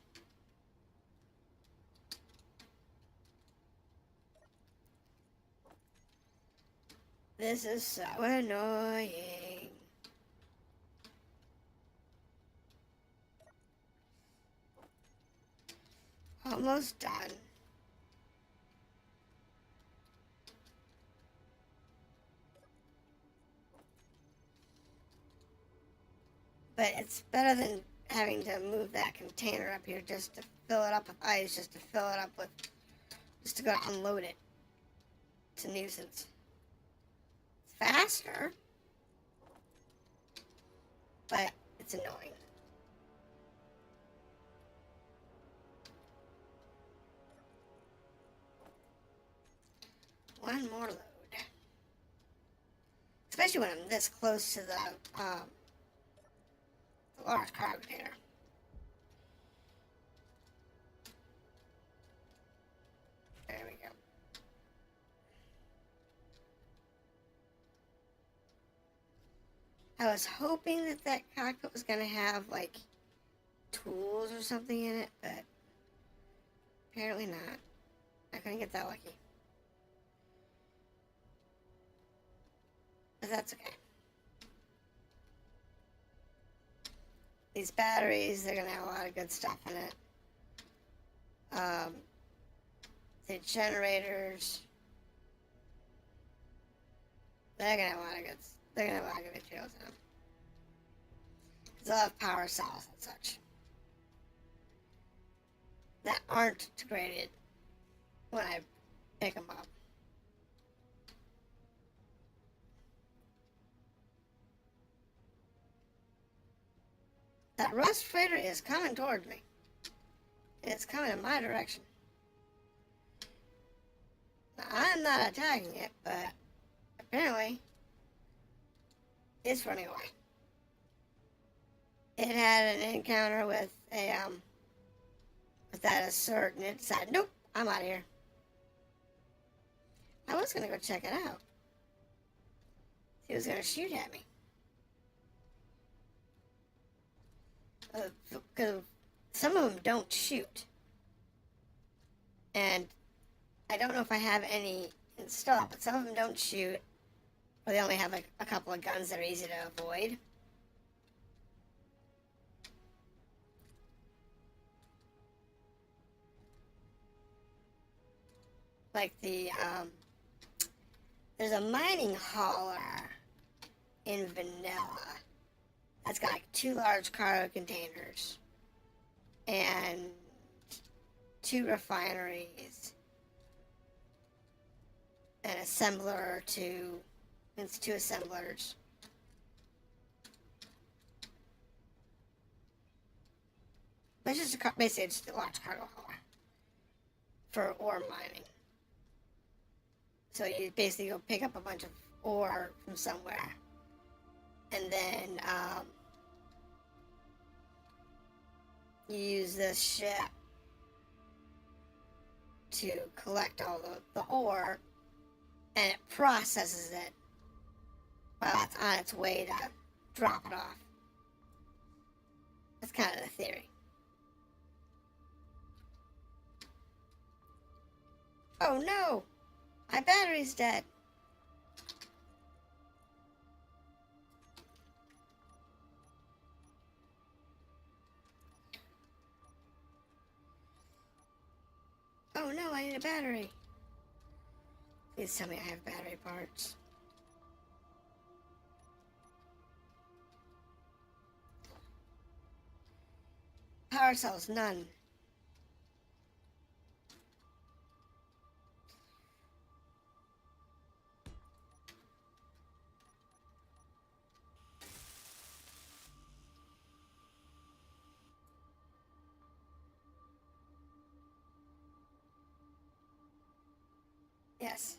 This is so annoying. Almost done. But it's better than having to move that container up here just to fill it up with ice, just to fill it up with, just to go unload it. It's a nuisance. It's faster, but it's annoying. One more load. Especially when I'm this close to the large cargo container. There we go. I was hoping that that cockpit was going to have, like, tools or something in it, but apparently not. I couldn't get that lucky. But that's okay. These batteries, they're going to have a lot of good stuff in it. The generators, they're going to have a lot of good, they're going to have a lot of good materials in them. They'll have power cells and such that aren't degraded when I pick them up. That rust freighter is coming towards me. It's coming in my direction. Now, I'm not attacking it, but apparently it's running away. It had an encounter with a with that assert, and it decided, nope, I'm out of here. I was gonna go check it out. He was gonna shoot at me. Because some of them don't shoot. And I don't know if I have any installed, but some of them don't shoot. Or they only have like a couple of guns that are easy to avoid. Like there's a mining hauler in vanilla that's got like 2 large cargo containers and 2 refineries, an assembler or 2. It's 2 assemblers. But it's just basically just a large cargo hauler for ore mining. So you basically go pick up a bunch of ore from somewhere, and then you use this ship to collect all the ore, and it processes it while it's on its way to drop it off. That's kind of the theory. Oh no! My battery's dead. Oh no, I need a battery. Please tell me I have battery parts. Power cells, none. Yes.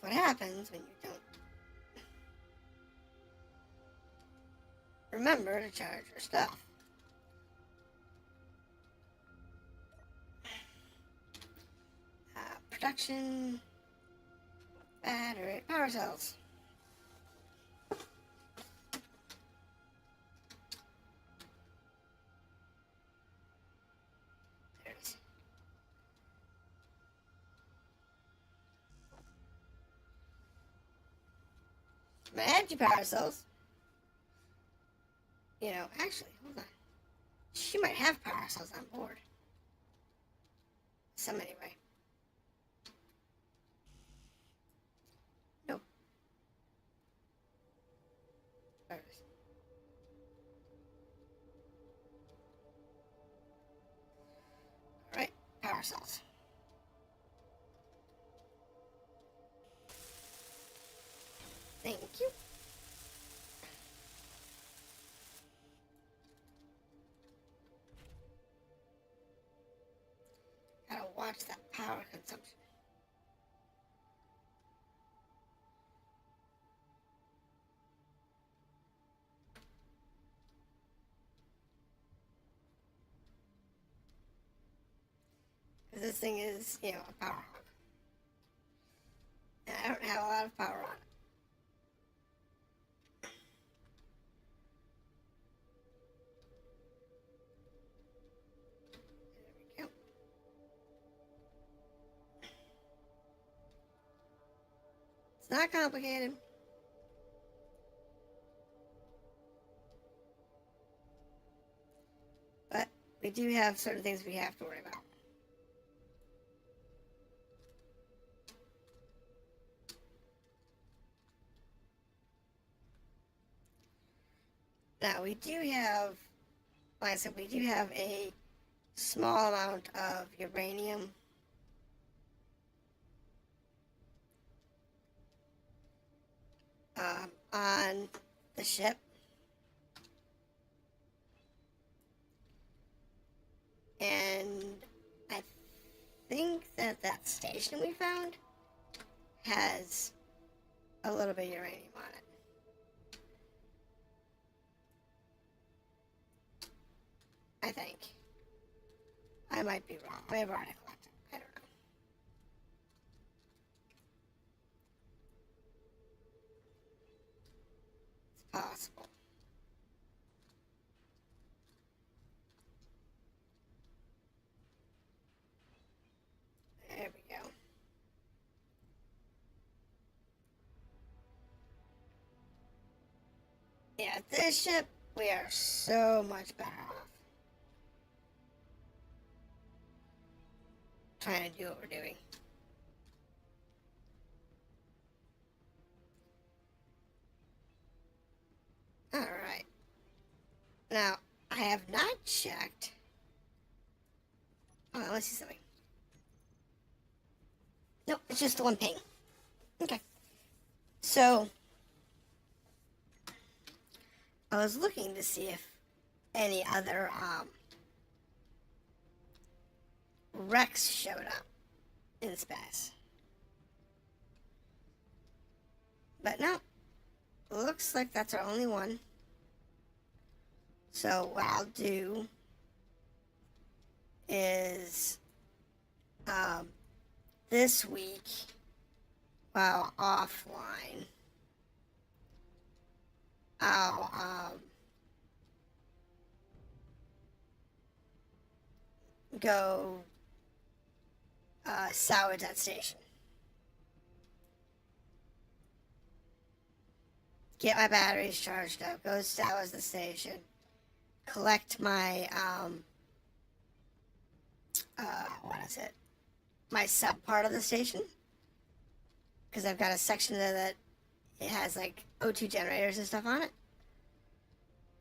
That's what happens when you don't remember to charge your stuff. Production, battery, power cells. There it is. I'm gonna add you power cells. You know, actually, hold on. She might have power cells on board. Some anyway. Nope. There it is. Alright, power cells. Thank you. Gotta watch that power consumption. Because this thing is, you know, a power hog. And I don't have a lot of power on it. It's not complicated. But we do have certain things we have to worry about. Now, we do have, like I said, we do have a small amount of uranium. On the ship. And I think that that station we found has a little bit of uranium on it. I think. I might be wrong. I have already collected. I don't know. It's possible. There we go. Yeah, this ship, we are so much better off trying to do what we're doing. Alright. Now, I have not checked. Oh, let's see something. Nope, it's just the one ping. Okay. So, I was looking to see if any other wrecks showed up in space. But no, looks like that's our only one. So what I'll do is this week, while offline, I'll go salvage that station. Get my batteries charged up, go salvage the station, collect my, what is it? My sub part of the station. Because I've got a section there that it has like O2 generators and stuff on it.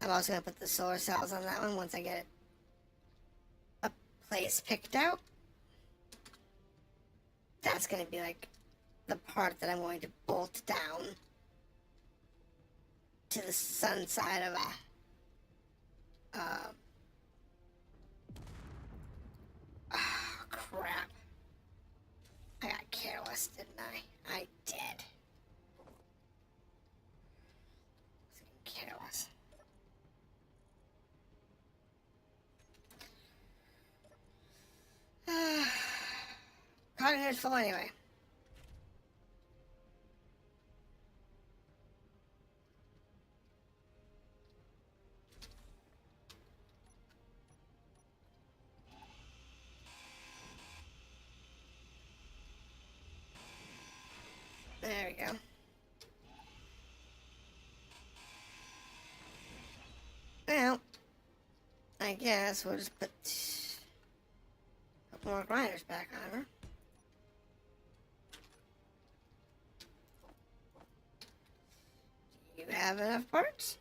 I'm also going to put the solar cells on that one once I get a place picked out. That's going to be like the part that I'm going to bolt down to the sun side of a oh, crap. I got careless, didn't I? I did. I was getting careless. Cotton here's full anyway. There we go. Well, I guess we'll just put a couple more grinders back on her. Do you have enough parts?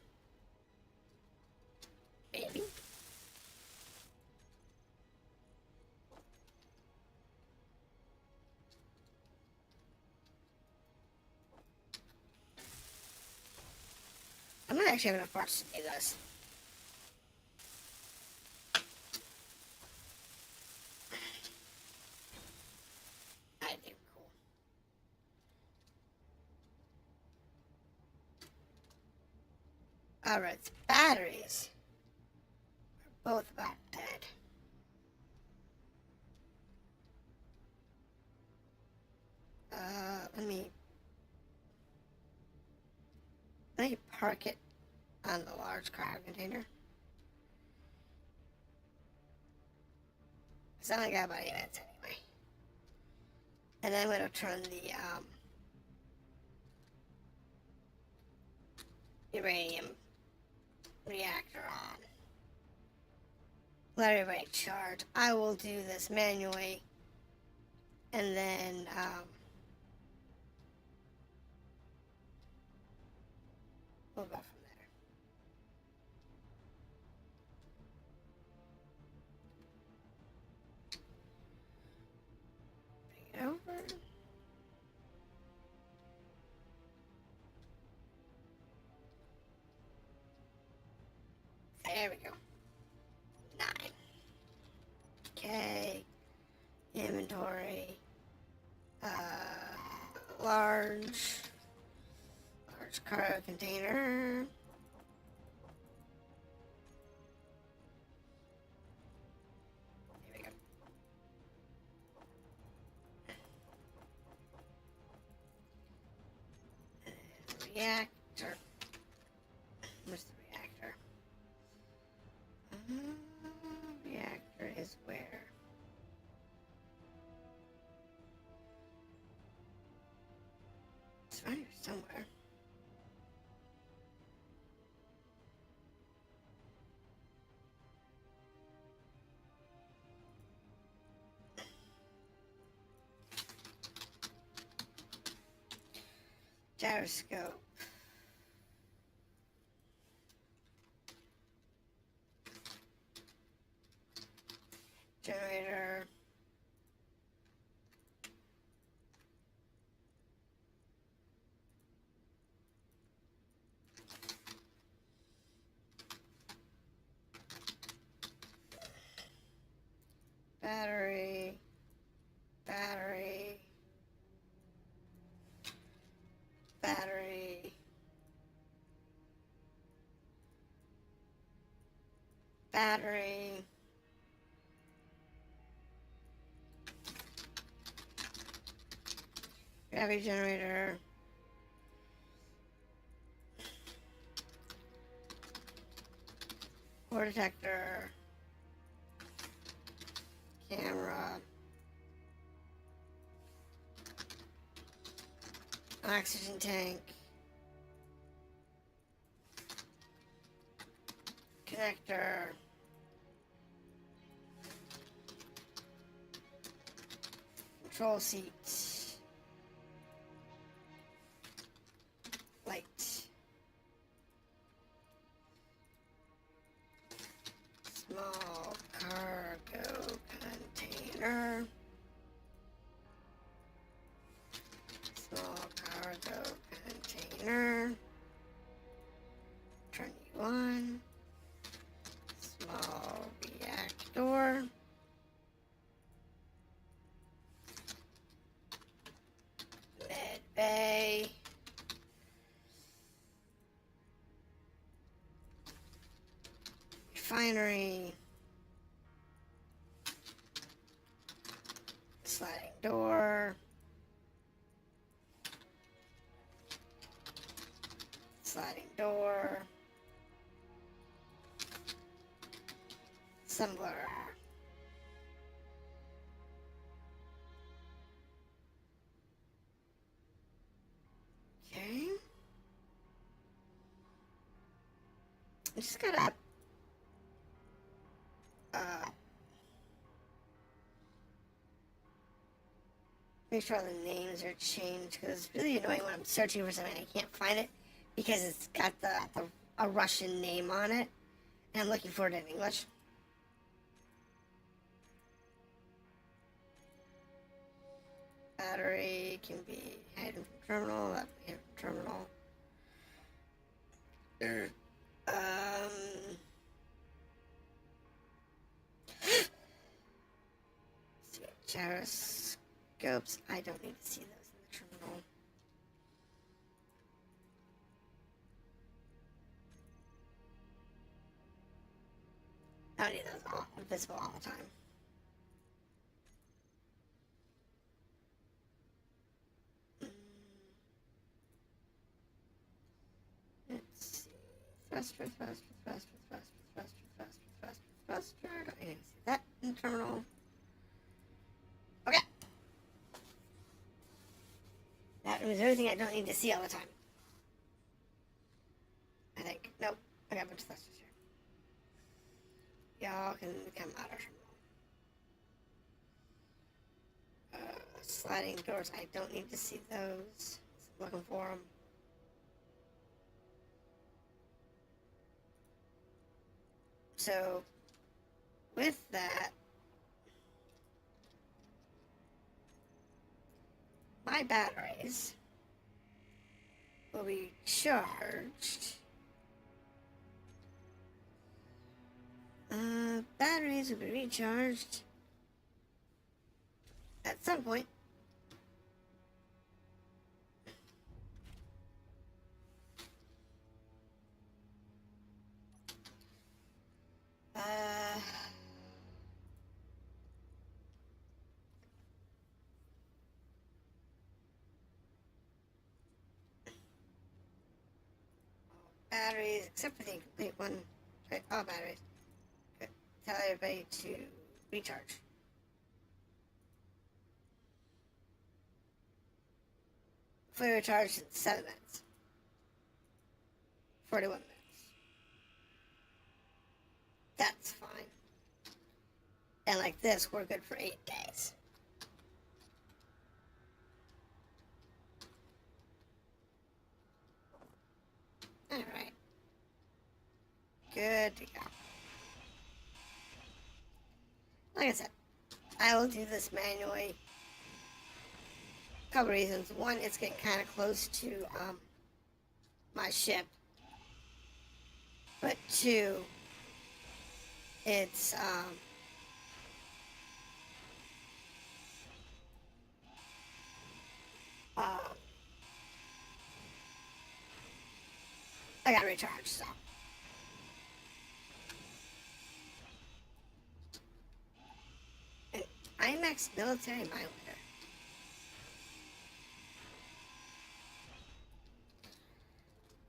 Maybe. I might actually have enough parts to do this. I do. Cool. Alright, batteries are both about dead. Let me park it on the large cargo container. Because I only got about 8 minutes anyway. And then I'm going to turn the uranium reactor on. Let everybody charge. I will do this manually, and then we'll go from there. Bring it over. There we go. 9. Okay. Inventory. Large cargo container. There we go. Reactor. Where's the reactor? Reactor is where? It's around here somewhere. Gyroscope. Generator. Battery. Battery. Battery. Battery. Gravity generator. Core detector. Camera. Oxygen tank. Connector. Control seat. Light. Small cargo container. Small cargo container. Turn you on. Small reactor. Med bay. Refinery. Sliding door. Sliding door. Assembler. Okay. I just gotta make sure all the names are changed, because it's really annoying when I'm searching for something and I can't find it because it's got a Russian name on it and I'm looking for it in English. Battery can be hidden from terminal, that can be hidden from terminal. Gyroscopes. I don't need to see those in the terminal. I don't need those all visible all the time. Let's see. Thruster. Don't need to see that in the terminal. Okay. That was everything I don't need to see all the time. What's that? Y'all can come out of sliding doors. I don't need to see those. Looking for them. So, with that, my batteries will be charged. Batteries will be recharged at some point. Batteries, except for the incomplete one. Right, all batteries. Good. Tell everybody to recharge. Fully recharged in 7 minutes. 41 minutes. That's fine. And like this, we're good for 8 days. Alright. Good to go. Like I said, I will do this manually. A couple reasons. One, it's getting kind of close to my ship. But two, it's I gotta recharge, so. And IMAX military miler.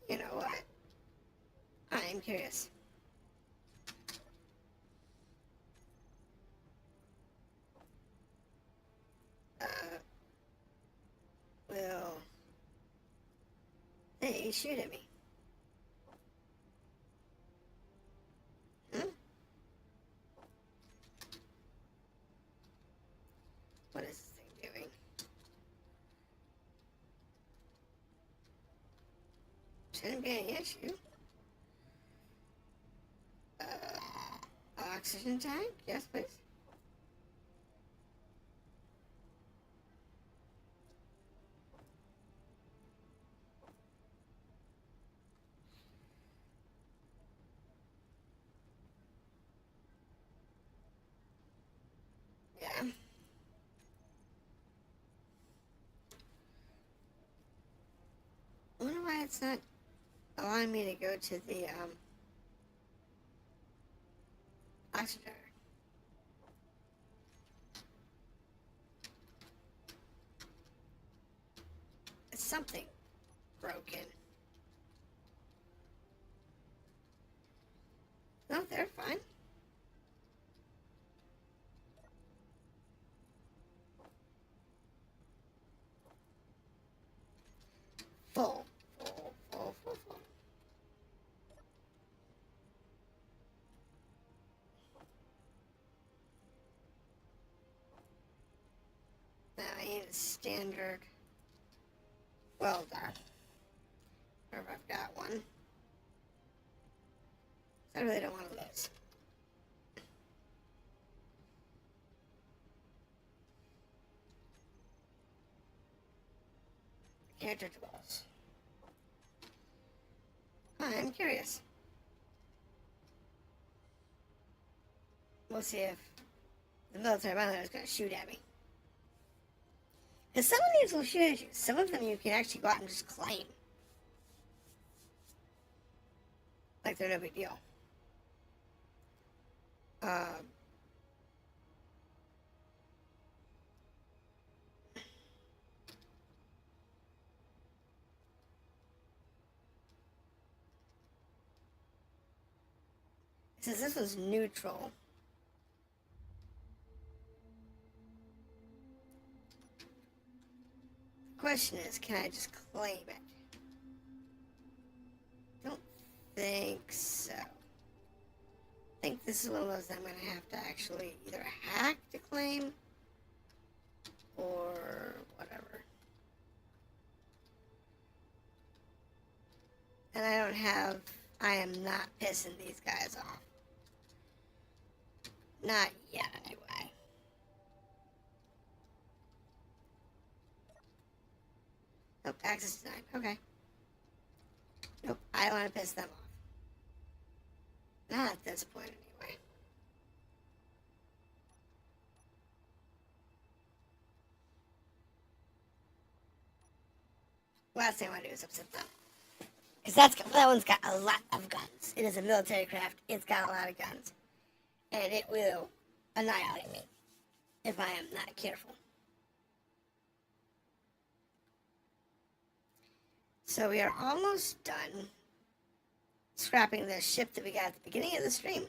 You know what? I'm curious. Will they shoot at me? What is this thing doing? Shouldn't be any issue. Oxygen tank? Yes, please. Yeah. I wonder why it's not allowing me to go to the oxygen. It's something broken. No, they're fine. Full. Full. Now I need a standard welder. Or if I've got one. I really don't want to lose. Character tools. I'm curious. We'll see if the military miner is going to shoot at me. Because some of these will shoot at you. Some of them you can actually go out and just claim. Like they're no big deal. Since this was neutral. The question is, can I just claim it? Don't think think so. I think this is one of those that I'm going to have to actually either hack to claim or whatever. And I am not pissing these guys off. Not yet, anyway. Nope, access denied. Okay. Nope, I don't want to piss them off. Not at this point, anyway. Last thing I want to do is upset them. Because that one's got a lot of guns. It is a military craft. It's got a lot of guns. And it will annihilate me if I am not careful. So we are almost done scrapping the ship that we got at the beginning of the stream.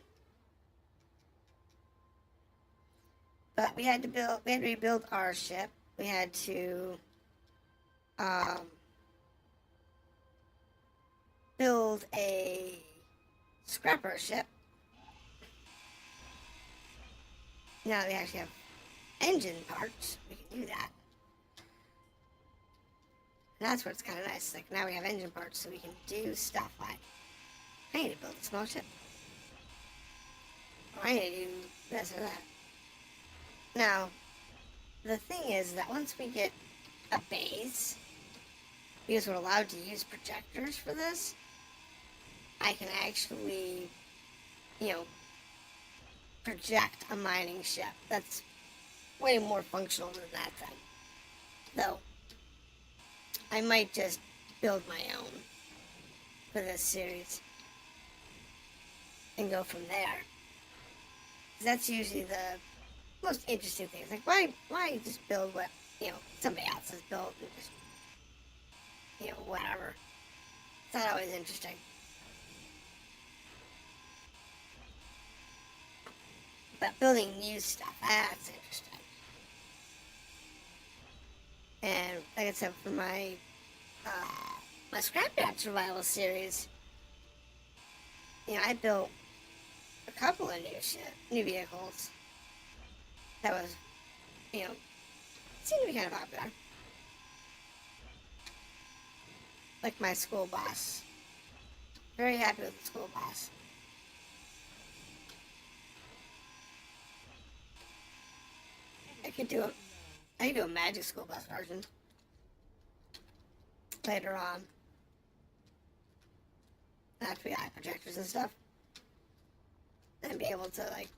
But we had to rebuild our ship. We had to build a scrapper ship. Now that we actually have engine parts, we can do that. And that's where it's kind of nice. Like, now we have engine parts, so we can do stuff like, I need to build a small ship. Or I need to do this or that. Now, the thing is that once we get a base, because we're allowed to use projectors for this, I can actually, project a mining ship. That's way more functional than that thing. Though, I might just build my own for this series and go from there. That's usually the most interesting thing. It's like, why just build what, somebody else has built and just, whatever. It's not always interesting. But building new stuff, that's interesting. And like I said, for my scrapyard survival series, I built a couple of new vehicles that was, seemed to be kind of popular. Like my school bus. Very happy with the school bus. I could do a magic school bus version later on. After we got projectors and stuff. And be able to, like,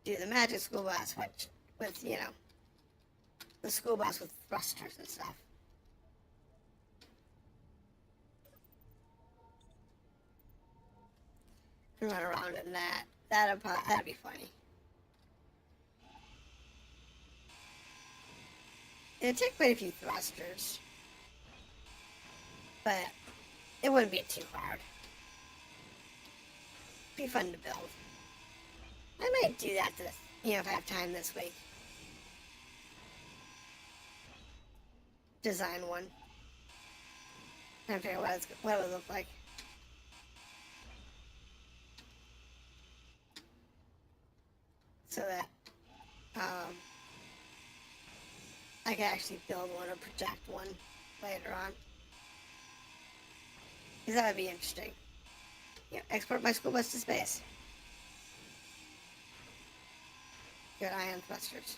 do the magic school bus, which, with, the school bus with thrusters and stuff. And run around in that. That'd be funny. It'd take quite a few thrusters. But it wouldn't be too hard. It'd be fun to build. I might do that if I have time this week. Design one. Trying to figure out what it would look like. So that I can actually build one or project one later on. Because that would be interesting. Export my school bus to space. Good ion thrusters.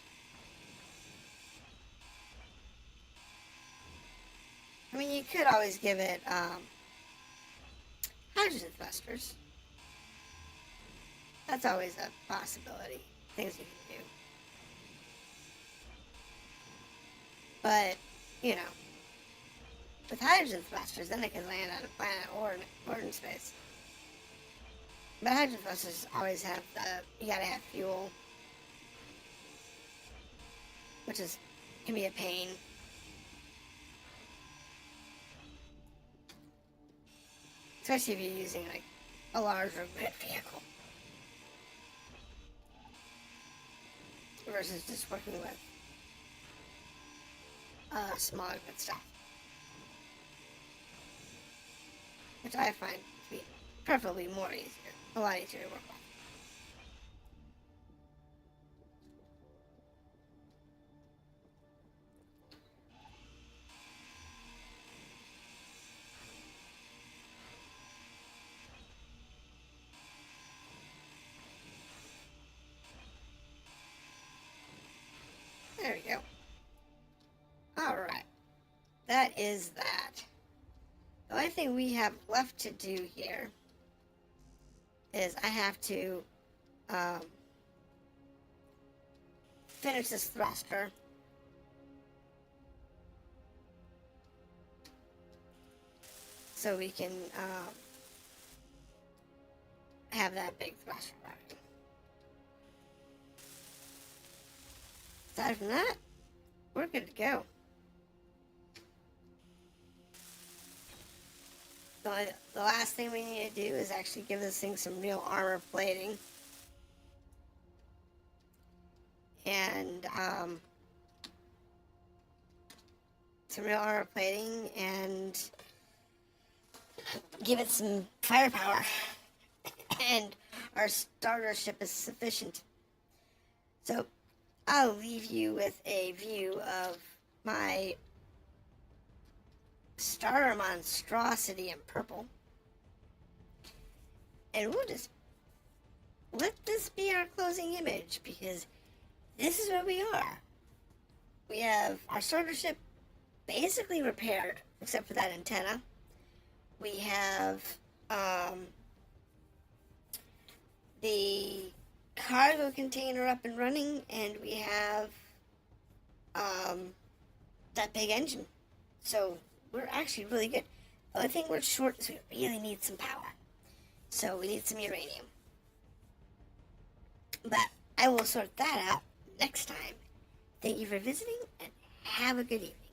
I mean, you could always give it hydrogen thrusters. That's always a possibility. Things you can do. But, with hydrogen thrusters, then it can land on a planet or in space. But hydrogen thrusters always have you gotta have fuel. Which can be a pain. Especially if you're using, like, a larger grid vehicle. Versus just working with smaller good stuff. which I find to be preferably a lot easier to work with. There we go. Alright. That is that. The only thing we have left to do here is I have to finish this thruster. So we can have that big thruster running. Aside from that, we're good to go. The last thing we need to do is actually give this thing some real armor plating. And some real armor plating and give it some firepower. And our starter ship is sufficient. So I'll leave you with a view of my starter monstrosity in purple. And we'll just let this be our closing image, because this is where we are. We have our starter ship basically repaired, except for that antenna. We have the cargo container up and running, and we have that big engine. So we're actually really good. The only thing we're short is we really need some power. So we need some uranium. But I will sort that out next time. Thank you for visiting, and have a good evening.